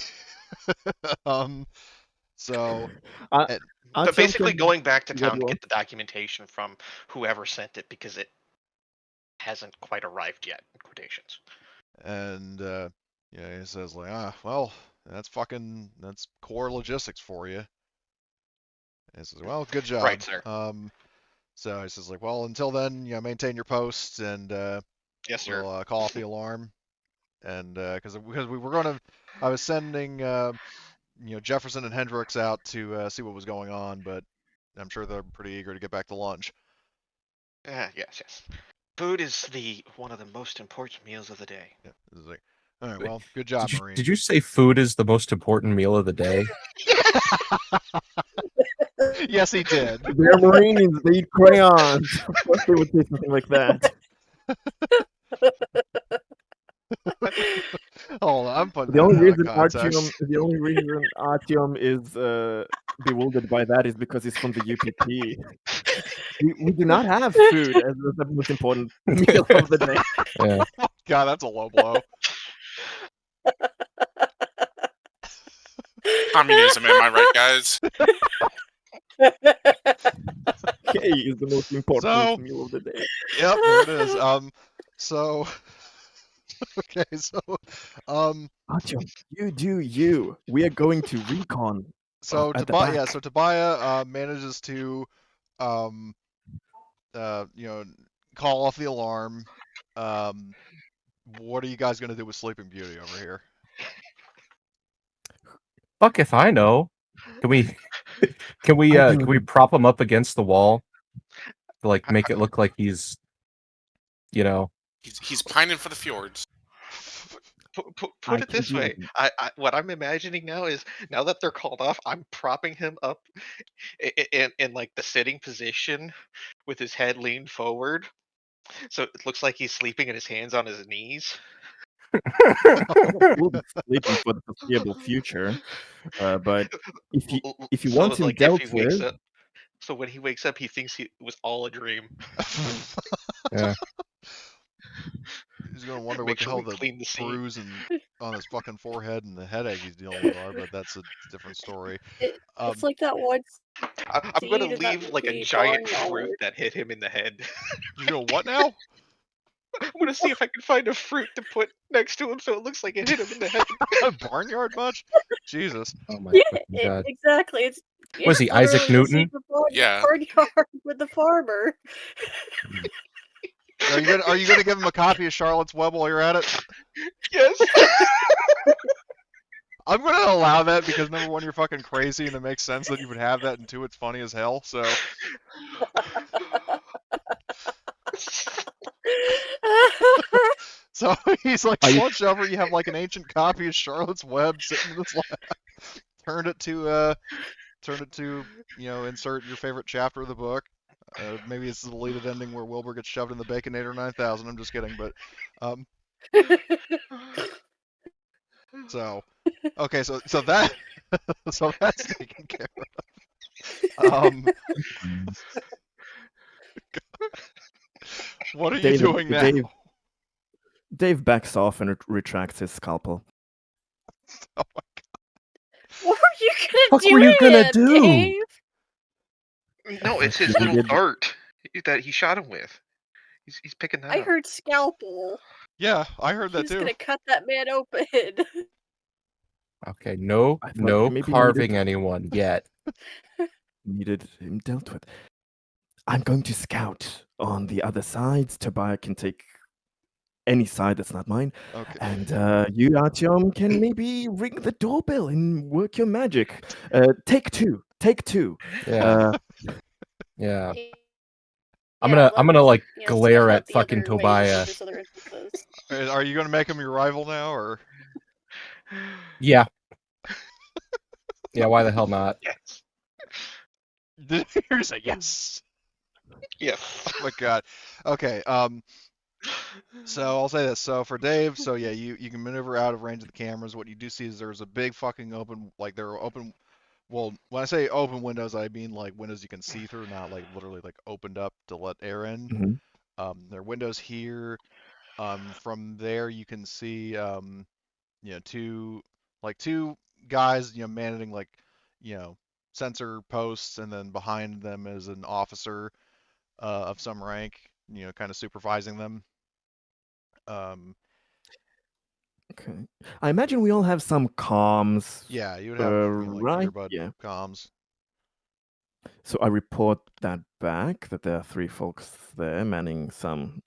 So
I,
But basically, going back to
what
town
do
to
you
get the documentation from whoever sent it because it hasn't quite arrived yet. In quotations.
and he says like, well, that's core logistics for you. And he says, well, good job.
Right, sir.
So he says like, well, until then, maintain your post and
Yes, sir.
we'll call off the alarm, and because we were gonna, I was sending Jefferson and Hendricks out to see what was going on, but I'm sure they're pretty eager to get back to lunch.
Yes. Food is one of the most important meals of the day.
Yeah, this is like, all right, well, good job, Marine.
Did you say food is the most important meal of the day?
Yes, he did.
They're Marines. They eat crayons. Of course, they would say something like that.
Hold on, I'm putting
The
that
only
out of
reason
context.
Artyom is bewildered by that is because he's from the UPP. We do not have food as the most important meal of the day.
Yeah.
God, that's a low blow.
Communism, am I right, guys?
K is the most important
So-
meal of the day.
Yep, there it is. So okay, so
Artyom, you do you. We are going to recon.
so
at the
Tobias,
back.
so Tobias manages to call off the alarm. What are you guys gonna do with Sleeping Beauty over here?
Fuck if I know. Can we can we prop him up against the wall to like make it look like he's
He's pining for the fjords.
Put it this way. What I'm imagining now is, now that they're called off, I'm propping him up in like the sitting position with his head leaned forward, so it looks like he's sleeping and his hands on his knees.
We'll be sleeping for the foreseeable future. But if you
So,
want him
like,
dealt
if he wakes
with,
up, so when he wakes up, he thinks it was all a dream.
Yeah.
He's gonna wonder
Make
what the
sure
hell
we
the
clean the scene.
bruise on his fucking forehead and the headache he's dealing with are, but that's a different story.
It's like that one
I'm gonna
scene in that
leave like a
movie,
giant
Barnyard.
fruit that hit him in the head.
You're doing what now?
I'm gonna see if I can find a fruit to put next to him so it looks like it hit him in the head.
Barnyard much? Jesus.
Oh my
Yeah,
fucking god.
exactly. It's
Was he Isaac
literally the
Newton?
scene from
Yeah.
Barnyard with the farmer.
Are you gonna give him a copy of Charlotte's Web while you're at it?
Yes.
I'm gonna allow that because number one, you're fucking crazy, and it makes sense that you would have that, and two, it's funny as hell. So so he's like slunched over. You have like an ancient copy of Charlotte's Web sitting in his lap. Turn it to insert your favorite chapter of the book. Maybe it's the deleted ending where Wilbur gets shoved in the Baconator 9000. I'm just kidding, but so okay, so that so that's taken care of. What are you doing now?
Dave backs off and retracts his scalpel.
Oh my
What were you gonna
What
do?
were you gonna do?
Dave?
No, it's his little dart that he shot him with. He's picking that
I
up.
heard scalpel.
Yeah, I heard that
He's
too.
gonna cut that man open.
Okay, no
I thought maybe
carving anyone yet.
Needed him dealt with. I'm going to scout on the other sides. Tobias can take any side that's not mine.
Okay.
And you, Artyom, can maybe ring the doorbell and work your magic. Take two.
Yeah. Yeah. I'm
Yeah,
gonna like
you know,
glare
sneak out
at
the
fucking
other ways,
Tobias.
there's other entrances.
Are you gonna make him your rival now, or?
Yeah. Yeah, why the hell not?
Yes.
Did you hear you say yes?
Yes.
Oh my god. Okay. So I'll say this. So for Dave, so yeah, you can maneuver out of range of the cameras. What you do see is there's a big fucking open, like there are open. Well, when I say open windows, I mean like windows you can see through, not like literally like opened up to let air in.
Mhm.
There are windows here. From there you can see two guys managing like sensor posts, and then behind them is an officer of some rank, kind of supervising them.
Okay. I imagine we all have some comms.
Yeah, you would have like
right?
earbud
Yeah.
comms.
So I report that back that there are 3 folks there manning some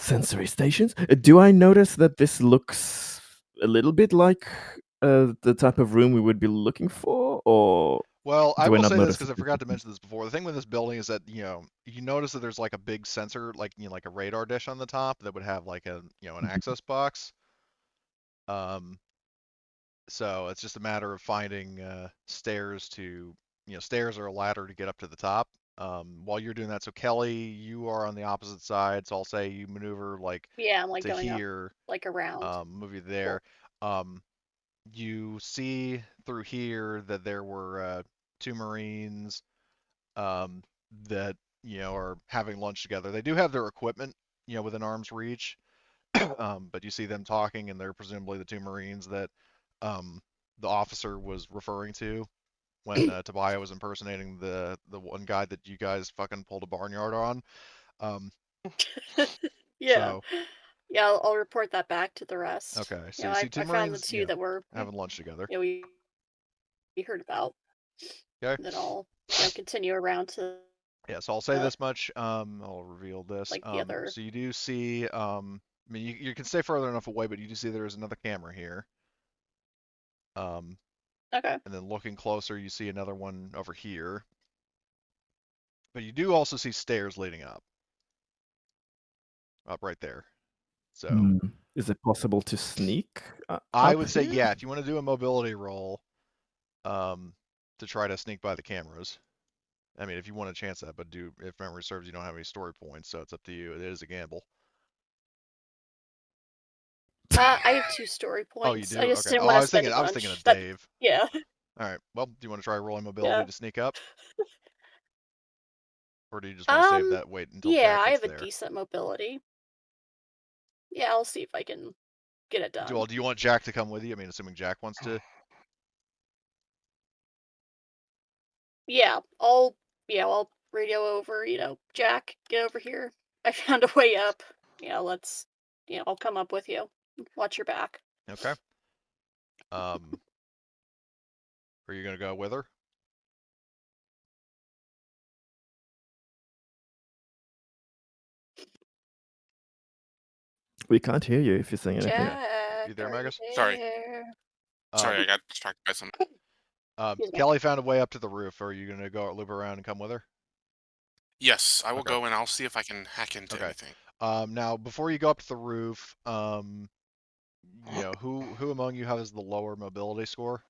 sensory stations. Do I notice that this looks a little bit like the type of room we would be looking for, or
Well, I
do I
will
not
say this
notice
because I
it?
forgot to mention this before. The thing with this building is that you notice that there's like a big sensor, like like a radar dish on the top that would have like a an access box. Um, so it's just a matter of finding stairs to stairs or a ladder to get up to the top. While you're doing that, so Kelly, you are on the opposite side, so I'll say you maneuver like
Yeah, I'm like
to
going up,
here,
like around.
move you there. You see through here that there were 2 Marines that are having lunch together. They do have their equipment within arm's reach, but you see them talking, and they're presumably the 2 Marines that the officer was referring to when Tobiah was impersonating the one guy that you guys fucking pulled a barnyard on. Um,
Yeah.
so
Yeah, I'll report that back to the rest.
okay, so
You know,
you see two
I found the
Marines,
two that were,
having lunch together.
we heard about.
Okay.
Then I'll, continue around to
Yeah, so I'll say this much. I'll reveal this.
like the other.
So you do see. I mean, you can stay further enough away, but you do see there is another camera here.
Okay.
And then looking closer, you see another one over here. But you do also see stairs leading up right there. So
is it possible to sneak?
I
up
would say,
here?
yeah, if you want to do a mobility roll, to try to sneak by the cameras. I mean, if you want to chance that, but if memory serves, you don't have any story points, so it's up to you. It is a gamble.
I have 2 story points.
Oh, you do?
I just
Okay.
didn't
Oh,
want
I
to
was
spend
thinking
a
of
bunch.
Dave.
Yeah.
All right. Well, do you want to try rolling mobility
Yeah.
to sneak up, or do you just want to save that wait until
Yeah,
Jack
I
gets
have a
there?
decent mobility. Yeah, I'll see if I can get it done.
Do you want Jack to come with you? I mean, assuming Jack wants to.
Yeah, I'll radio over, Jack, get over here. I found a way up. Let's I'll come up with you. Watch your back.
Okay. Are you gonna go with her?
We can't hear you if you're saying anything.
Jack,
You there,
are you
Magus?
Sorry.
there?
Sorry, I got distracted by something.
Excuse me.
Kelly found a way up to the roof. Are you gonna go loop around and come with her?
Yes, I will
Okay.
go and I'll see if I can hack into
Okay.
anything.
Now before you go up to the roof, who among you has the lower mobility score?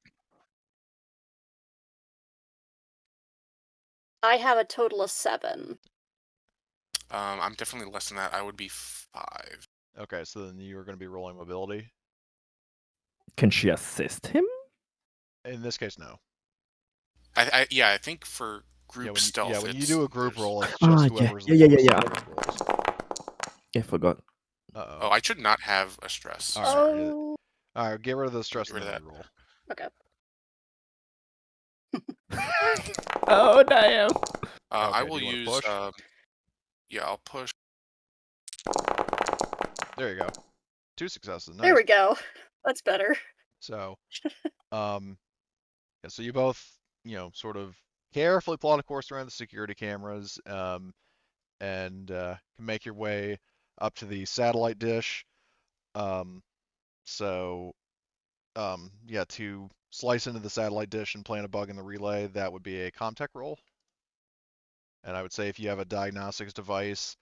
I have a total of 7.
I'm definitely less than that. I would be 5.
Okay, so then you are going to be rolling mobility.
Can she assist him?
In this case, no.
I think for group stealth.
Yeah, when you do a group roll, it's just
Ah,
whoever's
yeah.
lowest intelligence rolls.
Yeah, I forgot.
Oh, I should not have a stress.
All right.
Sorry.
Oh.
All right, get rid of the stress
Get
and
rid
then
of
reroll.
Okay.
Oh damn.
I
Okay,
will
do you wanna
use.
push?
Yeah, I'll push.
There you go. 2 successes. Nice.
There we go. That's better.
So, yeah, so you both, sort of carefully plot a course around the security cameras, and can make your way up to the satellite dish. So, yeah, to slice into the satellite dish and plant a bug in the relay, that would be a Comtech roll. And I would say if you have a diagnostics device,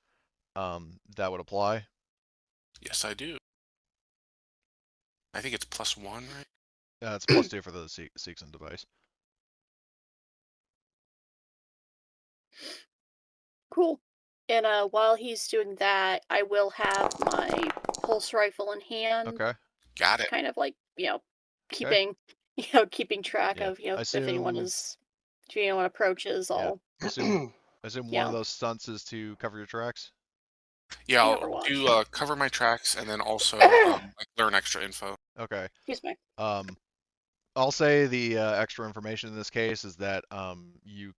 that would apply.
Yes, I do. I think it's +1, right?
It's +2 for the Seegson device.
Cool. And while he's doing that, I will have my pulse rifle in hand.
Okay.
Got it.
Kind of like, keeping keeping track of, if anyone approaches, I'll
assume one of those stunts is to cover your tracks.
Yeah, I'll
Overwatch.
do cover my tracks and then also learn extra info.
Okay.
Excuse me.
I'll say the extra information in this case is that you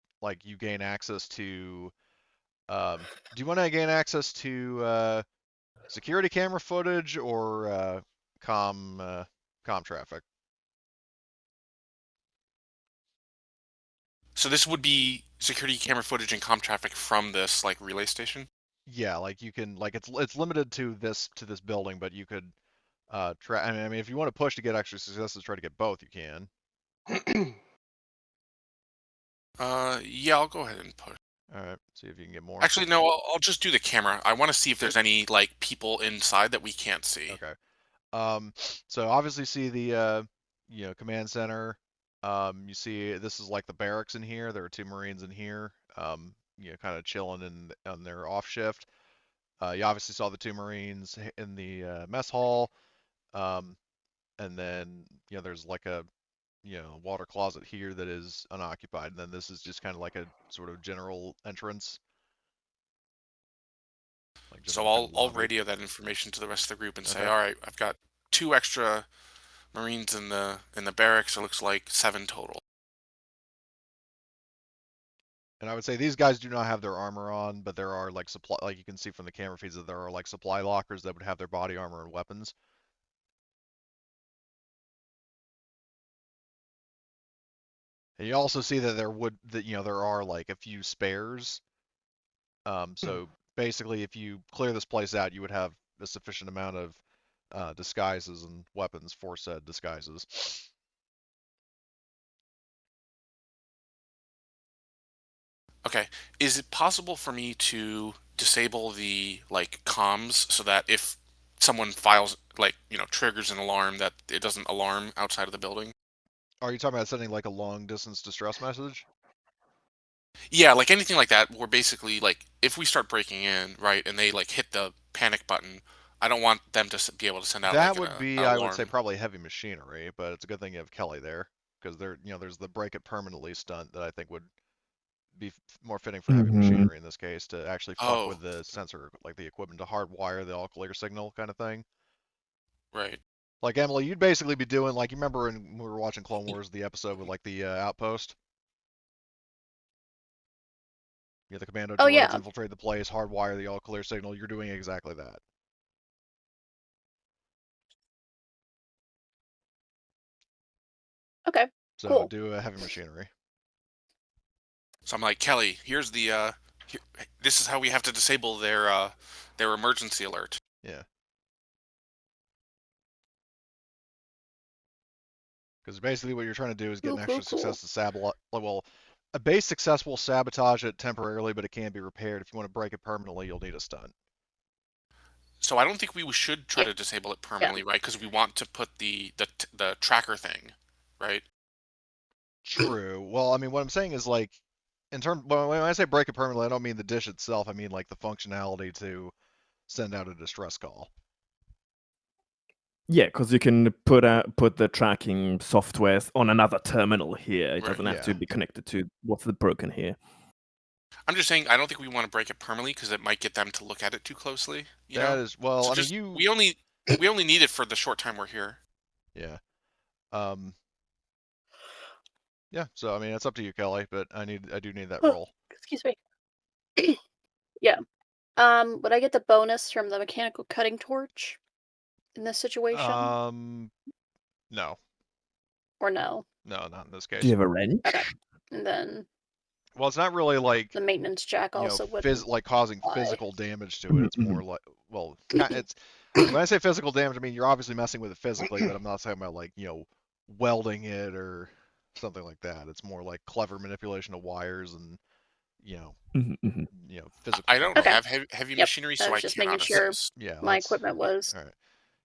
gain access to. Do you want to gain access to security camera footage or com traffic?
So this would be security camera footage and comm traffic from this relay station.
Yeah, like you can like it's limited to this building, but you could try. I mean, if you want to push to get extra successes, try to get both. You can.
Yeah, I'll go ahead and push.
All right, see if you can get more.
Actually, no, I'll just do the camera. I want to see if there's any like people inside that we can't see.
Okay. Um, so obviously see the command center. You see this is like the barracks in here. There are two Marines in here. Kind of chilling in on their off shift. You obviously saw the two Marines in the mess hall. Um, and then there's like a water closet here that is unoccupied. And then this is just kind of like a sort of general entrance, like
So
general kind of
I'll
lobby.
radio that information to the rest of the group and say,
Okay.
all right, I've got 2 extra Marines in the barracks. It looks like 7 total.
And I would say these guys do not have their armor on, but there are like supply, like you can see from the camera feeds that there are like supply lockers that would have their body armor and weapons. And you also see that there are like a few spares. So basically, if you clear this place out, you would have a sufficient amount of disguises and weapons for said disguises.
Okay. Is it possible for me to disable the like comms so that if someone files like, triggers an alarm that it doesn't alarm outside of the building?
Are you talking about sending like a long distance distress message?
Yeah, like anything like that where basically like if we start breaking in, right, and they like hit the panic button, I don't want them to be able to send out
That
like
would
an
be, I would say,
alarm.
probably heavy machinery, but it's a good thing you have Kelly there because there's the break it permanently stunt that I think would be more fitting for heavy
Hmm.
machinery in this case to actually fuck
Oh,
with the sensor, like the equipment to hardwire the all clear signal kind of thing.
right.
Like Emily, you'd basically be doing like you remember when we were watching Clone Wars, the episode with like the outpost. The commando
Oh
droids
yeah.
infiltrate the place, hardwire the all clear signal. You're doing exactly that.
Okay.
So
Cool.
do a heavy machinery.
So I'm like, Kelly, here's the here, this is how we have to disable their emergency alert.
Yeah. Because basically what you're trying to do is get
Cool.
an
Cool.
extra
Cool.
success to sabotage. Well, a base success will sabotage it temporarily, but it can be repaired. If you want to break it permanently, you'll need a stunt.
So I don't think we should try
Yeah.
to disable it
Yeah.
permanently, right? Because we want to put the tracker thing, right?
True. Well, I mean, what I'm saying is like, when I say break it permanently, I don't mean the dish itself. I mean like the functionality to send out a distress call.
Yeah, because you can put the tracking software on another terminal here. It
Right.
doesn't have to
Yeah.
be connected to what's broken here.
I'm just saying I don't think we want to break it permanently because it might get them to look at it too closely.
That is, well,
So
I mean,
just we only need it for the short time we're here.
yeah. Um, yeah. So I mean, it's up to you, Kelly, but I do need that roll.
Excuse me. Yeah. Would I get the bonus from the mechanical cutting torch in this situation,
No,
or no?
no, not in this
Do you
case.
have a wrench?
Okay. And then
Well, it's not really like
the maintenance jack also wouldn't
like causing
apply.
physical damage to it. It's more like, well, it's when I say physical damage, I mean you're obviously messing with it physically, but I'm not talking about like welding it or something like that. It's more like clever manipulation of wires and you know
Mhm, mhm.
physical
I don't
combat.
Okay.
have heavy
Yep.
machinery,
I
so
was
I
just
cannot
making sure
assist.
Yeah,
my
that's
equipment was.
all right.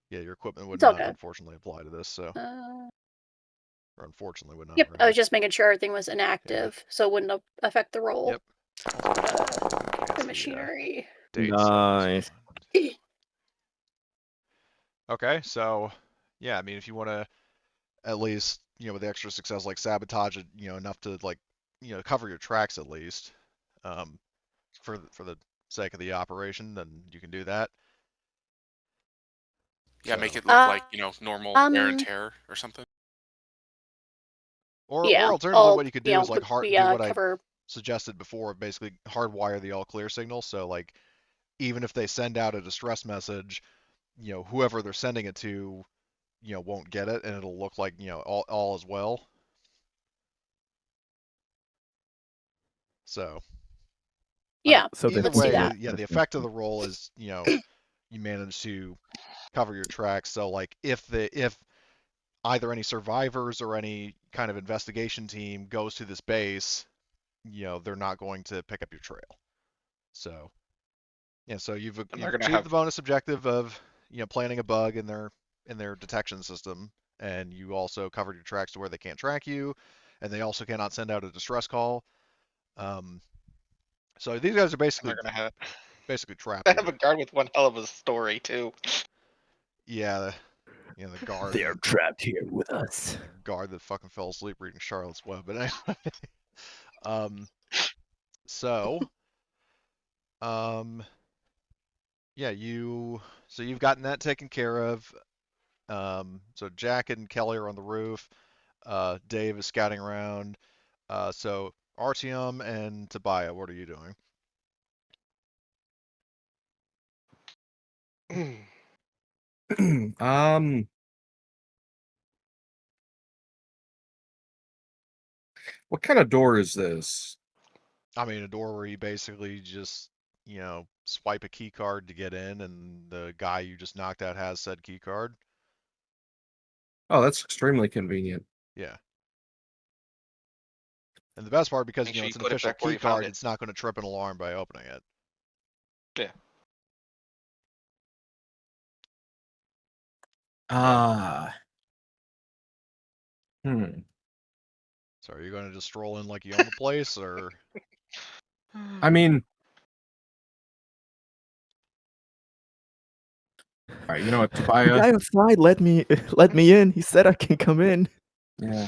Yeah, your equipment would
It's all
not
good.
unfortunately apply to this, so or unfortunately would not.
Yep. I
Rather.
was just making sure everything was inactive, so it wouldn't affect the roll.
Yep.
The machinery.
Dates on this
Nice.
one. Okay, so yeah, I mean if you want to at least with the extra success like sabotage it enough to like cover your tracks at least for the sake of the operation, then you can do that.
Yeah, make
So
it look like normal wear and
Um.
tear or something.
or
Yeah.
alternatively
I'll
what you could do is like
we
do what I
cover.
suggested before, basically hardwire the all clear signal, so like even if they send out a distress message, whoever they're sending it to won't get it and it'll look like all is well. So
Yeah,
So
Either
let's do
way,
that.
yeah, the effect of the roll is, you manage to cover your tracks. So like if either any survivors or any kind of investigation team goes to this base, they're not going to pick up your trail. So yeah, so you've
And they're
you've
gonna
achieved
have
the bonus objective of planting a bug in their detection system, and you also covered your tracks to where they can't track you, and they also cannot send out a distress call. Um, so these guys are
they're gonna have
basically trapped
have a
here.
guard with one hell of a story too.
Yeah, the guard
They're trapped here with us.
the guard that fucking fell asleep reading Charlotte's Web. But anyway, um, so yeah, you've gotten that taken care of. So Jack and Kelly are on the roof. Dave is scouting around. So Artyom and Tobiah, what are you doing?
What kind of door is this?
I mean, a door where you basically just, swipe a key card to get in, and the guy you just knocked out has said key card.
Oh, that's extremely convenient.
Yeah. And the best part, because
Make sure
it's
you
an
put it
official
back where
key
you found
card,
it.
it's not going to trip an alarm by opening it.
Yeah.
Ah. Hmm.
So are you going to just stroll in like you own the place, or?
I mean, all right. You know what,
The
Tobiah?
guy outside let me in. He said I can come in.
Yeah.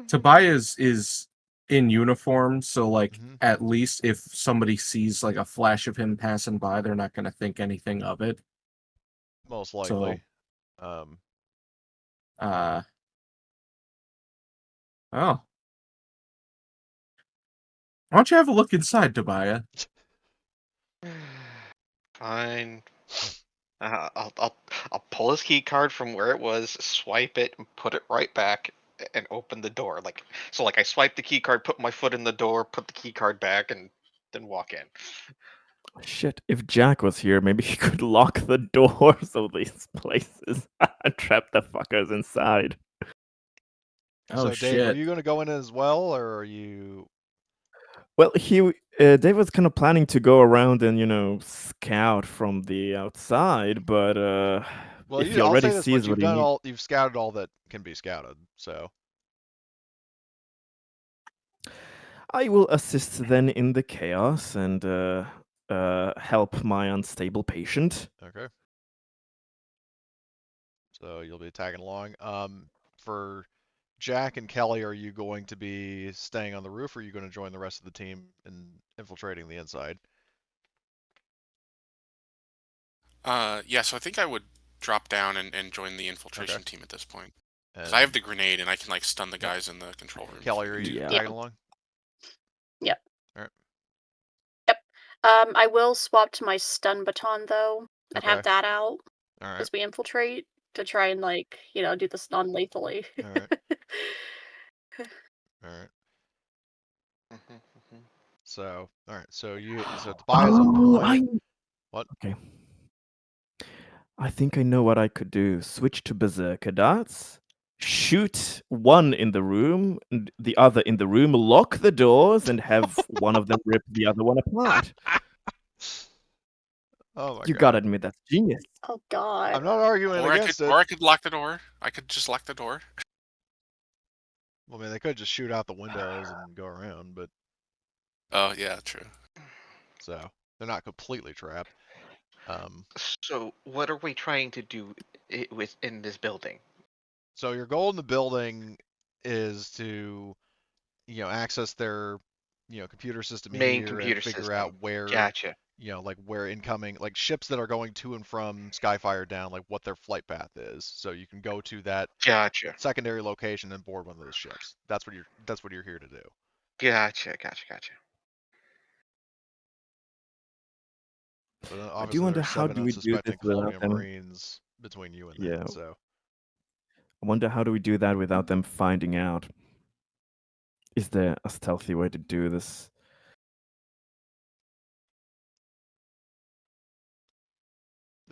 Tobiah is in uniform, so like
Mhm.
at least if somebody sees like a flash of him passing by, they're not going to think anything of it.
Most
So,
likely.
oh, why don't you have a look inside, Tobiah?
Fine. I'll pull his key card from where it was, swipe it, and put it right back, and open the door. Like I swipe the key card, put my foot in the door, put the key card back, and then walk in.
Shit, if Jack was here, maybe he could lock the doors of these places and trap the fuckers inside.
Oh
So Dave, are
shit!
you going to go in as well, or are you?
Well, Dave was kind of planning to go around and scout from the outside, but
Well,
if he
I'll
already
say this much:
sees what he needs,
you've scouted all that can be scouted. So
I will assist then in the chaos and help my unstable patient.
okay. So you'll be tagging along. For Jack and Kelly, are you going to be staying on the roof, or are you going to join the rest of the team in infiltrating the inside?
Yeah, so I think I would drop down and join the
Okay.
infiltration team at this point. Because
And
I have the grenade and I can like stun the
Yep.
guys in the control room.
Kelly,
if
are
we need
you
to.
Yeah.
tagging along?
Yep.
All right.
Yep. I will swap to my stun baton though and have
Okay.
that out
All right.
as we infiltrate to try and do this non-lethally.
All right. All right. So, all right. So Tobias on point. What?
Okay. I think I know what I could do. Switch to Berserker darts, shoot one in the room, and the other in the room, lock the doors, and have one of them rip the other one apart.
Oh my
You
god.
gotta admit that's genius.
Oh God.
I'm not arguing against it.
Or I could lock the door. I could just lock the door.
Well, I mean, they could just shoot out the windows and go around, but
Oh yeah, true.
so they're not completely trapped.
So what are we trying to do in this building?
So your goal in the building is to, access their, computer system
Main
here and
computer
figure out
system.
where,
Gotcha.
like where incoming, like ships that are going to and from Skyfire Down, like what their flight path is. So you can go to that
Gotcha.
secondary location and board one of those ships. That's what you're here to do.
Gotcha.
But
I do
obviously there
wonder
are
how
7
do we do this
unsuspecting
without
Colonial
them.
Marines between you and
Yeah.
them. So
I wonder how do we do that without them finding out. Is there a stealthy way to do this?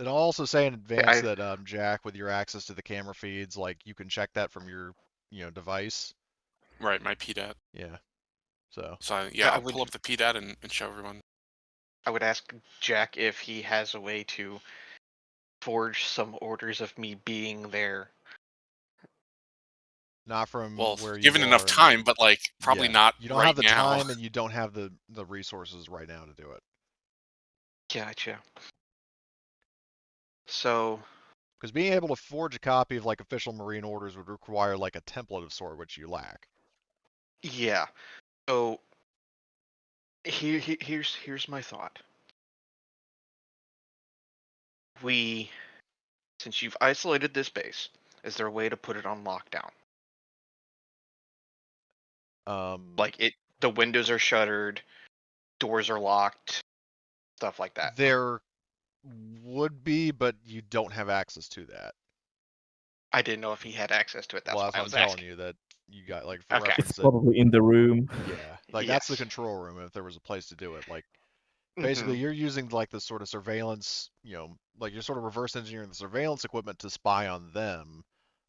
And I'll also say in advance
I
that Jack, with your access to the camera feeds, like you can check that from your device.
Right, my PDAT.
Yeah. So
Yeah,
I
I'll
would
pull up the PDAT and show everyone.
I would ask Jack if he has a way to forge some orders of me being there.
not from
Well,
where you
given enough
are. And
time, but like probably
yeah,
not
you don't
right
have the
now.
time and you don't have the resources right now to do it.
Gotcha. So
Because being able to forge a copy of like official Marine orders would require like a template of sort, which you lack.
yeah. So here's my thought. Since you've isolated this base, is there a way to put it on lockdown? Like the windows are shuttered, doors are locked, stuff like that.
There would be, but you don't have access to that.
I didn't know if he had access to it. That's
Well,
why
that's
I
what I'm
was
telling
asking.
you, that you got, like, for
Okay.
reference
It's
that,
probably in the room.
yeah, like that's the
Yes.
control room if there was a place to do it. Like basically you're using like this sort of surveillance, like you're sort of reverse engineering the surveillance equipment to spy on them,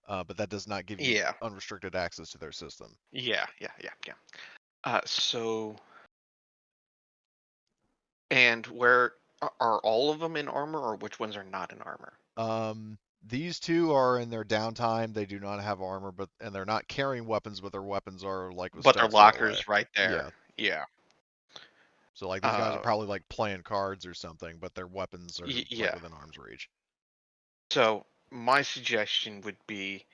but that does not give you
Yeah.
unrestricted access to their system.
Yeah. And where are all of them in armor, or which ones are not in armor?
These two are in their downtime. They do not have armor, and they're not carrying weapons, but their weapons are like
But their
stowed away.
lockers right there.
Yeah.
Yeah.
So like these guys are probably like playing cards or something, but their weapons are like
Yeah.
within arm's reach.
So my suggestion would be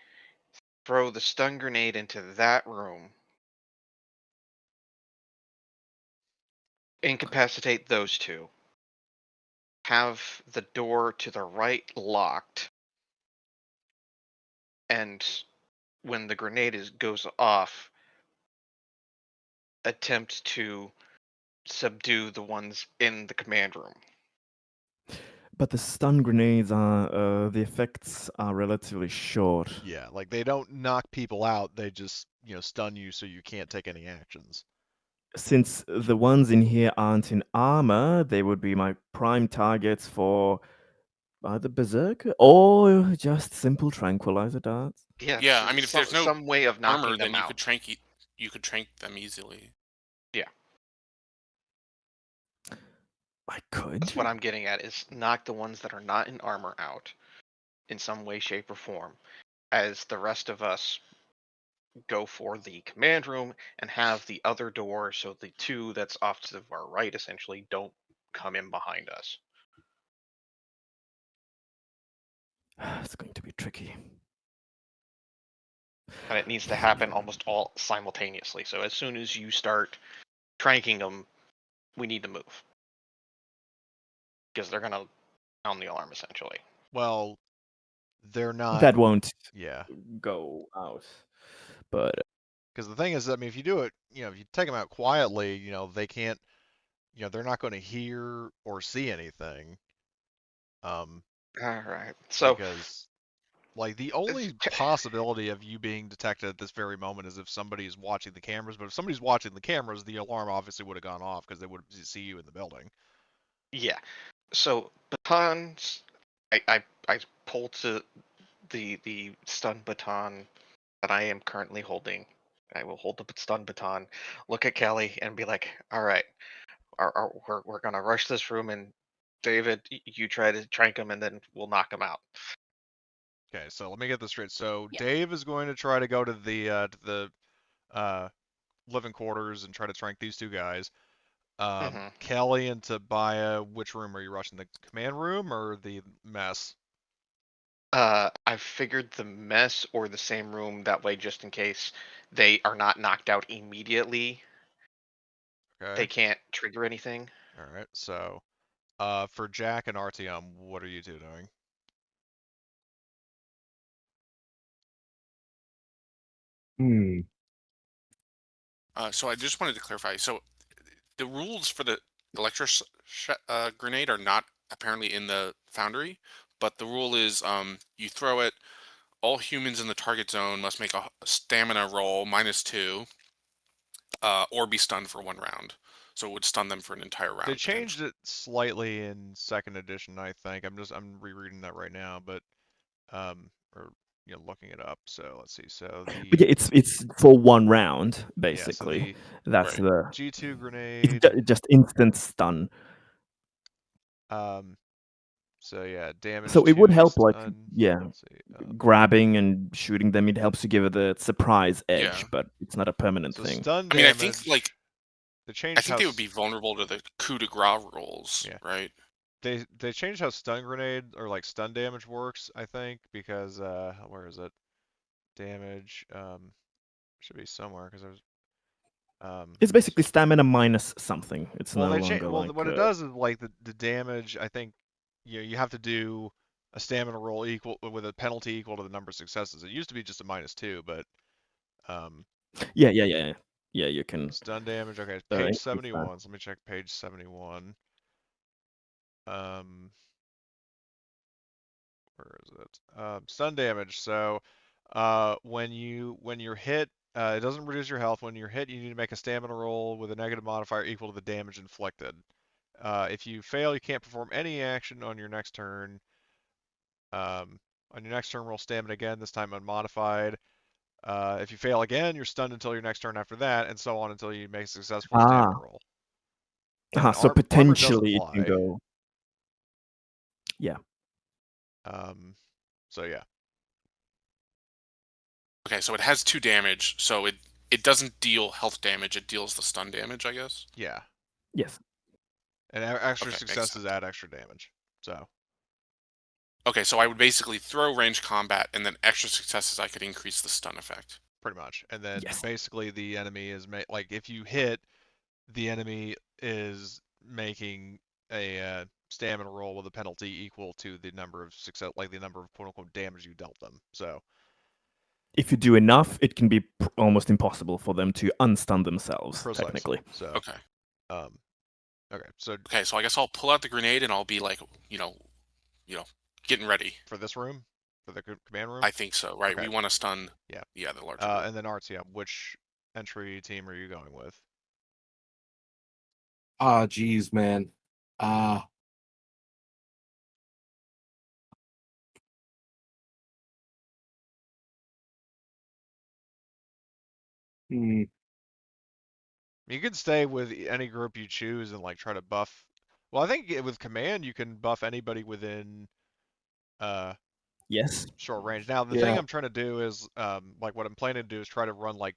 throw the stun grenade into that room, incapacitate those two, have the door to the right locked, and when the grenade goes off, attempt to subdue the ones in the command room.
But the stun grenades are the effects are relatively short.
Yeah, like they don't knock people out, they just, stun you so you can't take any actions.
Since the ones in here aren't in armor, they would be my prime targets for either berserker or just simple tranquilizer darts.
Yeah.
Yeah, I mean, if there's no
some way of knocking
armor,
them
then you
out.
could trank them easily.
Yeah.
I could.
That's what I'm getting at, is knock the ones that are not in armor out in some way, shape, or form, as the rest of us go for the command room and have the other door, so the two that's off to our right essentially don't come in behind us.
It's going to be tricky.
And it needs to happen almost all simultaneously. So as soon as you start tranking them, we need to move. Because they're going to sound the alarm essentially.
Well, they're not.
That won't
Yeah.
go out. But
Because the thing is, I mean, if you do it, if you take them out quietly, they can't, they're not going to hear or see anything.
All right. So
Because, like, the only possibility of you being detected at this very moment is if somebody's watching the cameras. But if somebody's watching the cameras, the alarm obviously would have gone off because they would see you in the building.
yeah. So batons, I pull to the stun baton that I am currently holding. I will hold the stun baton, look at Kelly, and be like, "All right, we're gonna rush this room, and David, you try to trank him, and then we'll knock him out."
Okay, so let me get this straight. So
Yeah.
Dave is going to try to go to the living quarters and try to trank these two guys.
Mm-hmm.
Kelly and Tobiah, which room are you rushing? The command room or the mess?
I figured the mess or the same room, that way, just in case they are not knocked out immediately,
Okay.
they can't trigger anything.
All right. So, for Jack and Artyom, what are you two doing?
So I just wanted to clarify. So the rules for the electro grenade are not apparently in the foundry, but the rule is you throw it. All humans in the target zone must make a stamina roll -2. or be stunned for 1 round. So it would stun them for an entire round.
They changed it slightly in 2nd edition, I think. I'm rereading that right now, but or looking it up. So let's see. So
But yeah,
the
it's for 1 round
yeah, so
basically.
the
That's
Right.
the
G2
it's
grenade.
just instant stun.
So yeah, damage
So it
2
would help,
stun.
like, yeah,
Let's see.
grabbing and shooting them. It helps to give it a surprise edge,
Yeah.
but it's not a permanent
So
thing.
stun
I mean,
damage.
I think like
they changed how
they would be vulnerable to the coup de grace rolls,
Yeah.
right?
They changed how stun grenade or like stun damage works, I think, because where is it? Damage should be somewhere because there's
It's basically stamina minus something. It's
well
no
they
longer
well
like
what it does is like the damage, I think you have to do a stamina roll equal with a penalty equal to the number of successes. It used to be just a -2, but
yeah, you can
stun damage. Okay, page
increase
71.
that.
So let me check page 71. Where is it? Stun damage. So when you're hit, it doesn't reduce your health. When you're hit, you need to make a stamina roll with a negative modifier equal to the damage inflicted. If you fail, you can't perform any action on your next turn. On your next turn, roll stamina again, this time unmodified. If you fail again, you're stunned until your next turn after that, and so on until you make a successful stamina roll. And then
So
armor does
potentially it can
apply.
go. Yeah.
So yeah.
Okay, so it has 2 damage, so it doesn't deal health damage, it deals the stun damage, I guess.
Yeah.
Yes.
And extra
Okay, makes
successes
sense.
add extra damage. So
Okay, so I would basically throw range combat, and then extra successes I could increase the stun effect.
pretty much. And then
Yes.
basically the enemy is like if you hit, the enemy is making a stamina roll with a penalty equal to the number of success, like the number of quote unquote damage you dealt them. So
if you do enough, it can be almost impossible for them to unstun themselves.
precisely.
Technically.
So
Okay.
Okay. So
Okay, so I guess I'll pull out the grenade and I'll be like, getting ready.
for this room, for the command room.
I think so, right?
Okay.
We want to stun.
Yeah.
Yeah, the larger group.
And then Arts, yeah. Which entry team are you going with?
Geez, man.
You can stay with any group you choose and like try to buff. Well, I think with command you can buff anybody within
Yes.
short range. Now the thing I'm trying to do is like what I'm planning to do is try to run like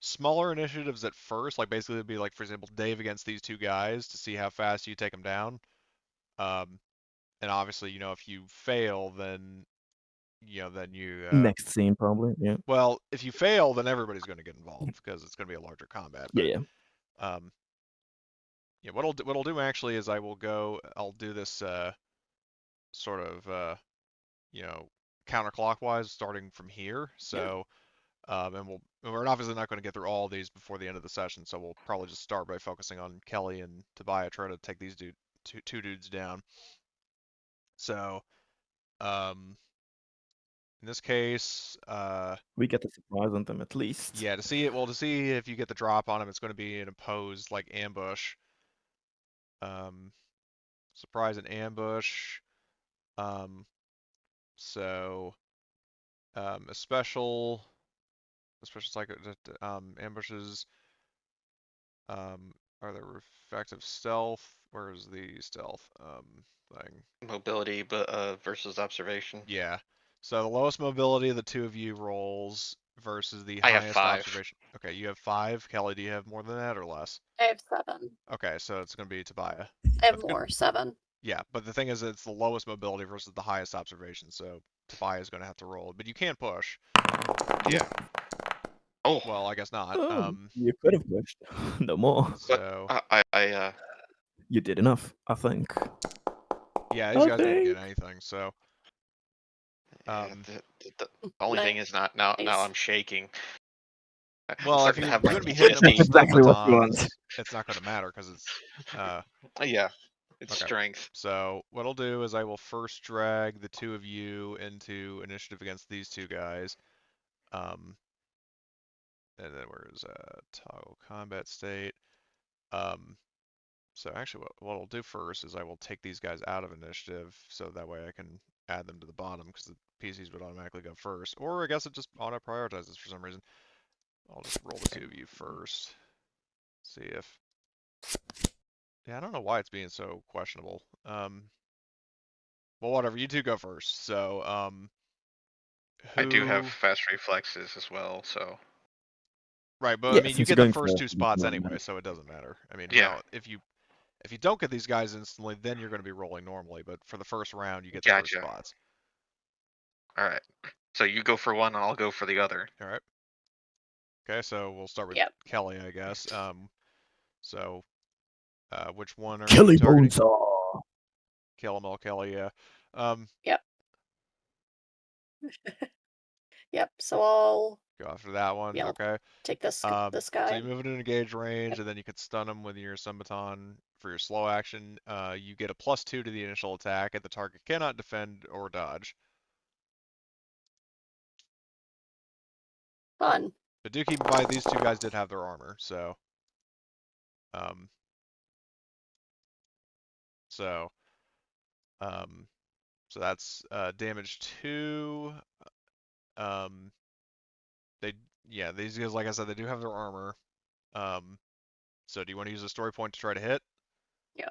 smaller initiatives at first. Like basically it'd be like for example Dave against these 2 guys to see how fast you take them down. And obviously if you fail then then you
Next scene probably. Yeah.
well if you fail then everybody's going to get involved because it's going to be a larger combat. But,
Yeah.
yeah, what I'll do actually is I'll do this sort of counterclockwise starting from here. So and we're obviously not going to get through all of these before the end of the session, so we'll probably just start by focusing on Kelly and Tobiah, try to take these two dudes down. So in this case,
we get the surprise on them at least.
yeah, to see if you get the drop on him, it's going to be an opposed like ambush. Surprise and ambush. So a special psycho ambushes are there effective stealth? Where is the stealth thing?
Mobility, but versus observation.
Yeah. So the lowest mobility of the 2 of you rolls versus the
I have
highest
5.
observation. Okay, you have 5. Kelly, do you have more than that or less?
I have 7.
Okay, so it's going to be Tobiah.
I have
But
more, 7.
yeah, but the thing is, it's the lowest mobility versus the highest observation, so Tobiah is going to have to roll. But you can push.
Yeah. Oh.
Well, I guess not.
You could have pushed. No more.
So
I
You did enough, I think.
yeah, these guys didn't get anything. So
yeah, the only thing is now I'm shaking.
well, if
I'm
you're
starting to have
going
like
to be hitting them with
That's exactly what you want.
automatons, it's not going to matter because it's
yeah, it's
okay.
strength.
So what I'll do is I will first drag the 2 of you into initiative against these 2 guys. and then where's toggle combat state. So actually, what I'll do first is I will take these guys out of initiative, so that way I can add them to the bottom, because the PCs would automatically go first. Or I guess it just auto prioritizes for some reason. I'll just roll the two of you first. See if. Yeah, I don't know why it's being so questionable. Well, whatever. You two go first. So,
I do have
who?
fast reflexes as well, so
Right, but I
Yeah,
mean, you
since you're
get the
going
first
for
two spots anyway, so it doesn't matter. I mean,
Yeah.
hell, if you don't get these guys instantly, then you're going to be rolling normally. But for the first round, you get the first
Gotcha.
spots.
All right. So you go for one, and I'll go for the other.
All right. Okay, so we'll start with
Yep.
Kelly, I guess. So, which one are you
Kelly
targeting?
Bonesaw.
Kill 'em all, Kelly. Yeah.
Yep. Yep. So I'll
Go after that one.
Yeah, I'll
Okay.
take this
So
guy.
you move it in engage range, and then you can stun him with your stun baton for your slow action. You get a +2 to the initial attack, and the target cannot defend or dodge.
Fun.
But do keep in mind these two guys did have their armor, so so so that's damage 2. These guys, like I said, they do have their armor. So do you want to use a story point to try to hit?
Yeah.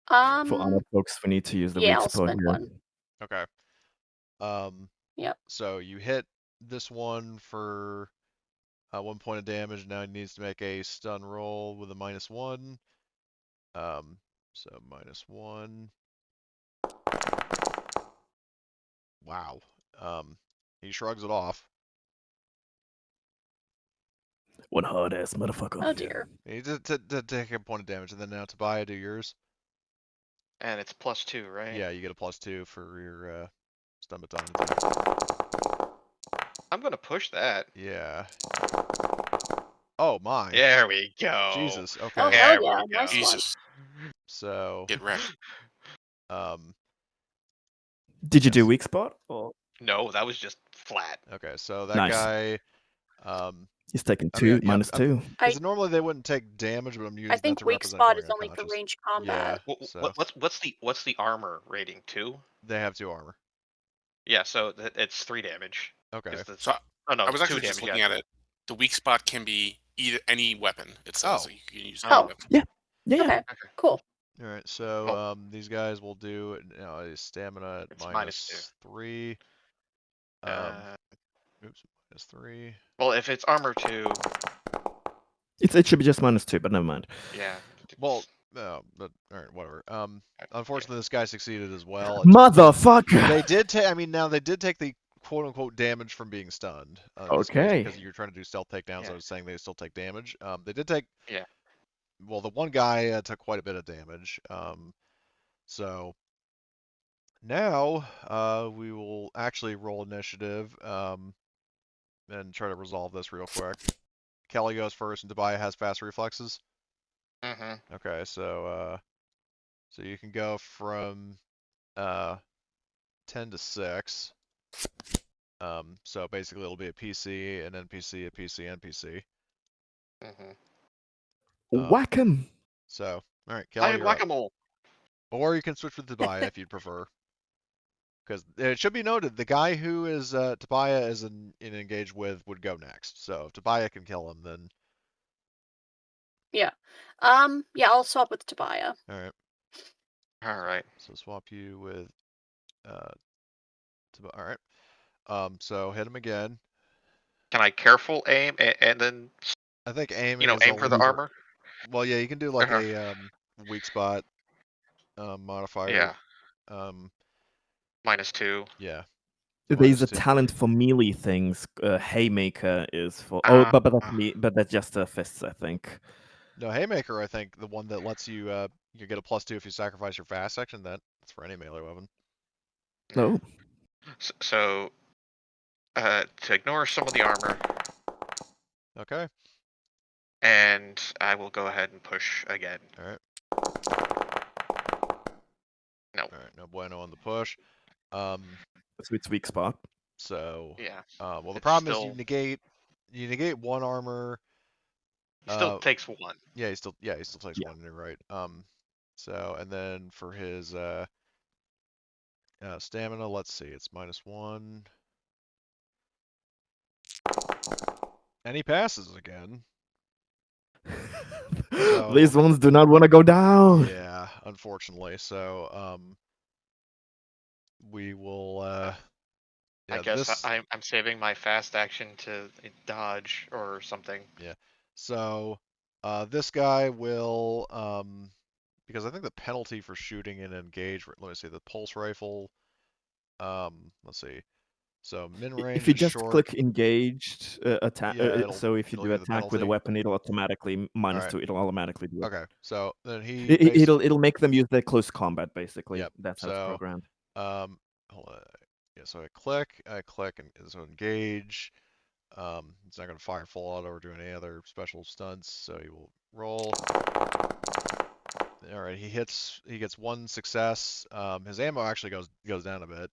For other folks, we need to use the
Yeah,
weak
I'll
spot
spend
here.
one.
Okay.
Yep.
So you hit this one for 1 point of damage. Now he needs to make a stun roll with a -1. So -1. Wow. He shrugs it off.
One hard ass motherfucker.
Oh dear.
He did take a point of damage, and then now Tobiah, do yours.
And it's +2, right?
Yeah, you get a +2 for your stun baton attack.
I'm gonna push that.
Yeah. Oh my.
There we go.
Jesus. Okay.
Oh
There
hell yeah!
we go.
Nice one.
Jesus,
So
get wrecked.
Did you do
yes.
weak spot? Or
No, that was just flat.
Okay, so that
Nice.
guy
he's taking
I mean,
2 minus 2.
because normally they wouldn't take damage, but I'm using
I
that
think
to
weak
represent
spot
going
is only for
unconscious.
range combat.
Yeah. So
What's the armor rating? 2?
they have 2 armor.
Yeah, so it's 3 damage.
Okay.
So
Oh no,
I was
2
actually
damage.
just looking at it. The weak spot can be either any weapon. It says
Oh.
so you can use
Oh.
any weapon.
Yeah.
Okay. Cool.
All right. So these guys will do a stamina at
It's
-3. Oops, -3.
Well, if it's armor 2,
It should be just -2, but never mind.
yeah.
Well, but all right, whatever. Unfortunately, this guy succeeded as well.
Motherfucker!
They did take. I mean, now they did take the quote unquote damage from being stunned.
Okay.
Because you're trying to do stealth takedowns,
Yeah.
I was saying they still take damage. They did take.
Yeah.
Well, the one guy took quite a bit of damage. So now we will actually roll initiative and try to resolve this real quick. Kelly goes first, and Tobiah has fast reflexes.
Mm-hmm.
Okay, so you can go from 10 to 6. So basically it'll be a PC, an NPC, a PC, NPC.
Mm-hmm.
Whack him!
So, all right, Kelly,
I
you're
whack
up.
'em all.
Or you can switch with Tobiah if you'd prefer. Because it should be noted, the guy who is Tobiah is in engaged with would go next. So if Tobiah can kill him, then
Yeah. Yeah, I'll swap with Tobiah.
all right.
All right.
So swap you with all right. So hit him again.
Can I careful aim and then
I think aiming is
aim for the
only
armor?
Well, yeah, you can do like
Uh-huh.
a weak spot modifier.
Yeah.
Um,
-2.
yeah.
There's a
-2.
talent for melee things. Haymaker is for. But that's me. But that's just fists, I think.
No, Haymaker, I think the one that lets you you get a +2 if you sacrifice your fast section. That's for any melee weapon.
No.
So to ignore some of the armor.
Okay.
And I will go ahead and push again.
All right.
No.
All right. No bueno on the push.
Sweet weak spot.
So
Yeah.
well, the
It's
problem is
still-
you negate one armor.
He still takes one.
Yeah, he still takes
Yeah.
one. You're right. So and then for his stamina, let's see, it's -1, and he passes again. So
These ones do not want to go down.
yeah, unfortunately. So we will. Yeah,
I guess
this.
I'm saving my fast action to dodge or something.
Yeah. So this guy will because I think the penalty for shooting an engage. Let me see, the pulse rifle. Let's see. So min range
If you
is
just
short.
click engaged attack,
Yeah,
so if you
it'll
do
give the
attack with a
penalty.
weapon, it'll automatically
Alright.
-2. It'll automatically do it.
Okay. So then
It'll make them use their close combat basically.
Yep.
That's how it's
So
programmed.
hold on. Yeah. So I click, and so engage. It's not going to fire full auto or do any other special stunts, so he will roll. All right, he gets one success. His ammo actually goes down a bit.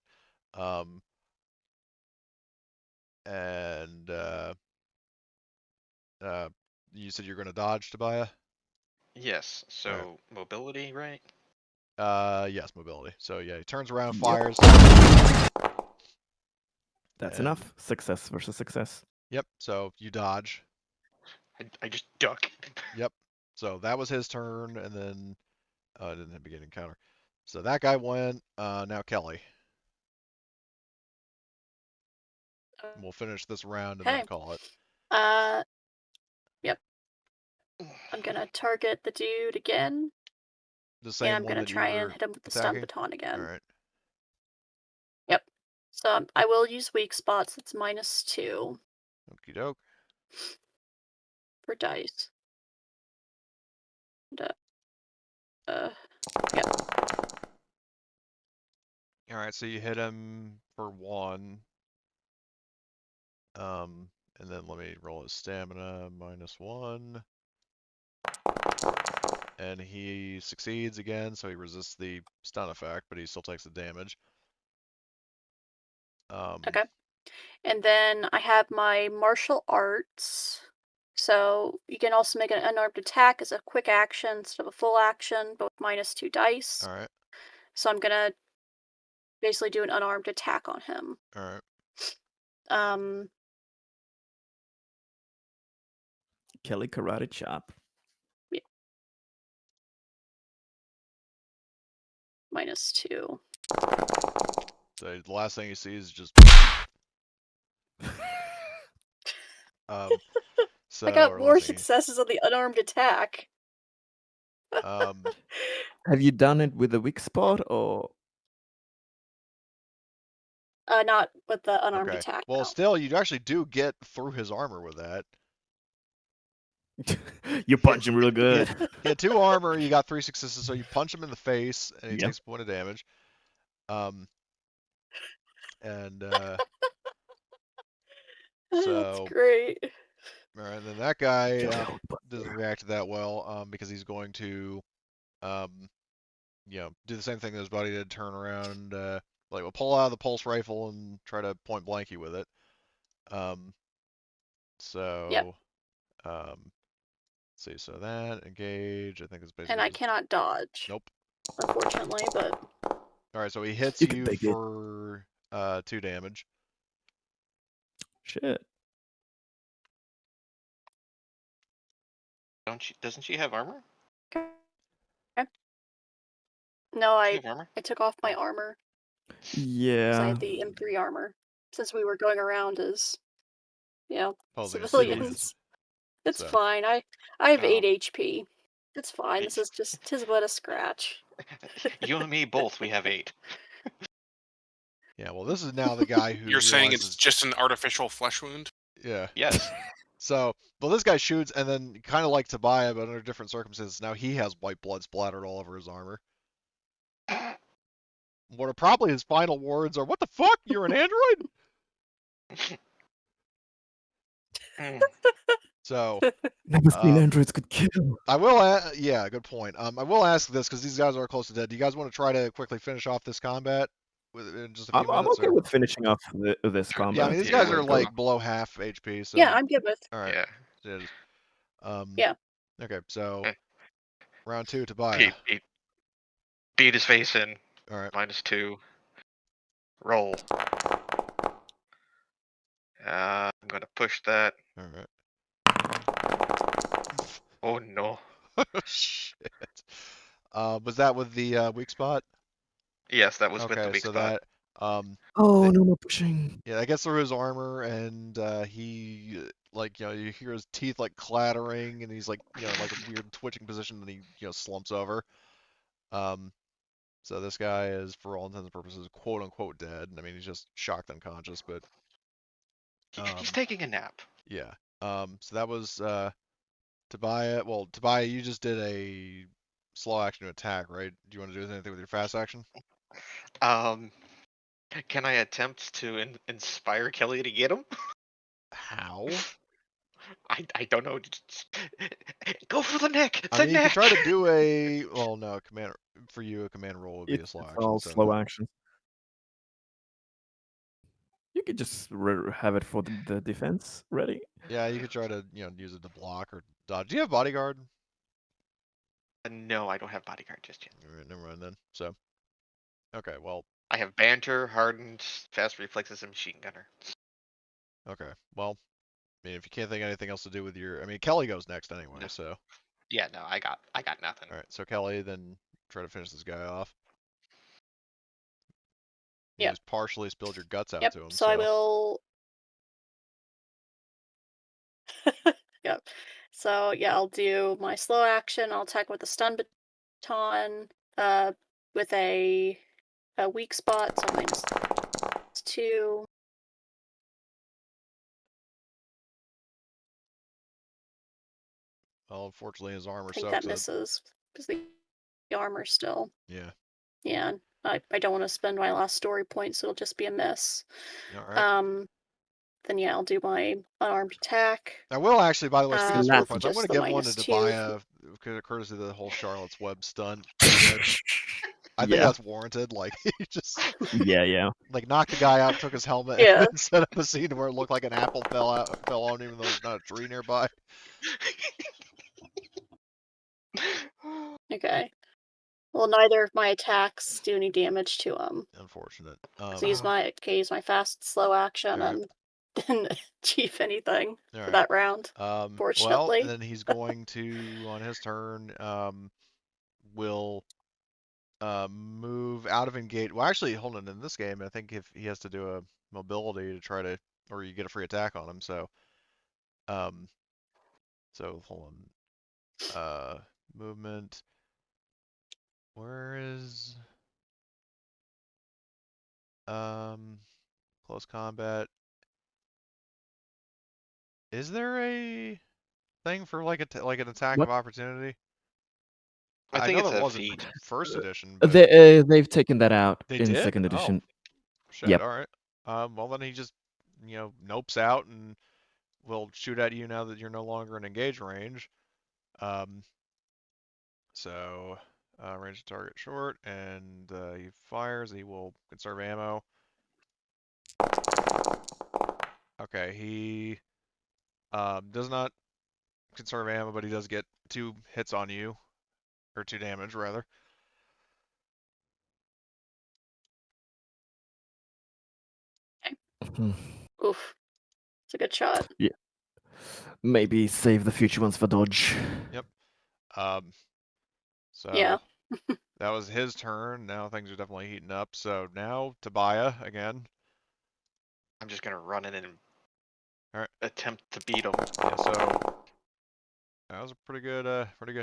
And you said you're going to dodge, Tobiah?
Yes. So
Alright.
mobility, right?
Yes, mobility. So yeah, he turns around,
Yep.
fires.
That's
and-
enough. Success versus success.
Yep. So you dodge.
I just duck.
Yep. So that was his turn, and then didn't have beginning counter. So that guy went. Now Kelly. We'll finish this round and then
Okay.
call it.
Yep. I'm gonna target the dude again.
The same
And I'm
one
gonna
that
try
you were
and hit him with the stun
attacking?
baton again.
All right.
Yep. So I will use weak spots. It's -2
Okie doke.
for dice. And, yep.
All right. So you hit him for 1. And then let me roll his stamina -1. And he succeeds again, so he resists the stun effect, but he still takes the damage.
Okay. And then I have my martial arts. So you can also make an unarmed attack as a quick action instead of a full action, but with -2 dice.
All right.
So I'm gonna basically do an unarmed attack on him.
All right.
Kelly karate chop.
-2.
So the last thing you see is just. So
I got
or
more
let's see.
successes on the unarmed attack.
Have you done it with a weak spot or?
Not with the unarmed
Okay.
attack.
Well,
No.
still, you actually do get through his armor with that.
You punch him real good.
He had 2 armor. You got 3 successes, so you punch him in the face, and he
Yep.
takes a point of damage. And
That's
so
great.
all right, then that guy
Joe
doesn't react that well because he's going to do the same thing that his buddy did, turn around, like we'll pull out the pulse rifle and try to point blank you with it. So
Yep.
let's see, so that engage, I think is basically.
And I cannot dodge.
Nope.
Unfortunately, but.
All right, so he hits
You can
you
take it.
for 2 damage.
Shit.
Doesn't she have armor?
Okay. No,
Does
I
she have armor?
took off my armor. 'Cause I
Yeah.
had the M3 armor. Since we were going around as,
Posing as
civilians. It's
So.
fine. I have
Oh.
8 HP. It's fine. This
Eight.
is just tis but a scratch.
You and me both. We have 8.
Yeah, well, this is now the guy who
You're saying
realizes,
it's just an artificial flesh wound?
yeah.
Yes.
So, well, this guy shoots, and then kind of like Tobiah, but under different circumstances, now he has white blood splattered all over his armor. What are probably his final words are, "What the fuck? You're an android?" So,
Never seen androids could kill.
I will, yeah, good point. I will ask this because these guys are close to dead. Do you guys want to try to quickly finish off this combat? in just a few
I'm
minutes?
okay
Or?
with finishing off this
Yeah,
combat.
Yeah, I mean these
Yeah,
guys
we're
are
good.
like below half HP. So
Yeah, I'm good with.
all right.
Yeah.
Yeah.
Okay, so
Eh.
round 2, Tobiah.
Beat his face in.
All right.
-2. Roll. I'm gonna push that.
All right.
Oh no.
Shit. Was that with the weak spot?
Yes, that was with the
Okay,
weak
so
spot.
that
Oh, no more pushing.
yeah, that gets through his armor, and he like you hear his teeth like clattering, and he's like like a weird twitching position, and he slumps over. So this guy is, for all intents and purposes, quote unquote dead. I mean, he's just shocked unconscious, but
He's taking a nap.
yeah. So that was Tobiah. Well, Tobiah, you just did a slow action to attack, right? Do you want to do anything with your fast action?
Can I attempt to inspire Kelly to get him?
How?
I don't know. Go for the neck.
I
The
mean, you could
neck.
try to do a. Well, no, command for you. A command roll would be a slow
It's
action.
all
So
slow action. You could just have it for the defense ready.
yeah, you could try to use it to block or dodge. Do you have bodyguard?
No, I don't have bodyguard just yet.
All right, never mind then. So, okay, well,
I have banter, hardened, fast reflexes, and machine gunner.
okay, well, I mean, if you can't think of anything else to do with your, I mean, Kelly goes next anyway.
No.
So,
Yeah, no, I got nothing.
all right, so Kelly, then try to finish this guy off. You
Yep.
just partially spilled your guts out
Yep.
to him.
So I will. Yep. So yeah, I'll do my slow action. I'll attack with a stun baton. With a weak spot, so -2.
Well, unfortunately, his armor
I think
soaks
that
it.
misses because the armor still.
Yeah.
Yeah, I don't want to spend my last story point, so it'll just be a miss.
All right.
Then yeah, I'll do my unarmed attack.
I will actually, by the way, speaking of story points, I'm
just
going to
the
give one to
-2.
Tobiah, courtesy of the whole Charlotte's Web stunt. I think that's warranted. Like, he just
Yeah.
like knocked the guy out, took his helmet,
Yeah.
and then set up a scene where it looked like an apple fell on, even though there's not a tree nearby.
Okay. Well, neither of my attacks do any damage to him.
Unfortunate.
So use my fast slow action and didn't achieve anything for that round.
Well,
Fortunately.
and then he's going to, on his turn, will move out of engage. Well, actually, hold on. In this game, I think if he has to do a mobility to try to, or you get a free attack on him. So, hold on. Movement. Where is close combat? Is there a thing for like an attack of opportunity?
I think
know
it's
there
a
wasn't
feat.
first edition. But
They've taken that out
they
in
did?
second edition.
Oh, shit.
Yep.
All right. Well, then he just nopes out and will shoot at you now that you're no longer in engage range. So range to target short, and he fires. He will conserve ammo. Okay, he does not conserve ammo, but he does get 2 hits on you, or 2 damage rather.
Oof. It's a good shot.
Yeah. Maybe save the future ones for dodge.
Yep. So
yeah.
that was his turn. Now things are definitely heating up. So now Tobiah again.
I'm just gonna run in and attempt to beat him.
Yeah, so that was a pretty good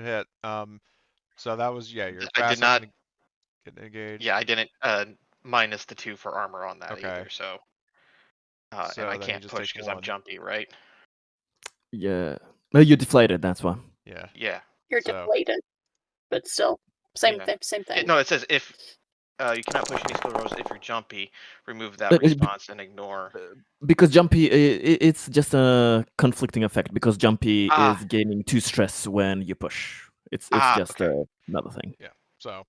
hit. So that was your fast
I did not
get engaged.
Yeah, I didn't minus the 2 for armor on that either. So and I can't push because I'm jumpy, right?
Yeah. No, you deflated. That's why.
Yeah.
Yeah.
You're deflated, but still same thing. Same thing.
No, it says if you cannot push any skill rolls if you're jumpy. Remove that response and ignore.
Because jumpy, it's just a conflicting effect. Because jumpy is gaining 2 stress when you push. It's just another thing.
Yeah. So,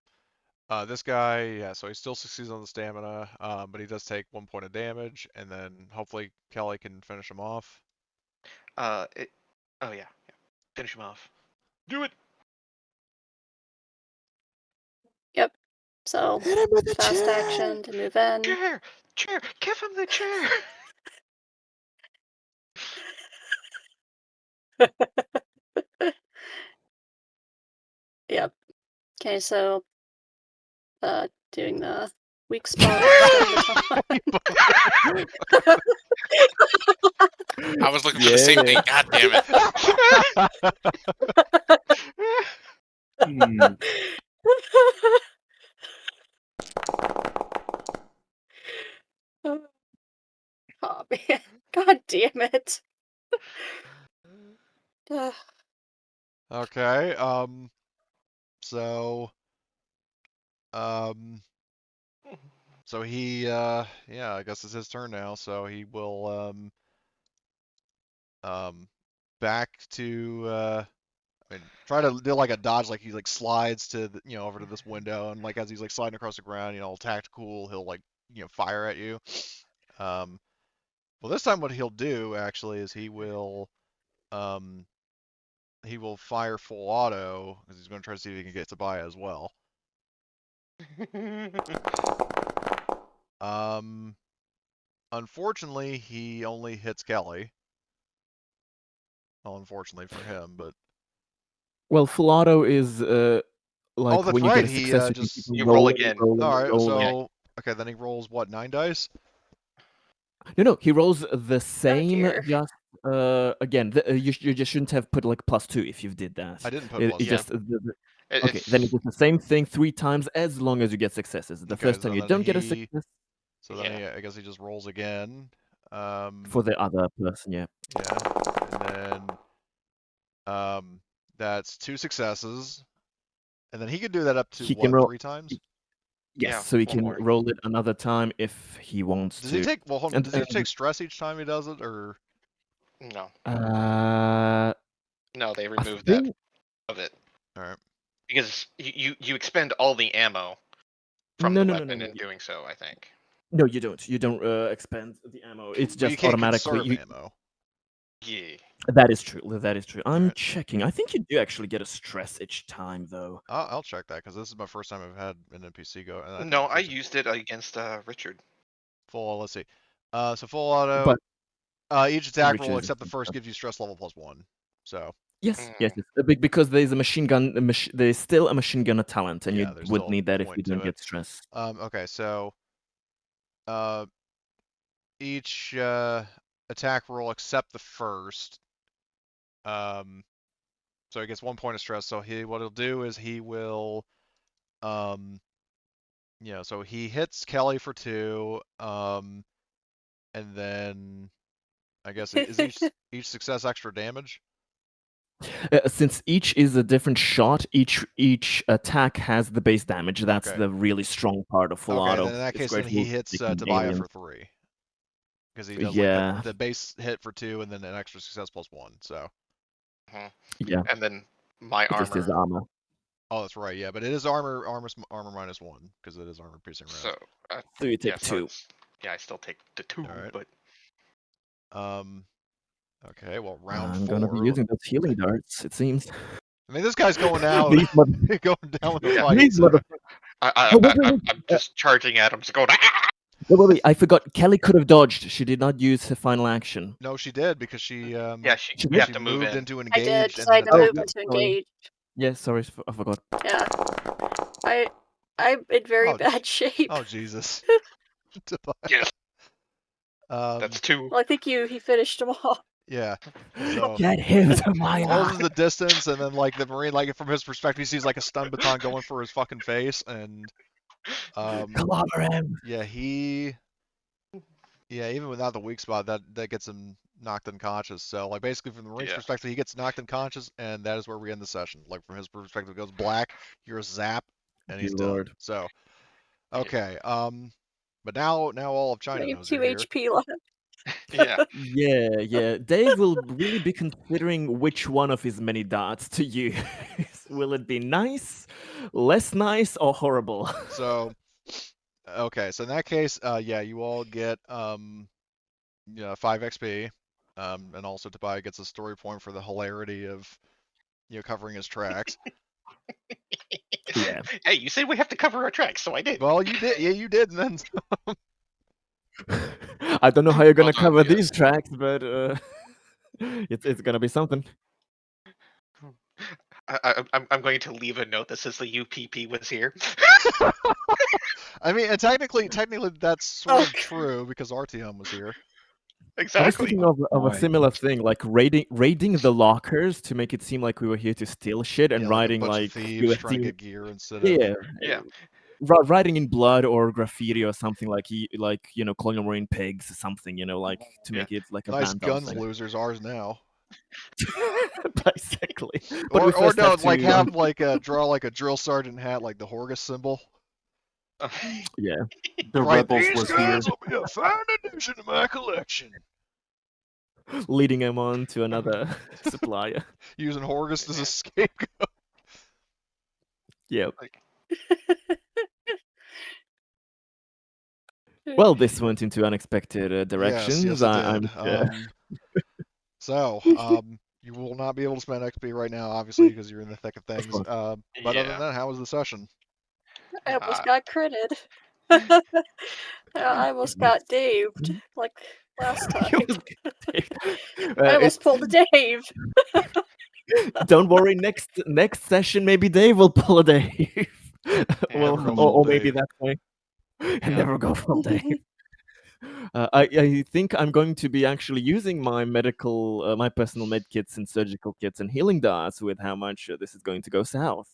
This guy, yeah, so he still succeeds on the stamina, but he does take 1 point of damage, and then hopefully Kelly can finish him off.
Oh yeah. Finish him off. Do it.
Yep. So
Hit him with the
fast
chair!
action to move in.
Chair. Give him the chair.
Yep. Okay, so doing the weak spot.
I was looking for the same thing. God damn it.
Oh man. God damn it.
Okay, so, so he, yeah, I guess it's his turn now, so he will, back to, I mean, try to do like a dodge, like he like slides to the, over to this window, and like as he's like sliding across the ground, tactical, he'll like, fire at you. Well, this time what he'll do actually is um, he will fire full auto because he's going to try to see if he can get Tobiah as well. Unfortunately, he only hits Kelly. Well, unfortunately for him, but
Well, full auto is like
oh, that's
when you
right.
get a
He
success,
just
You roll again.
all right.
rolling.
So okay, then he rolls what, 9 dice?
No, he rolls the same.
dear.
Just again, you just shouldn't have put like +2 if you did that.
I didn't put
It
plus
Yeah.
two.
just okay. Then it does the same thing 3 times as long as you get successes. The
Okay,
first
so
time you
then
don't get a
he-
success
So then I guess he just rolls again.
for the other person, yeah.
Yeah, and then that's 2 successes, and then he could do that up to
He
what,
can roll
3 times?
Yes,
Yeah,
so he
one
can
more.
roll it another time if he wants
Does
to.
he take? Well, hold on.
And-
Does he take stress each time he does it, or?
No.
No,
They
I
removed that
think
of it
All right.
because you expend all the ammo from
no,
the
no, no,
weapon
no, no.
in doing so. I think.
No, you don't. You don't expend the ammo. It's
But you
just
can't
automatically.
conserve ammo.
Yeah.
That is true. That is true. I'm
Alright.
checking. I think you do actually get a stress each time, though.
I'll check that because this is my first time I've had an NPC go.
No, I used it against Richard.
Full. Let's see. So full auto.
But
Each attack
Richard
roll
is
except the first gives you stress level +1. So
yes, yes, because there's a machine gun. There's still a machine gunner talent, and
yeah,
you
there's
would
still
need that if
point
you
to
don't
it.
get stress.
Okay, so each attack roll except the first. So he gets 1 point of stress. So what he'll do is he will so he hits Kelly for 2, and then I guess is each success extra damage?
Since each is a different shot, each attack has the base damage. That's
Okay.
the really strong part of full
Okay,
auto.
then in that
It's
case,
great
then he
for
hits
taking
Tobiah
aliens.
for 3 because he does
Yeah.
like the base hit for 2 and then an extra success +1. So
Yeah.
And then my
It just is
armor.
armor.
oh, that's right, yeah, but it is armor -1 because it is armor piercing round.
So
So you take
yeah,
2.
I still take the 2,
Alright.
but
okay, well, round
I'm
4.
gonna be using those healing darts. It seems.
I mean, this guy's going down,
These
going down with the
Yeah.
fight.
These
So.
I'm just charging at him, just going.
Wait, I forgot. Kelly could have dodged. She did not use her final action.
No, she did because she
Yeah, she
She
have
she
to move
moved
in.
into
I did,
engage
so
and
I
then
moved
attacked him.
into engage.
Yeah, sorry, I forgot.
Yeah. I'm in very
Oh,
bad shape.
Oh Jesus.
Yes.
Um,
That's 2.
Well, I think he finished them all.
yeah. So
Get him to my
closes the distance, and then like the Marine, like from his perspective, he sees like a stun baton going for his fucking face, and
Clobber him.
yeah, even without the weak spot, that gets him knocked unconscious. So like basically from the Marine's perspective, he gets knocked unconscious, and that is where we end the session. Like from his perspective, it goes black, here's zap, and he's
Dear
done.
Lord.
So okay, but now all of China
I have
knows
2
you're here.
HP left.
Yeah.
Yeah. Dave will really be considering which one of his many darts to use. Will it be nice, less nice, or horrible?
So, okay, so in that case, yeah, you all get 5 XP, and also Tobias gets a story point for the hilarity of covering his tracks.
Yeah.
Hey, you said we have to cover our tracks, so I did.
Well, you did, yeah, you did, and then
I don't know how you're gonna
Well done,
cover
Theo.
these tracks, but it's gonna be something.
I'm going to leave a note that says the UPP was here.
I mean, and technically that's sort of true because RTM was here.
I was
Exactly.
thinking of a
Boy.
similar thing, like raiding the lockers to make it seem like we were here to steal shit, and
Yeah,
writing
like a bunch
like
of thieves
we were
trying to
stealing.
get gear instead of
Yeah,
Yeah.
writing in blood or graffiti or something like Colonial Marine pigs or something, like to
Yeah.
make it like a
nice
vandal
guns
thing.
losers. Ours now.
Basically, but we
Or
first
no,
have to
like have like draw like a drill sergeant hat, like the Horgus symbol.
yeah.
The
Right,
rebels
these
was here.
guys will be a fine addition to my collection.
Leading him on to another supplier.
Using Horgus as a scapegoat.
Yep.
Like,
Well, this went into unexpected directions.
Yes, it
I'm
did. So, you will not be able to spend XP right now, obviously, because you're in the thick of things.
course.
But other than that, how was the session?
I almost got critted. I almost got Daved like last time. I almost pulled a Dave.
Don't worry. Next session, maybe Dave will pull a Dave. Well,
Never go
or
full
maybe
Dave.
that way.
Yeah.
Never go full Dave. I think I'm going to be actually using my my personal med kits and surgical kits and healing darts with how much this is going to go south.